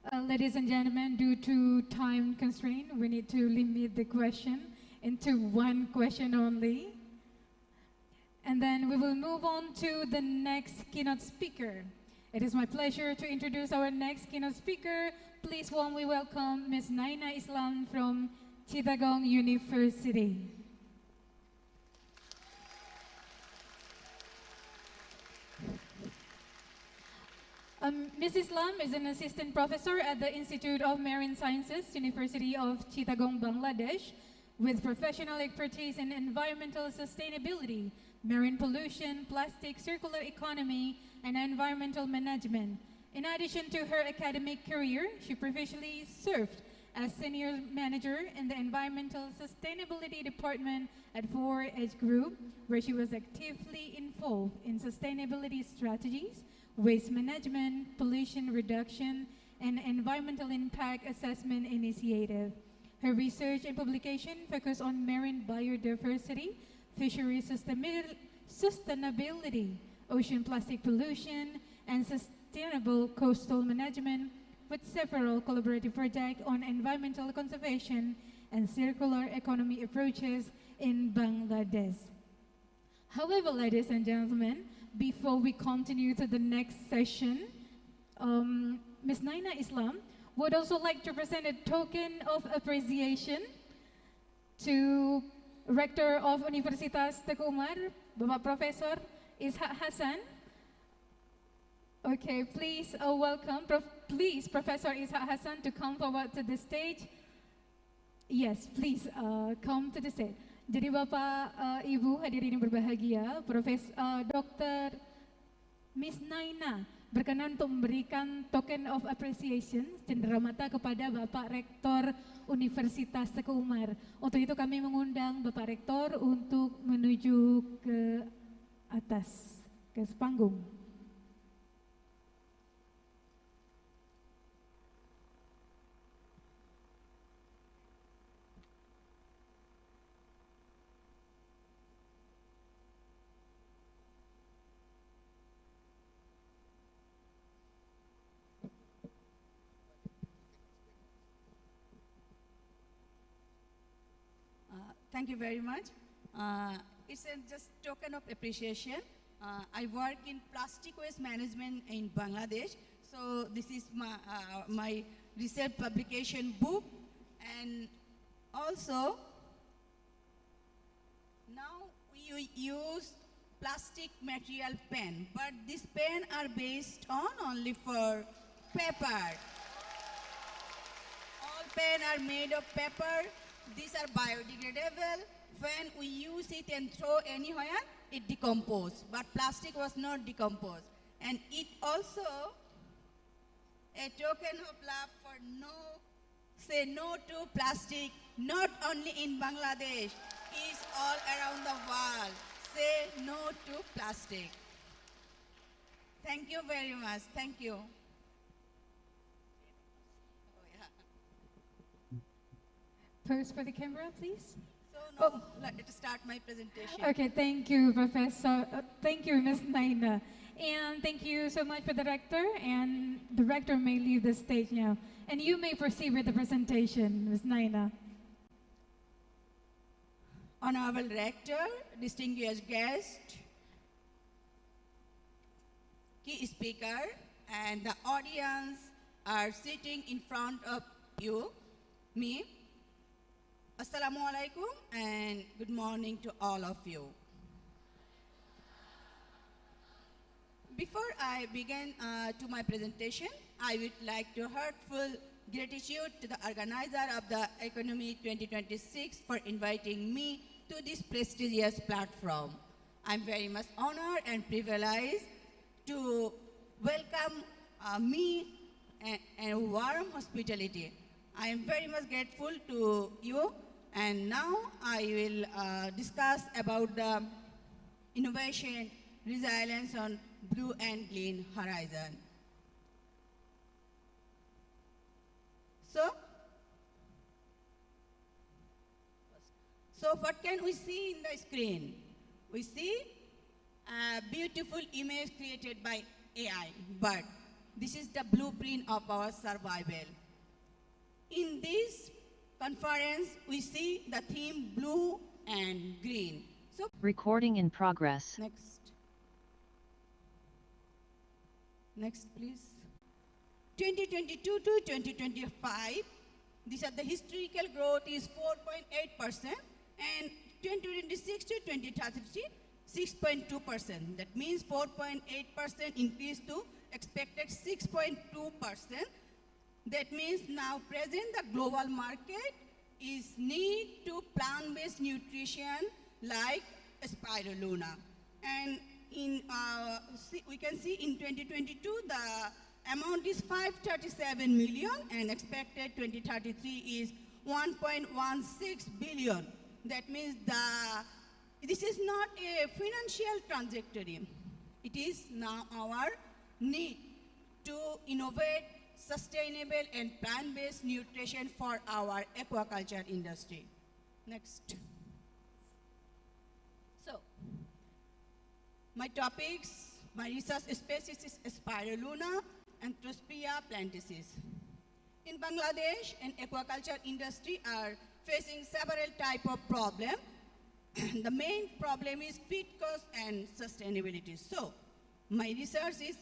Ladies and gentlemen, due to time constraint, we need to limit the question into one question only. And then we will move on to the next keynote speaker. It is my pleasure to introduce our next keynote speaker. Please warmly welcome Ms. Naina Islam from Chittagong University. Ms. Islam is an assistant professor at the Institute of Marine Sciences, University of Chittagong, Bangladesh, with professional expertise in environmental sustainability, marine pollution, plastic circular economy, and environmental management. In addition to her academic career, she previously served as senior manager in the environmental sustainability department at 4H Group, where she was actively involved in sustainability strategies, waste management, pollution reduction, and environmental impact assessment initiative. Her research and publication focus on marine biodiversity, fishery sustainability, ocean plastic pollution, and sustainable coastal management, with several collaborative projects on environmental conservation and circular economy approaches in Bangladesh. However, ladies and gentlemen, before we continue to the next session, Ms. Naina Islam would also like to present a token of appreciation to Rector of Universitas Teguh Umar, Bapak Profesor Ishak Hasan. Okay, please welcome, Professor Ishak Hasan to come forward to the stage. Yes, please come to the stage. Jadi Bapak, Ibu hadirin yang berbahagia, Dr. Miss Naina berkenan untuk memberikan token of appreciation cenderamata kepada Bapak Rektor Universitas Teguh Umar. Untuk itu kami mengundang Bapak Rektor untuk menuju ke atas, ke panggung. Thank you very much. It's a just token of appreciation. I work in plastic waste management in Bangladesh. So this is my research publication book, and Also, now we use plastic material pen, but these pen are based on only for paper. All pen are made of paper. These are biodegradable. When we use it and throw anywhere, it decomposes. But plastic was not decomposed. And it also a token of love for say no to plastic, not only in Bangladesh, is all around the world. Say no to plastic. Thank you very much. Thank you. Pose for the camera, please. So now, let's start my presentation. Okay, thank you, Professor. Thank you, Ms. Naina. And thank you so much for the Director, and the Director may leave the stage now. And you may proceed with the presentation, Ms. Naina. Honorable Rector, distinguished guest, key speaker, and the audience are sitting in front of you, me. Assalamu alaikum and good morning to all of you. Before I begin to my presentation, I would like to heartful gratitude to the organizer of the ICONAMI 2026 for inviting me to this prestigious platform. I'm very much honored and privileged to welcome me and warm hospitality. I am very much grateful to you, and now I will discuss about the innovation, resilience on blue and green horizon. So what can we see in the screen? We see a beautiful image created by AI, but this is the blueprint of our survival. In this conference, we see the theme blue and green. So recording in progress. Next, please. 2022 to 2025, these are the historical growth is 4.8%, and 2026 to 2033, 6.2%. That means 4.8% increase to expected 6.2%. That means now present the global market is need to plant-based nutrition like spirulina. And in we can see in 2022 the amount is 537 million and expected 2033 is 1.16 billion. That means this is not a financial trajectory. It is now our need to innovate sustainable and plant-based nutrition for our aquaculture industry. Next. So, my topics, my research species is spirulina and Trospia plantaceus. In Bangladesh, and aquaculture industry are facing several type of problems. The main problem is feed cost and sustainability. So, my research is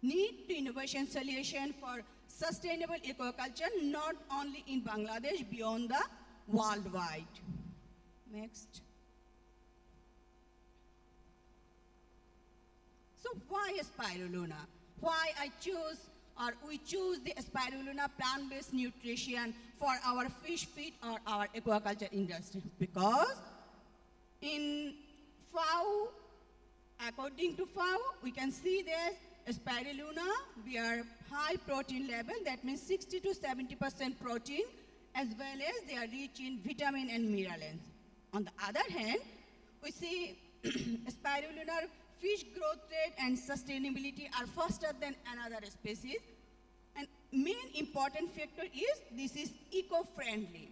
need to innovation solution for sustainable aquaculture, not only in Bangladesh, beyond the worldwide. Next. So why spirulina? Why we choose the spirulina plant-based nutrition for our fish feed or our aquaculture industry? Because in FAO, according to FAO, we can see this spirulina, we are high protein level, that means 60 to 70% protein, as well as they are rich in vitamin and minerals. On the other hand, we see spirulina fish growth rate and sustainability are faster than another species. And main important factor is this is eco-friendly.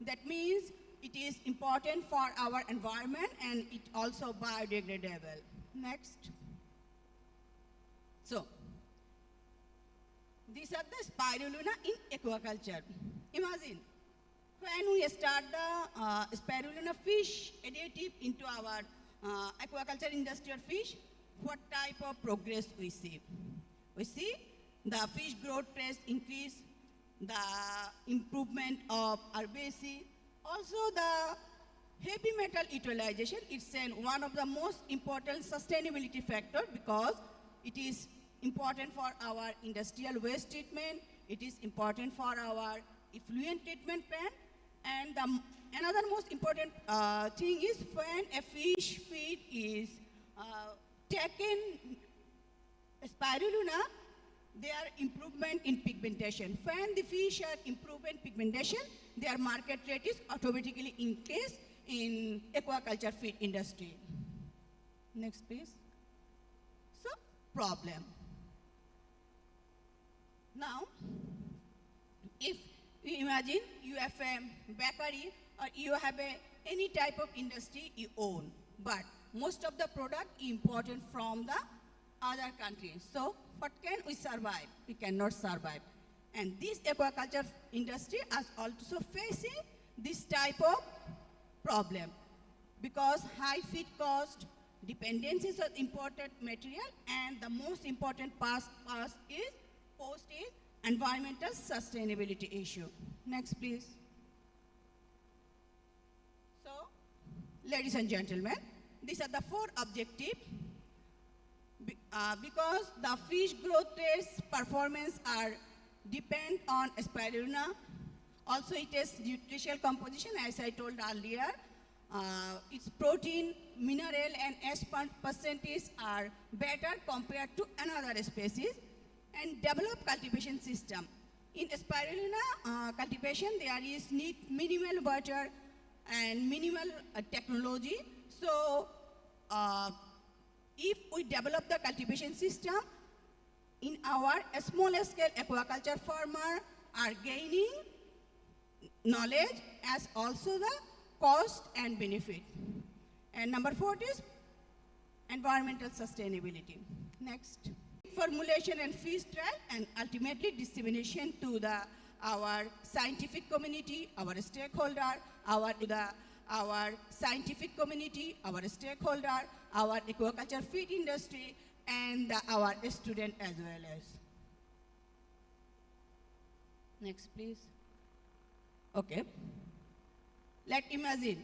That means it is important for our environment and it also biodegradable. Next. So, these are the spirulina in aquaculture. Imagine, when we start the spirulina fish additive into our aquaculture industrial fish, what type of progress we see? We see the fish growth rate increase, the improvement of RBC, Also, the heavy metal utilization is one of the most important sustainability factor because it is important for our industrial waste treatment, it is important for our effluent treatment plant, and another most important thing is when a fish feed is taken spirulina, their improvement in pigmentation. When the fish are improving pigmentation, their market rate is automatically increased in aquaculture feed industry. Next, please. So, problem. Now, if you imagine you have a bakery or you have any type of industry you own, but most of the product imported from the other countries. So, what can we survive? We cannot survive. And this aquaculture industry is also facing this type of problem because high feed cost, dependencies on imported material, and the most important post is environmental sustainability issue. Next, please. So, ladies and gentlemen, these are the 4 objectives. Because the fish growth rates performance are depend on spirulina. Also, it is nutritional composition, as I told earlier. Its protein, mineral, and ash percentage are better compared to another species. And develop cultivation system. In spirulina cultivation, there is minimal water and minimal technology. So, if we develop the cultivation system, in our smaller scale aquaculture farmer are gaining knowledge as also the cost and benefit. And number 4 is environmental sustainability. Next. Formulation and fish trial and ultimately dissemination to our scientific community, our stakeholder, our scientific community, our stakeholder, our aquaculture feed industry, and our student as well as. Next, please. Okay. Let's imagine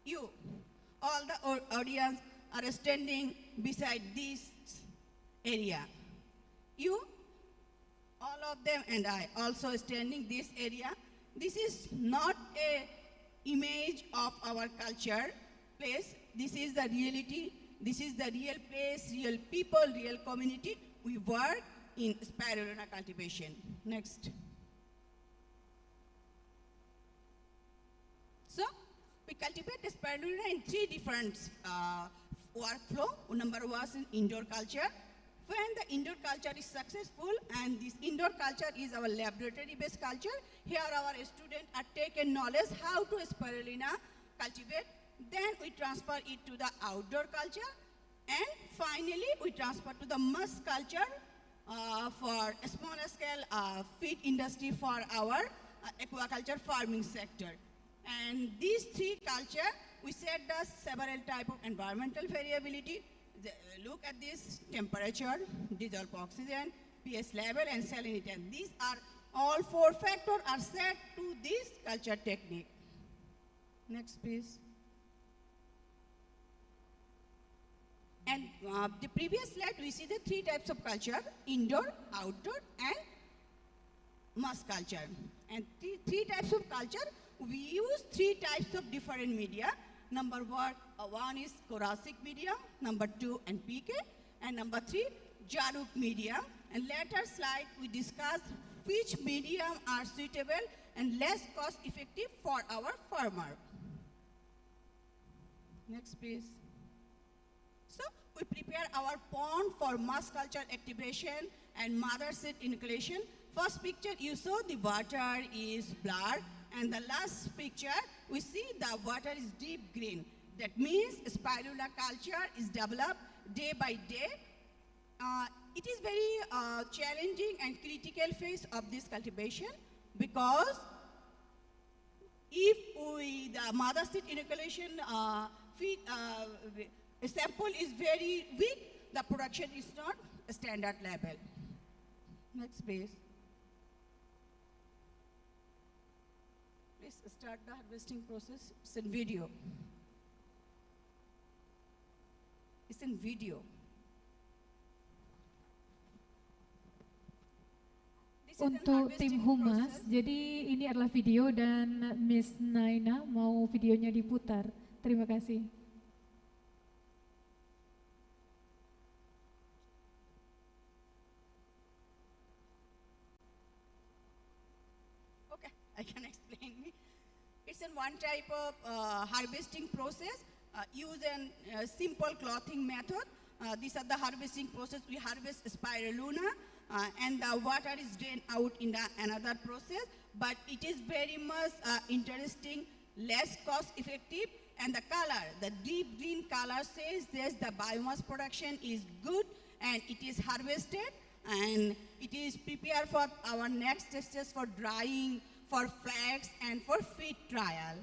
you, all the audience are standing beside this area. You, all of them and I also standing this area. This is not a image of our culture place. This is the reality. This is the real place, real people, real community. We work in spirulina cultivation. Next. So, we cultivate spirulina in 3 different workflow. Number 1 is in indoor culture. When the indoor culture is successful, and this indoor culture is our laboratory-based culture, here our students are taken knowledge how to spirulina cultivate. Then we transfer it to the outdoor culture, and finally we transfer to the musk culture for a smaller scale feed industry for our aquaculture farming sector. And these 3 culture, we set the several type of environmental variability. Look at this: temperature, dissolved oxygen, pH level, and salinity. And these are all 4 factors are set to this culture technique. Next, please. And the previous slide, we see the 3 types of culture: indoor, outdoor, and musk culture. And 3 types of culture, we use 3 types of different media. Number 1 is corrosive medium, number 2 NPK, and number 3 Jaruk medium. And later slide we discuss which medium are suitable and less cost effective for our farmer. Next, please. So we prepare our pond for musk culture activation and mother seed inoculation. First picture you saw the water is blurred, and the last picture we see the water is deep green. That means spirulina culture is developed day by day. It is very challenging and critical phase of this cultivation because if the mother seed inoculation sample is very weak, the production is not a standard level. Next, please. please start the harvesting process. It's in video. It's in video. This is an Untuk tim harvesting humas, process. jadi ini adalah video dan Miss Naina mau videonya diputar. Terima kasih. Okay, I can explain me. It's in one type of harvesting process. Use a simple clothing method. These are the harvesting process. We harvest spirulina and the water is drained out in another process. But it is very much interesting, less cost effective, and the color, the deep green color says this, the biomass production is good and it is harvested and it is prepared for our next stages for drying, for flax and for feed trial.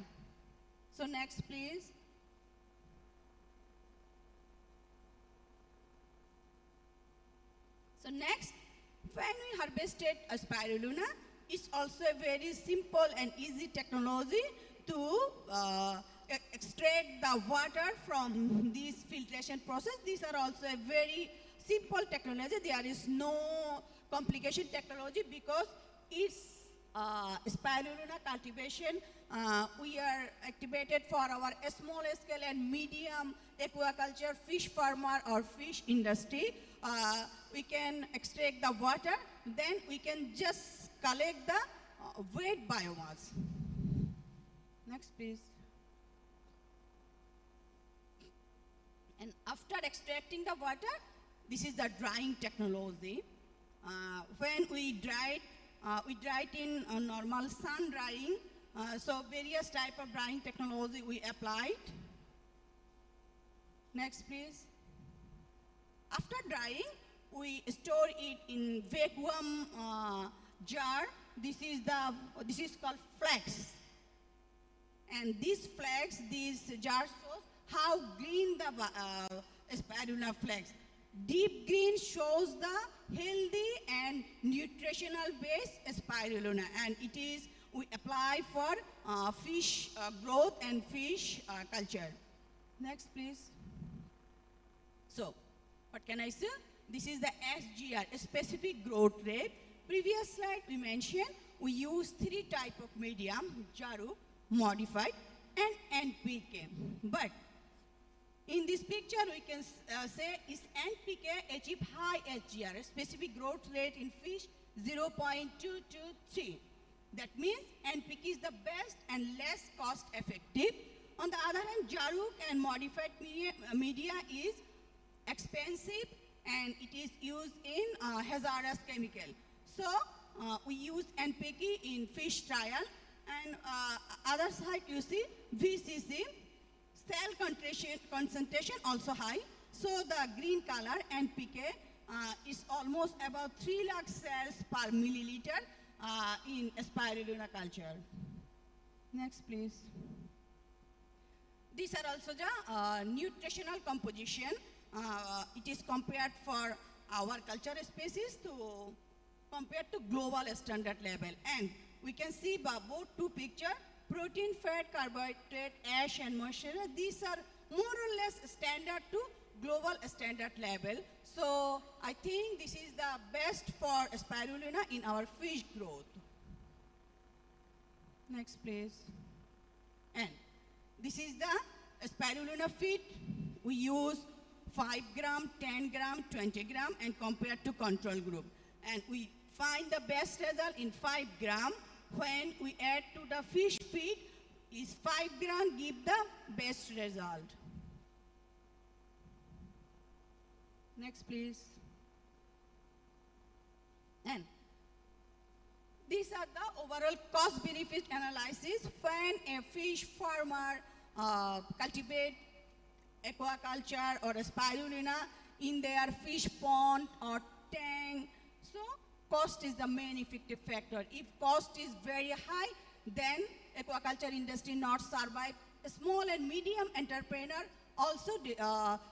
So next please. So next, when we harvested a spirulina, it's also a very simple and easy technology to extract the water from this filtration process. These are also a very simple technology. There is no complication technology because it's spirulina cultivation. We are activated for our small scale and medium aquaculture, fish farmer or fish industry. We can extract the water, then we can just collect the wet biomass. Next please. And after extracting the water, this is the drying technology. When we dry it in normal sun drying. So various type of drying technology we applied. Next please. After drying, we store it in vacuum jar. This is called flax. And this flax, this jar shows how green the spirulina flax. Deep green shows the healthy and nutritional base spirulina, and we apply for fish growth and fish culture. Next please. So, what can I say? This is the SGR, specific growth rate. Previous slide we mentioned, we use 3 type of medium, Jaru, modified, and NPK. But in this picture, we can say is NPK achieve high SGR, specific growth rate in fish 0.223. That means NPK is the best and less cost effective. On the other hand, Jaruk and modified media is expensive and it is used in hazardous chemical. So we use NPK in fish trial, and other side you see VCC, cell concentration also high. So the green color NPK is almost about 3 lakh cells per milliliter in spirulina culture. Next please. These are also the nutritional composition. It is compared for our culture species compared to global standard level. And we can see by both 2 pictures, protein, fat, carbohydrate, ash and moisture. These are more or less standard to global standard level. So I think this is the best for spirulina in our fish growth. Next please. And this is the spirulina feed. We use 5 gram, 10 gram, 20 gram and compared to control group. And we find the best result in 5 gram. When we add to the fish feed, is 5 gram give the best result. Next please. And these are the overall cost benefit analysis when a fish farmer cultivate aquaculture or a spirulina in their fish pond or tank. So cost is the main effective factor. If cost is very high, then aquaculture industry not survive. A small and medium entrepreneur also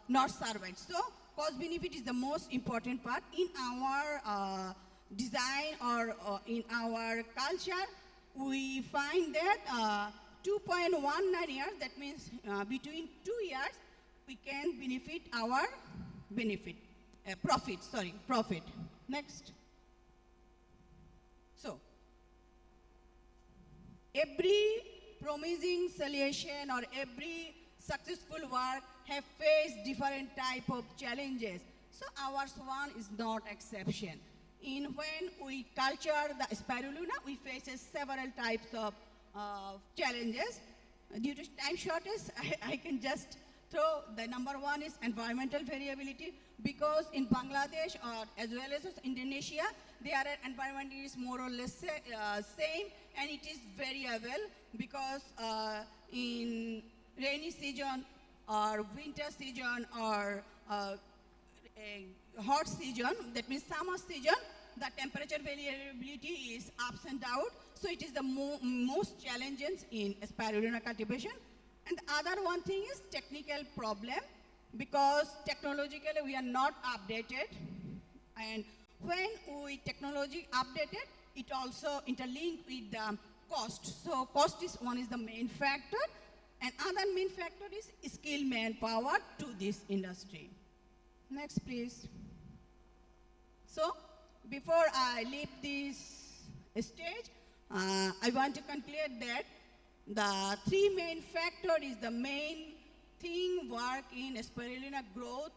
not survive. So cost benefit is the most important part in our design or in our culture. we find that 2.19 years, that means between 2 years, we can benefit our profit. Next. So, every promising solution or every successful work have faced different type of challenges. So ours one is not exception. When we culture the spirulina, we face several types of challenges. Due to time shortage, I can just throw the number one is environmental variability, because in Bangladesh or as well as Indonesia, their environment is more or less same, and it is variable because in rainy season or winter season or a hot season, that means summer season, the temperature variability is ups and downs. So it is the most challenges in spirulina cultivation. And the other one thing is technical problem, because technologically we are not updated. And when we technology updated, it also interlinked with the cost. So cost is the main factor. And other main factor is skilled manpower to this industry. Next, please. So, before I leave this stage, I want to conclude that the three main factors is the main thing work in spirulina growth.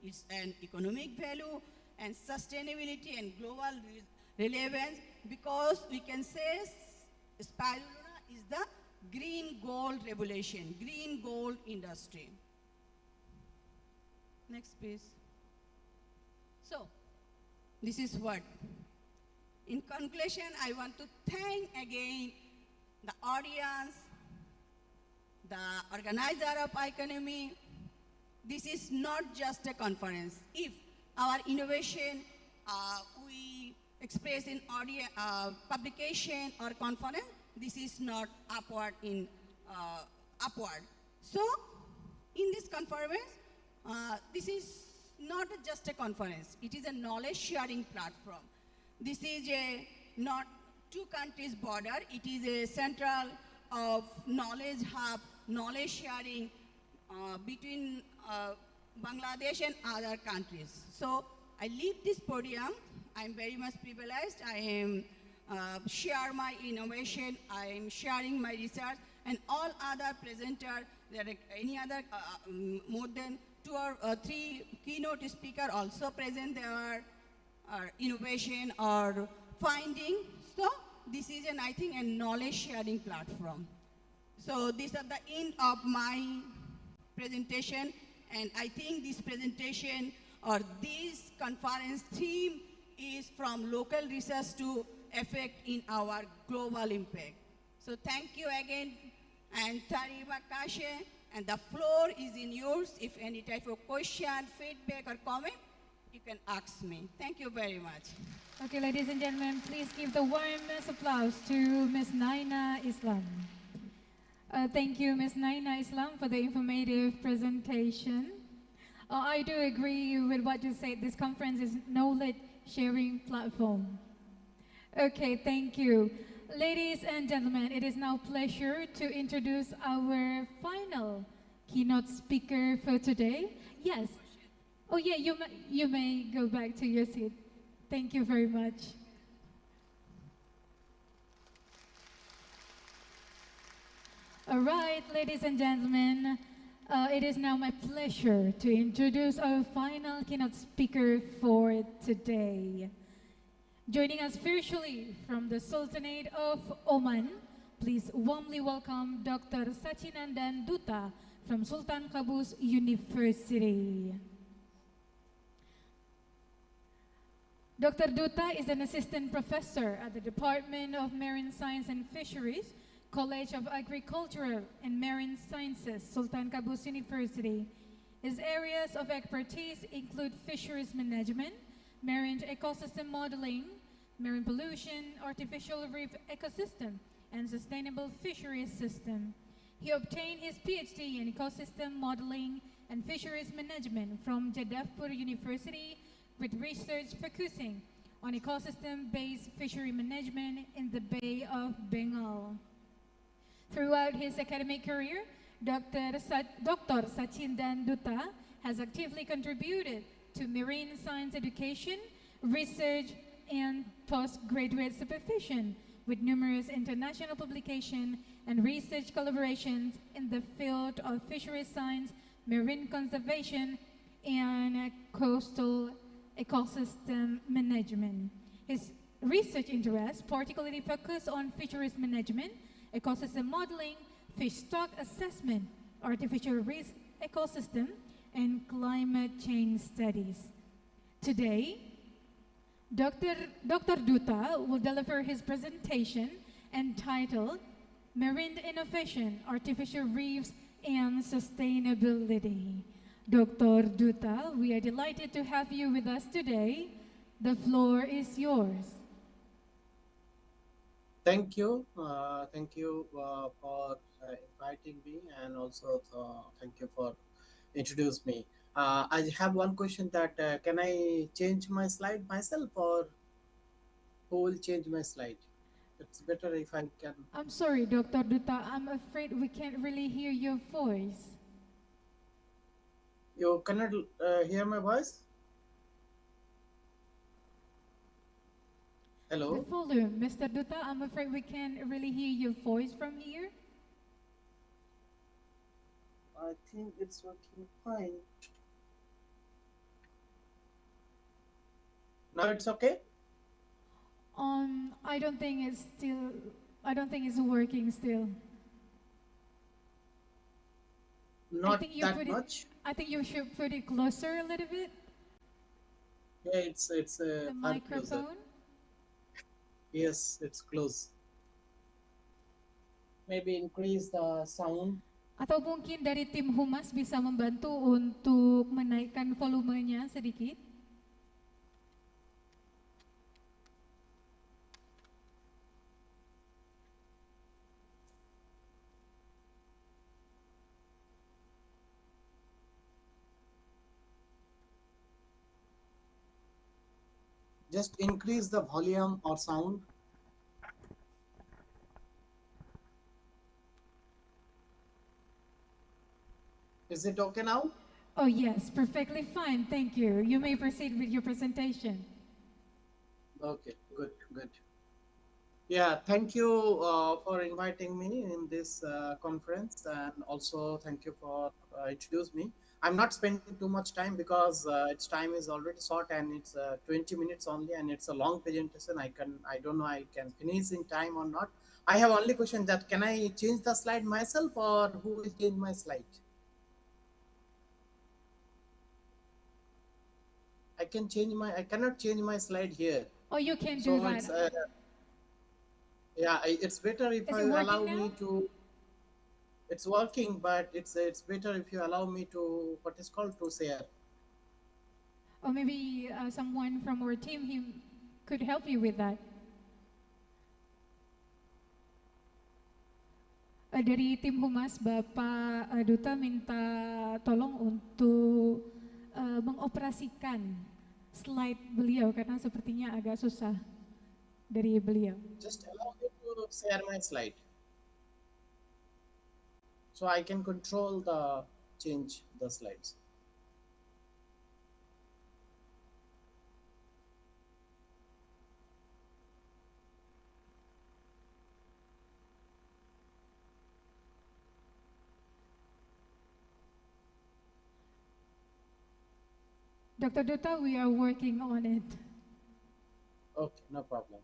It's an economic value and sustainability and global relevance, because we can say spirulina is the green gold revolution, green gold industry. Next, please. So, this is what. In conclusion, I want to thank again the audience, the organizer of ICONAMI. This is not just a conference. If our innovation we express in audio, publication or conference, this is not upward. So, in this conference, this is not just a conference. It is a knowledge sharing platform. This is not two countries border. It is a central of knowledge hub, knowledge sharing between Bangladesh and other countries. So I leave this podium. I'm very much privileged. I am share my innovation. I am sharing my research, and all other presenters. There are any other more than 2 or 3 keynote speakers also present their innovation or finding. So this is I think a knowledge sharing platform. So these are the end of my presentation, and I think this presentation or this conference theme is from local research to effect in our global impact. So thank you again, and Tarima Kashe, and the floor is in yours. If any type of question, feedback or comment, you can ask me. Thank you very much. Okay, ladies and gentlemen, please give the warmest applause to Ms. Naina Islam. Thank you, Ms. Naina Islam, for the informative presentation. I do agree with what you said. This conference is knowledge sharing platform. Okay, thank you. Ladies and gentlemen, it is now a pleasure to introduce our final keynote speaker for today. Yes. Oh yeah, you may go back to your seat. Thank you very much. All right, ladies and gentlemen, it is now my pleasure to introduce our final keynote speaker for today. Joining us virtually from the Sultanate of Oman, please warmly welcome Dr. Sachinandan Dutta from Sultan Qaboos University. Dr. Dutta is an assistant professor at the Department of Marine Science and Fisheries, College of Agricultural and Marine Sciences, Sultan Qaboos University. His areas of expertise include fisheries management, marine ecosystem modeling, marine pollution, artificial reef ecosystem, and sustainable fisheries system. He obtained his PhD in ecosystem modeling and fisheries management from Jadavpur University with research focusing on ecosystem-based fishery management in the Bay of Bengal. Throughout his academic career, Dr. Sachindan Dutta has actively contributed to marine science education, research, and postgraduate supervision with numerous international publications and research collaborations in the field of fisheries science, marine conservation, and coastal ecosystem management. His research interests particularly focus on fisheries management, ecosystem modeling, fish stock assessment, artificial risk ecosystem, and climate change studies. Today, Dr. Dutta will deliver his presentation entitled Marine Innovation, Artificial Reefs, and Sustainability. Dr. Dutta, we are delighted to have you with us today. The floor is yours. Thank you. Thank you for inviting me, and also thank you for introduce me. I have one question that can I change my slide myself, or who will change my slide? It's better if I can. I'm sorry, Dr. Dutta, I'm afraid we can't really hear your voice. You cannot hear my voice? Hello? The volume, Mr. Dutta, I'm afraid we can't really hear your voice from here. I think it's working fine. Now it's okay? I don't think it's working still. Not that much. I think you should put it closer a little bit. Yeah, it's The far microphone. closer. Yes, it's close. Maybe increase the sound. Atau mungkin dari tim humas bisa membantu untuk menaikkan volumenya sedikit. Just increase the volume or sound. Is it okay now? Oh yes, perfectly fine, thank you. You may proceed with your presentation. Okay, good, good. Yeah, thank you for inviting me in this conference, and also thank you for introducing me. I'm not spending too much time because its time is already short, and it's 20 minutes only, and it's a long presentation. I don't know I can finish in time or not. I have only question that can I change the slide myself, or who will change my slide? I cannot change my slide here. Oh, you can So do that. it's, yeah, it's better if Is I it working allow now? me to. It's working, but it's better if you allow me to, what is called, to share. Or maybe someone from our team could help you with that. Dari tim humas, Bapak Duta minta tolong untuk mengoperasikan slide beliau karena sepertinya agak susah dari beliau. Just allow me to share my slide, so I can control the change the slides. Dr. Duta, we are working on it. Okay, no problem.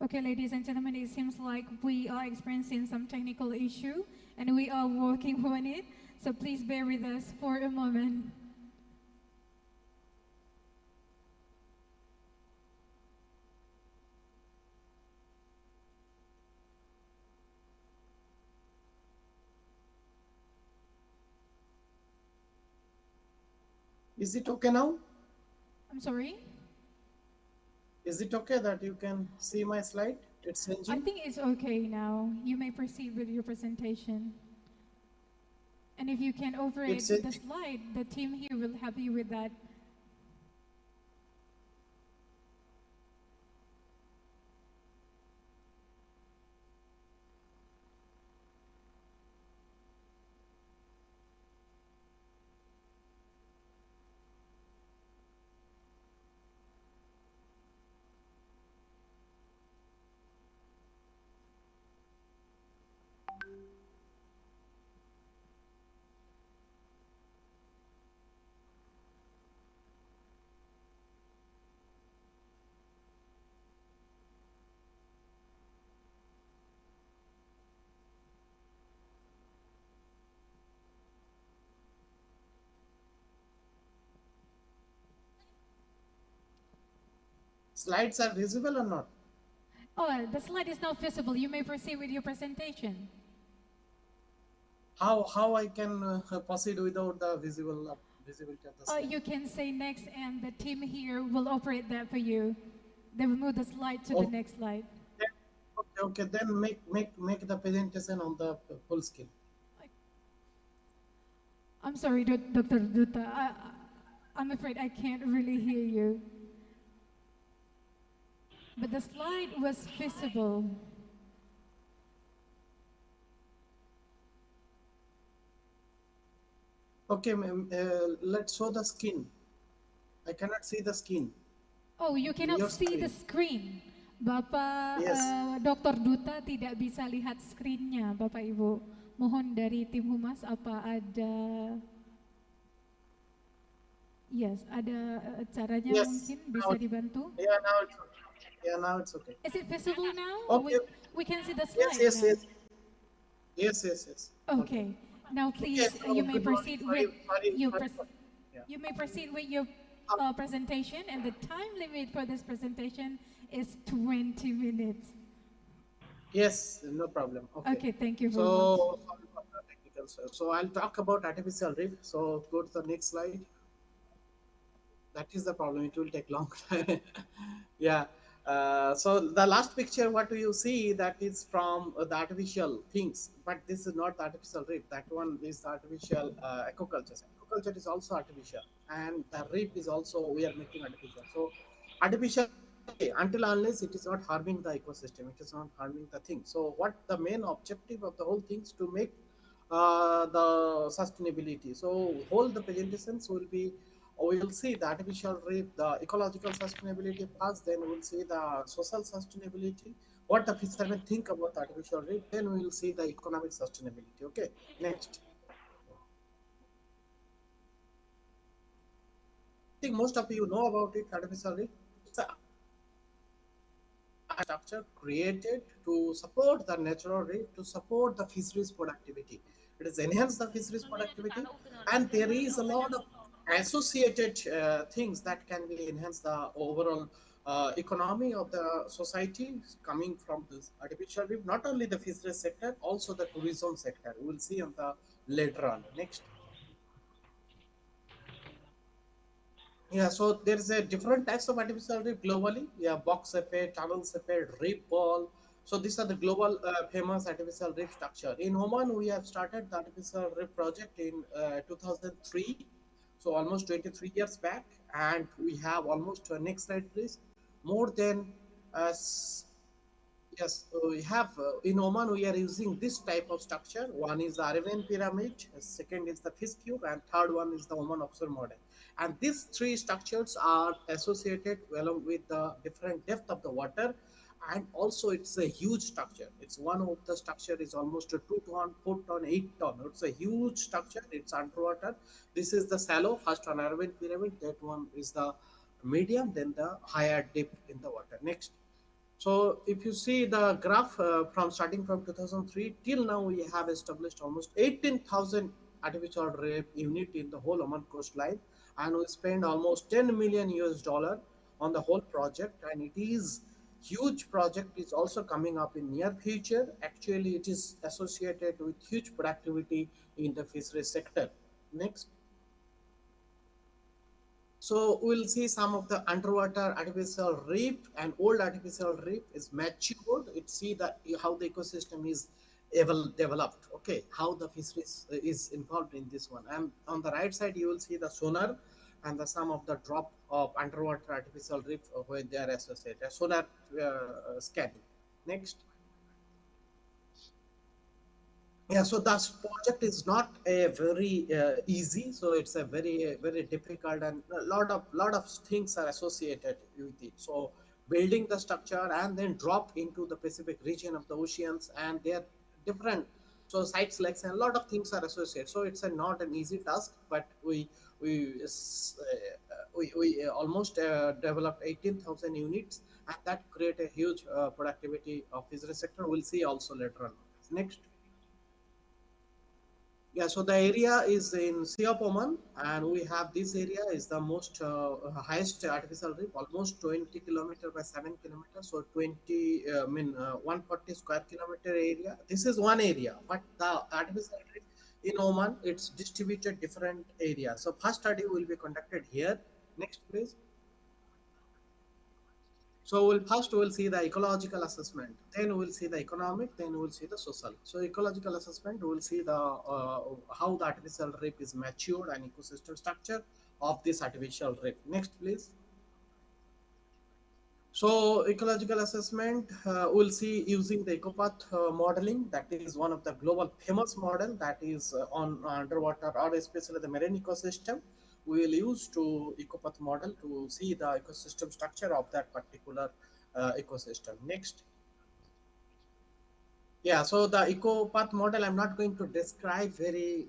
Okay, ladies and gentlemen, it seems like we are experiencing some technical issue and we are working on it. So please bear with us for a moment. Is it okay now? I'm sorry? Is it okay that you can see my slide? It's I changing. think it's okay now. You may proceed with your presentation. And if you can override It's the slide, the team here will help you with that. Slides are visible or not? Oh, the slide is not visible. You may proceed with your presentation. How I can proceed without the visibility of the slide? You can say next, and the team here will operate that for you. They will move the slide to the next slide. Okay, then make the presentation on the full screen. I'm sorry, Dr. Duta. I'm afraid I can't really hear you. But the slide was visible. Okay, let's show the skin. I cannot see the skin. Oh, you cannot Your see the screen. Bapak Yes. Dr. Duta tidak bisa lihat screen-nya, Bapak Ibu. Mohon dari tim humas apa ada ada caranya Yes, mungkin bisa dibantu? Yeah, now it's okay. Yeah, now it's okay. Is it visible now? Okay. We can see the Yes, slide yes, now. yes. Yes, yes, yes. Okay. Now please, so you may good morning. proceed with your Yeah. you may proceed with your presentation, and the time limit for this presentation is 20 minutes. Yes, no problem. Okay, thank you very So, much. sorry for the technical stuff. So I'll talk about artificial reef. So go to the next slide. That is the problem. It will take long time. Yeah. So the last picture, what do you see? That is from the artificial things, but this is not the artificial reef. That one is the artificial aquaculture. Aquaculture is also artificial, and the reef is also we are making artificial. So artificial until unless it is not harming the ecosystem, it is not harming the thing. So what the main objective of the whole thing is to make the sustainability. So whole the presentations will be, we will see the artificial reef, the ecological sustainability first, then we will see the social sustainability, what the fishermen think about the artificial reef, then we will see the economic sustainability. Okay, next. I think most of you know about it, artificial reef. It's a structure created to support the natural reef, to support the fisheries productivity. It is enhance the fisheries productivity, and there is a lot of associated things that can be enhance the overall economy of the society coming from this artificial reef. Not only the fisheries sector, also the tourism sector. We will see on the later on. Next. Yeah, so there's a different types of artificial reef globally. Yeah, box effect, tunnel effect, reef ball. So these are the global famous artificial reef structure. In Oman, we have started the artificial reef project in 2003. So almost 23 years back, and we have almost next slide, please. More than yes, we have in Oman we are using this type of structure. One is the Arabian pyramid, second is the fish cube, and third one is the Oman offshore model. And these three structures are associated along with the different depth of the water, and also it's a huge structure. It's one of the structure is almost a 2 ton, 4 ton, 8 ton. It's a huge structure. It's underwater. This is the shallow, first one Arabian pyramid. That one is the medium, then the higher depth in the water. Next. So if you see the graph from starting from 2003 till now, we have established almost 18,000 artificial reef unit in the whole Oman coastline, and we spend almost 10 million US dollar on the whole project, and it is huge project is also coming up in near future. Actually, it is associated with huge productivity in the fishery sector. Next. So we'll see some of the underwater artificial reef and old artificial reef is matured. It see that how the ecosystem is developed. Okay, how the fisheries is involved in this one. And on the right side, you will see the sonar and the some of the drop of underwater artificial reef where they are associated. Sonar scanning. Next. Yeah, so this project is not a very easy. So it's a very difficult, and a lot of things are associated with it. So building the structure and then drop into the Pacific region of the oceans, and they're different. So site selection, a lot of things are associated. So it's not an easy task, but we almost developed 18,000 units, and that create a huge productivity of fishery sector. We'll see also later on. Next. Yeah, so the area is in Sea of Oman, and we have this area is the most highest artificial reef, almost 20 kilometer by 7 kilometers, so 140 square kilometer area. This is one area, but the artificial reef in Oman, it's distributed different areas. So first study will be conducted here. Next, please. So we'll see the ecological assessment, then we'll see the economic, then we'll see the social. So ecological assessment, we'll see the how the artificial reef is matured and ecosystem structure of this artificial reef. Next, please. So ecological assessment, we'll see using the ecopath modeling. That is one of the global famous model that is on underwater or especially the marine ecosystem. We will use to ecopath model to see the ecosystem structure of that particular ecosystem. Next. Yeah, so the ecopath model, I'm not going to describe very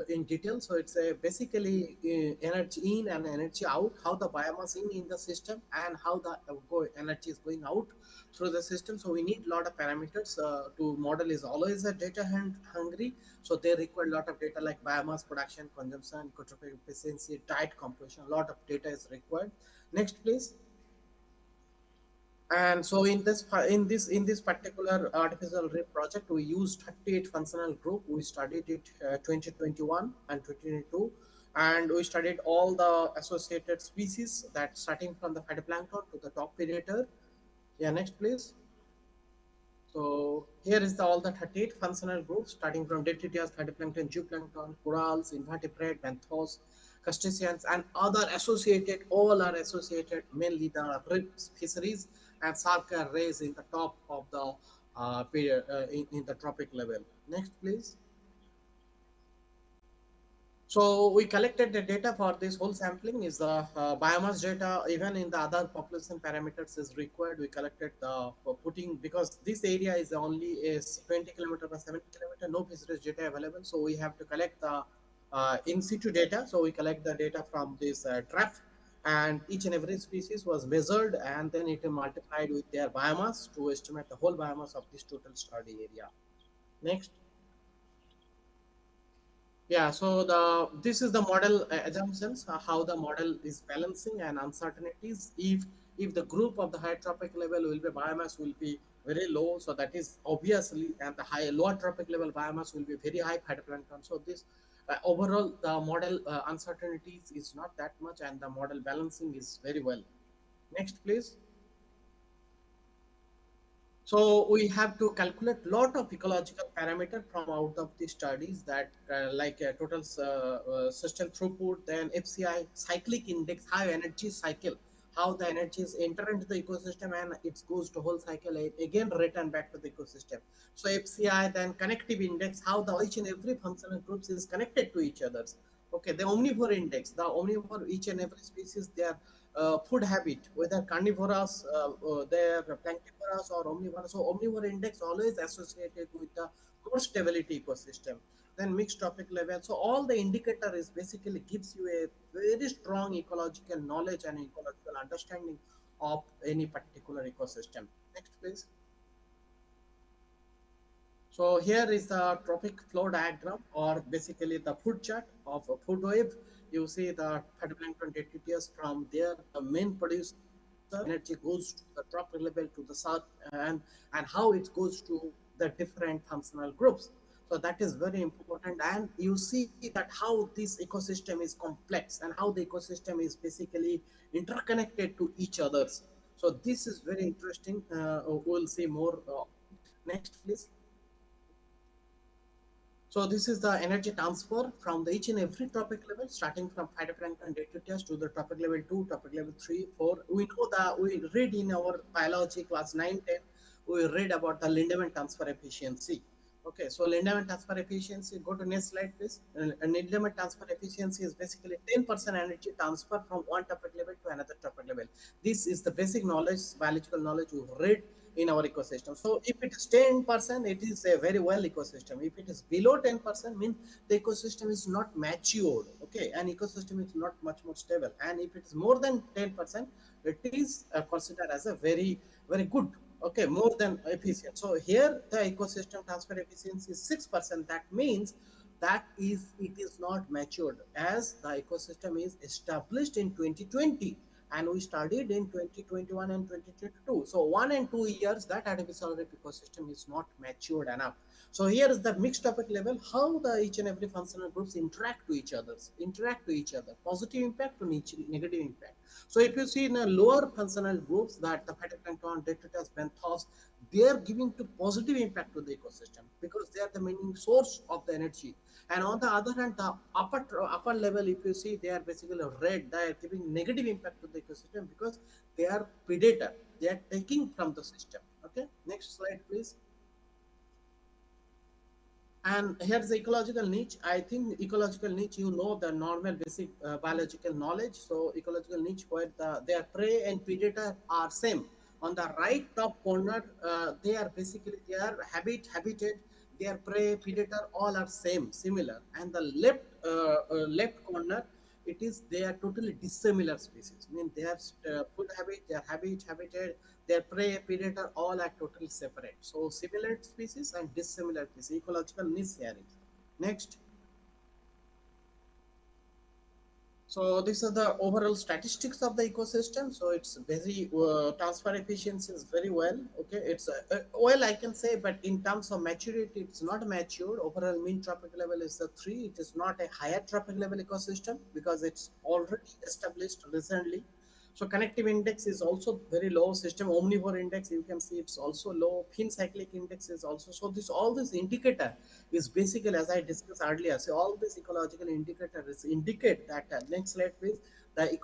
in detail. So it's a basically energy in and energy out, how the biomass in the system and how the energy is going out through the system. So we need a lot of parameters to model is always a data hungry. So they require a lot of data like biomass production, consumption, ecotropic efficiency, diet composition, a lot of data is required. Next, please. And so in this particular artificial reef project, we used 38 functional group. We studied it 2021 and 2022, and we studied all the associated species that starting from the phytoplankton to the top predator. Yeah, next, please. So here is all the 38 functional groups starting from detritus, phytoplankton, zooplankton, corals, invertebrate, benthos, crustaceans, and other associated, all are associated, mainly the reef fisheries, and shark are raised in the top of the period in the tropic level. Next, please. So we collected the data for this whole sampling is the biomass data, even in the other population parameters is required. We collected the putting, because this area is only is 20 kilometer by 70 kilometer, no fisheries data available. So we have to collect the in situ data. So we collect the data from this draft, and each and every species was measured, and then it multiplied with their biomass to estimate the whole biomass of this total study area. Next. Yeah, so this is the model assumptions, how the model is balancing and uncertainties. If the group of the high tropic level will be biomass will be very low, so that is obviously, and the high lower tropic level biomass will be very high phytoplankton. So this overall the model uncertainties is not that much, and the model balancing is very well. Next, please. So we have to calculate lot of ecological parameter from out of the studies that like total system throughput, then FCI, cyclic index, high energy cycle, how the energies enter into the ecosystem and it goes to whole cycle again return back to the ecosystem. So FCI, then connective index, how the each and every functional groups is connected to each others. Okay, the omnivore index, the omnivore each and every species their food habit, whether carnivorous, they're planktivorous or omnivorous. So omnivore index always associated with the core stability ecosystem. Then mixed trophic level. So all the indicator is basically gives you a very strong ecological knowledge and ecological understanding of any particular ecosystem. Next, please. So here is the trophic flow diagram, or basically the food chart of a food wave. You see the phytoplankton detritus from there, the main producer energy goes to the trophic level to the south, and how it goes to the different functional groups. So that is very important, and you see that how this ecosystem is complex and how the ecosystem is basically interconnected to each others. So this is very interesting. We'll see more. Next, please. So this is the energy transfer from the each and every topic level, starting from phytoplankton detritus to the topic level 2, topic level 3, 4. We know that we read in our biology class 9, 10, we read about the Lindemann transfer efficiency. Okay, so Lindemann transfer efficiency, go to next slide please. Lindemann transfer efficiency is basically 10% energy transfer from one topic level to another topic level. This is the basic knowledge, biological knowledge we read in our ecosystem. So if it is 10%, it is a very well ecosystem. If it is below 10%, means the ecosystem is not matured. Okay, an ecosystem is not much more stable. And if it is more than 10%, it is considered as a very, very good. Okay, more than efficient. So here the ecosystem transfer efficiency is 6%. That means that it is not matured, as the ecosystem is established in 2020 and we studied in 2021 and 2022. So 1 and 2 years that artificial reef ecosystem is not matured enough. So here is the mixed topic level, how the each and every functional groups interact to each other, positive impact to negative impact. So if you see in the lower functional groups that the phytoplankton, detritus, benthos, they are giving to positive impact to the ecosystem because they are the main source of the energy. And on the other hand, the upper level, if you see, they are basically red. They are giving negative impact to the ecosystem because they are predator. They are taking from the system. Okay, next slide, please. And here's the ecological niche. I think ecological niche, you know, the normal basic biological knowledge. So ecological niche where their prey and predator are same. On the right top corner, they are basically their habitat, their prey, predator, all are similar. And the left corner, it is they are totally dissimilar species. I mean, their food habit, their habitat, their prey, predator, all are totally separate. So similar species and dissimilar species, ecological niche here. Next. So these are the overall statistics of the ecosystem. So it's very transfer efficiency is very well. Okay, it's well, I can say, but in terms of maturity, it's not matured. Overall mean trophic level is the 3. It is not a higher trophic level ecosystem because it's already established recently. So connective index is also very low. System omnivore index, you can see it's also low. Fin cyclic index is also. So all this indicator is basically, as I discussed earlier. So all these ecological indicators indicate that. Next slide, please. The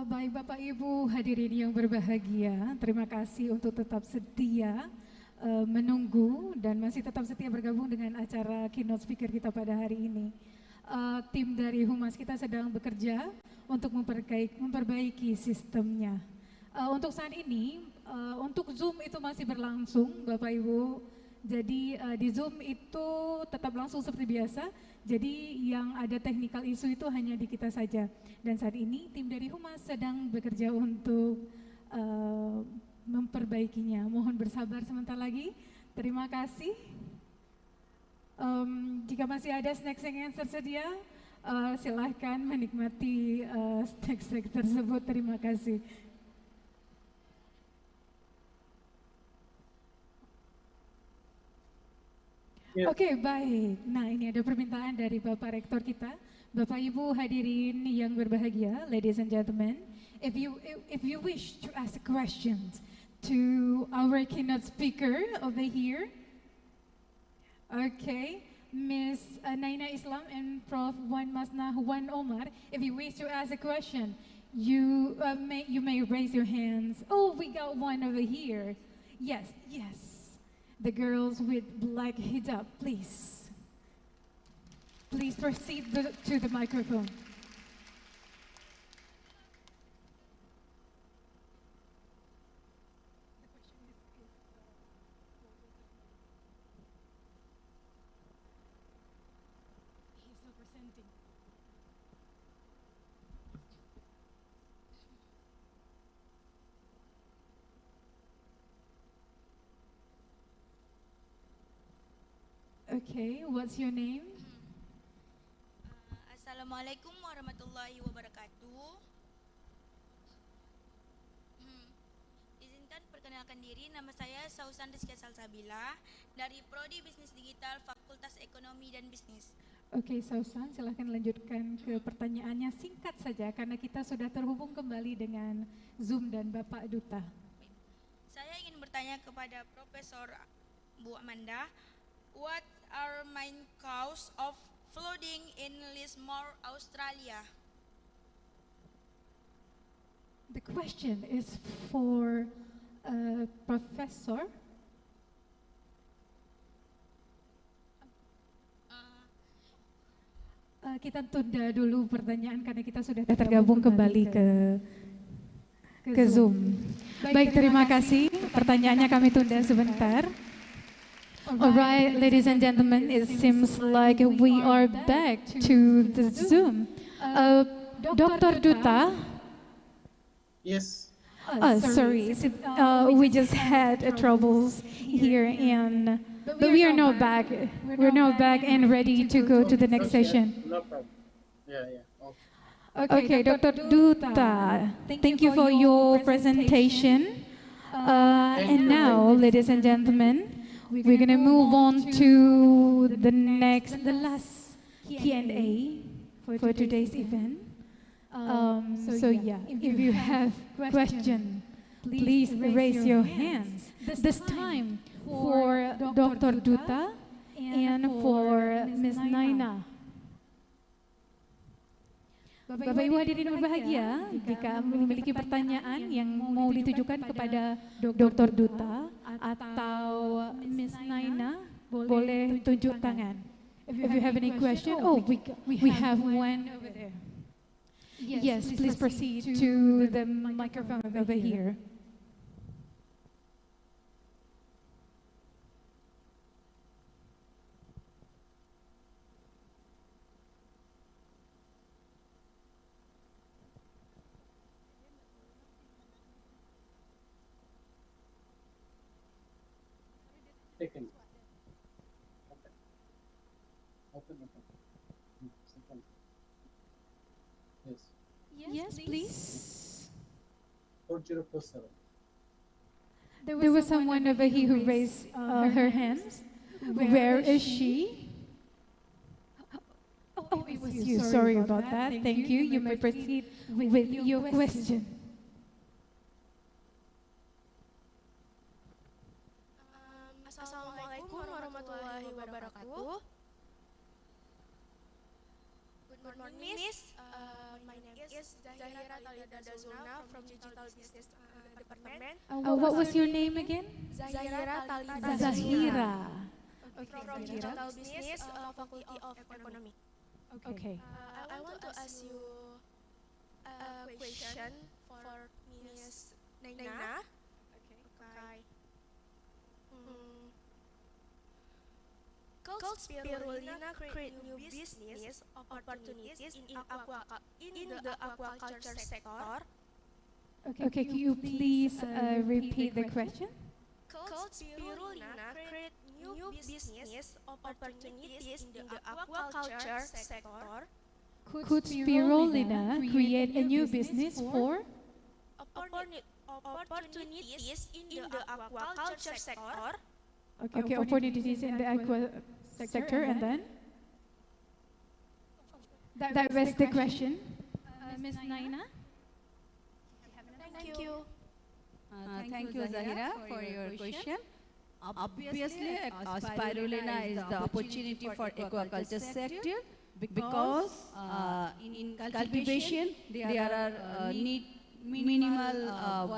Baik Bapak Ibu hadirin yang berbahagia, terima kasih untuk tetap setia menunggu dan masih tetap setia bergabung dengan acara keynote speaker kita pada hari ini. Tim dari Humas kita sedang bekerja untuk memperbaiki sistemnya. Untuk saat ini, untuk Zoom itu masih berlangsung Bapak Ibu. Jadi di Zoom itu tetap langsung seperti biasa. Jadi yang ada technical issue itu hanya di kita saja. Dan saat ini tim dari Humas sedang bekerja untuk memperbaikinya. Mohon bersabar sebentar lagi. Terima kasih. Jika masih ada snack-snack yang tersedia, silahkan menikmati snack-snack tersebut. Terima kasih. Oke, baik. Nah, ini ada permintaan dari Bapak Rektor kita. Bapak Ibu hadirin yang berbahagia, ladies and gentlemen, if you wish to ask questions to our keynote speaker over here, okay, Miss Naina Islam and Prof. Wan Masnah Wan Omar, if you wish to ask a question, you may raise your hands. Oh, we got one over here. Yes, yes. The girls with black hijab, please. Please proceed to the microphone. He's not presenting. Okay, what's your name? Assalamualaikum warahmatullahi wabarakatuh. Izinkan perkenalkan diri, nama saya Sausan Rizky Salsabila dari Prodi Bisnis Digital Fakultas Ekonomi dan Bisnis. Oke, Sausan, silahkan lanjutkan ke pertanyaannya singkat saja karena kita sudah terhubung kembali dengan Zoom dan Bapak Duta. Saya ingin bertanya kepada Profesor Bu Amanda, what are main cause of flooding in Lismore, Australia? The question is for Professor. Kita tunda dulu pertanyaan karena kita sudah tergabung kembali ke Zoom. Baik, terima kasih. Pertanyaannya kami tunda sebentar. Alright, ladies and gentlemen, it seems like we are back to the Zoom. Dr. Duta? Yes. Sorry, we just had troubles here, but we are now back. We're now back and ready to go to the next session. No problem. Yeah. Okay, Dr. Duta, thank you for your presentation. And now, ladies and gentlemen, we're gonna move on to the last Q&A for today's event. So yeah, if you have question, please raise your hands. This time for Dr. Duta and for Ms. Naina. Bapak Ibu hadirin berbahagia, jika memiliki pertanyaan yang mau ditujukan kepada Dr. Duta atau Ms. Naina, boleh tunjuk tangan. If you have any question, we have one over there. Yes, please proceed to the microphone over here. Taken. Open. Second. Yes. Yes, please. 4047. There was someone over here who raised her hands. Where is she? Oh, it was you. Sorry about that. Thank you. You may proceed with your question. Assalamualaikum warahmatullahi wabarakatuh. Good morning, Miss. My name is Zahira Talidazona from Digital Business Department. What was your name again? Zahira Talidazona. Zahira. From Digital Business Faculty of Economy. Okay. I want to ask you a question for Miss Naina. Okay. Could spirulina create new business opportunities in the aquaculture sector? Okay, can you please repeat the question? Could spirulina create new business opportunities in the aquaculture sector? Could spirulina create a new business for? Opportunities in the aquaculture sector? Okay, opportunities in the aqua sector, and then? That was the question. Ms. Naina? Thank you. Thank you, Zahira, for your question. Obviously, spirulina is the opportunity for aquaculture sector because in cultivation there are need minimal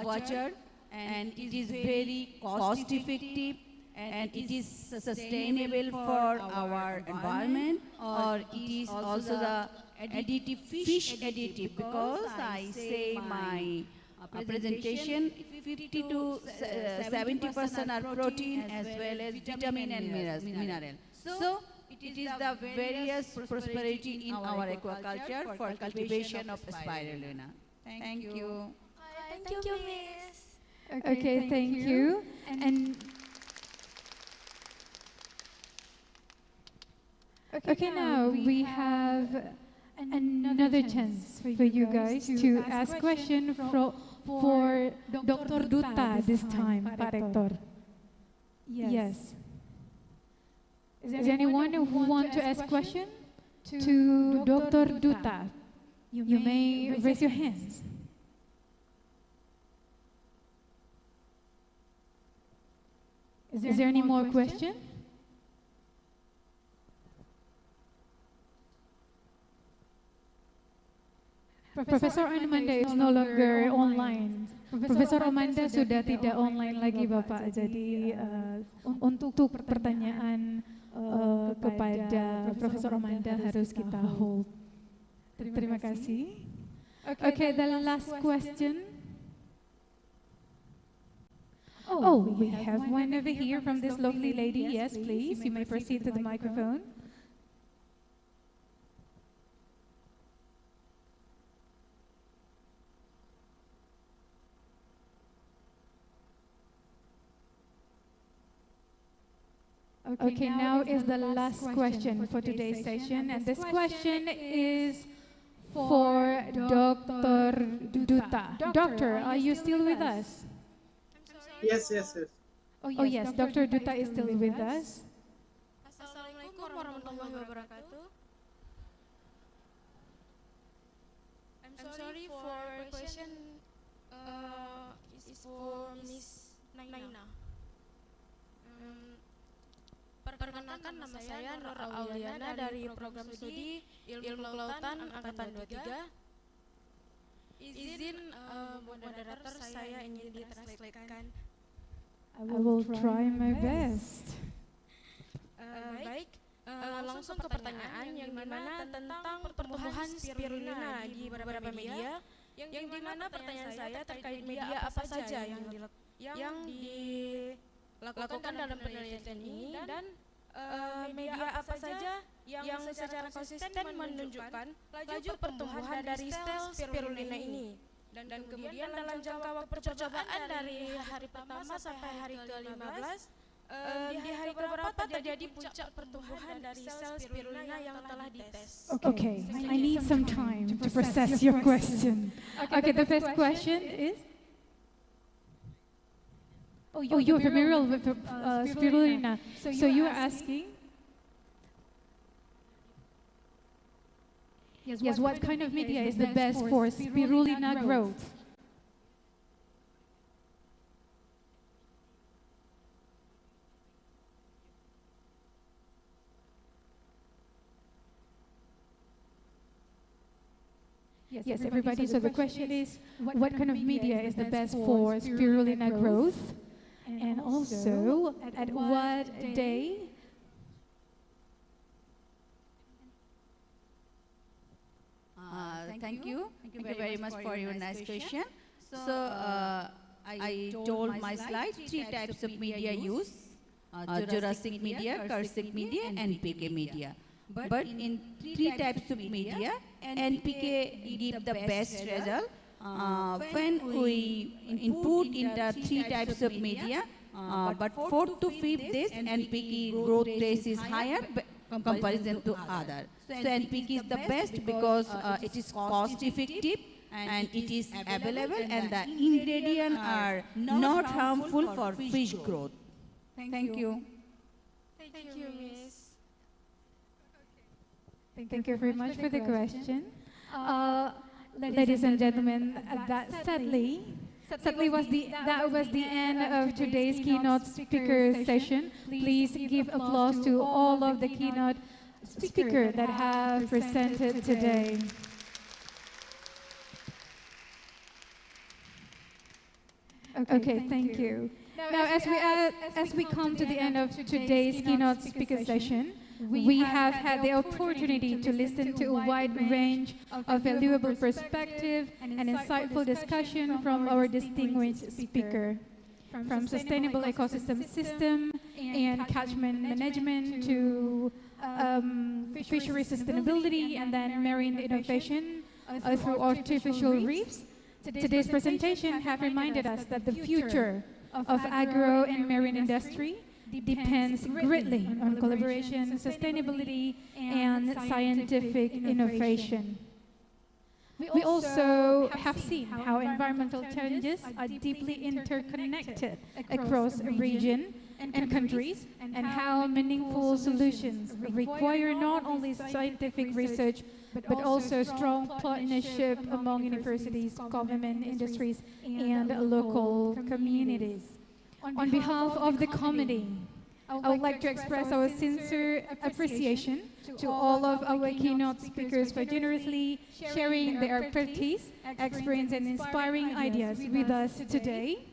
water, and it is very cost effective, and it is sustainable for our environment, or it is also the additive fish additive, because I say my presentation 50 to 70% are protein as well as vitamin and mineral. So it is the various prosperity in our aquaculture for cultivation of spirulina. Thank you. Thank you, Miss. Okay, thank you. And okay, now we have another chance for you guys to ask question for Dr. Duta this time, Pak Rektor. Yes. Is there anyone who want to ask question to Dr. Duta? You may raise your hands. Is there any more question? Profesor Amanda is no longer online. Profesor Amanda sudah tidak online lagi, Bapak. Jadi untuk pertanyaan kepada Profesor Amanda harus kita hold. Terima kasih. Okay, the last question. Oh, we have one over here from this lovely lady. Yes, please. You may proceed to the microphone. Okay, now is the last question for today's session, and this question is for Dr. Duta. Doctor, are you still with us? Yes. Oh yes, Dr. Duta is still with us. Assalamualaikum warahmatullahi wabarakatuh. I'm sorry for question is for Miss Naina. Perkenalkan, nama saya Nur Auliana dari program studi Ilmu Kelautan Angkatan 23. Izin moderator, saya ingin ditranslatekan. I will try my best. Baik, langsung ke pertanyaan yang dimana tentang pertumbuhan spirulina di beberapa media, yang dimana pertanyaan saya terkait media apa saja yang dilakukan dalam penelitian ini, dan media apa saja yang secara konsisten menunjukkan laju pertumbuhan dari sel spirulina ini, dan kemudian dalam jangka waktu percobaan dari hari pertama sampai hari ke-15, di hari keberapa terjadi puncak pertumbuhan dari sel spirulina yang telah dites. Okay, I need some time to process your question. Okay, the first question is. Oh, you're familiar with spirulina. So you're asking? Yes, what kind of media is the best for spirulina growth? Yes, everybody. So the question is, what kind of media is the best for spirulina growth? And also, at what day? Thank you. Thank you very much for your nice question. So, I told my slide 3 types of media use, Jurassic media, Karsic media, and NPK media. But in 3 types of media, NPK give the best result when we input into 3 types of media, but 4th to 5th days, NPK growth rate is higher comparison to other. So NPK is the best because it is cost effective and it is available and the ingredients are not harmful for fish growth. Thank you. Thank you, Miss. Thank you very much for the question. Ladies and gentlemen, that sadly was the end of today's keynote speaker session. Please give applause to all of the keynote speakers that have presented today. Okay, thank you. Now, as we come to the end of today's keynote speaker session, we have had the opportunity to listen to a wide range of valuable perspective and insightful discussion from our distinguished speaker. From sustainable ecosystem system and catchment management to fishery sustainability and then marine innovation through artificial reefs. Today's presentation have reminded us that the future of agro and marine industry depends greatly on collaboration, sustainability, and scientific innovation. We also have seen how environmental challenges are deeply interconnected across a region and countries, and how meaningful solutions require not only scientific research, but also strong partnership among universities, government, industries, and local communities. On behalf of the committee, I would like to express our sincere appreciation to all of our keynote speakers for generously sharing their expertise, experience, and inspiring ideas with us today.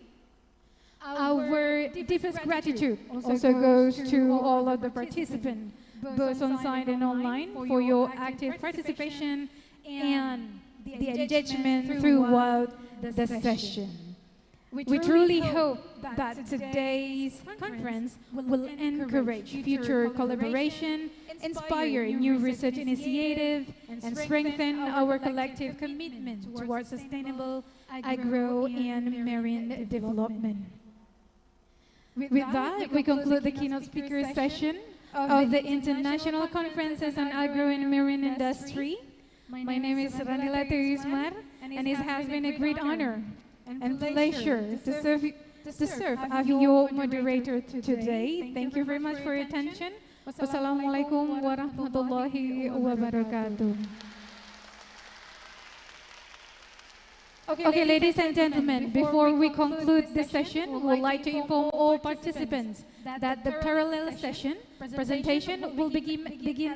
Our deepest gratitude also goes to all of the participants, both on-site and online, for your active participation and the engagement throughout the session. We truly hope that today's conference will encourage future collaboration, inspire new research initiatives, and strengthen our collective commitment towards sustainable agro and marine development. With that, we conclude the keynote speaker session of the International Conferences on Agro and Marine Industry. My name is Randila Terismar, and it has been a great honor and pleasure to serve as your moderator today. Thank you very much for your attention. Wassalamualaikum warahmatullahi wabarakatuh. Okay, ladies and gentlemen, before we conclude this session, we would like to inform all participants that the parallel session presentation will begin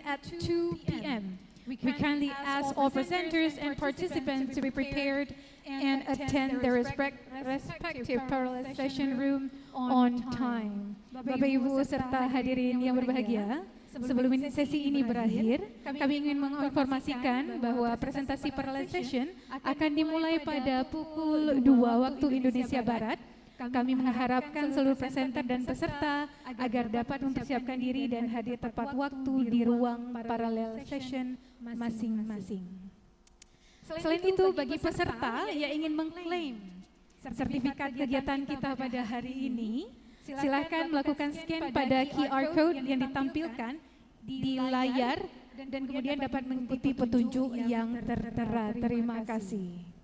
at 2 p.m. We kindly ask all presenters and participants to be prepared and attend their respective parallel session room on time. Bapak, Ibu, serta hadirin yang berbahagia, sebelum sesi ini berakhir, kami ingin menginformasikan bahwa presentasi parallel session akan dimulai pada pukul 2 waktu Indonesia Barat. Kami mengharapkan seluruh presenter dan peserta agar dapat mempersiapkan diri dan hadir tepat waktu di ruang parallel session masing-masing. Selain itu, bagi peserta yang ingin mengklaim sertifikat kegiatan kita pada hari ini, silakan melakukan scan pada QR code yang ditampilkan di layar dan kemudian dapat mengikuti petunjuk yang tertera. Terima kasih.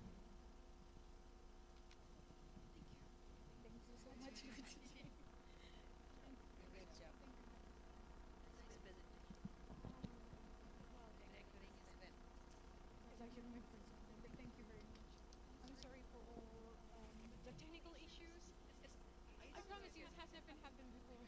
I promise you, it hasn't happened before.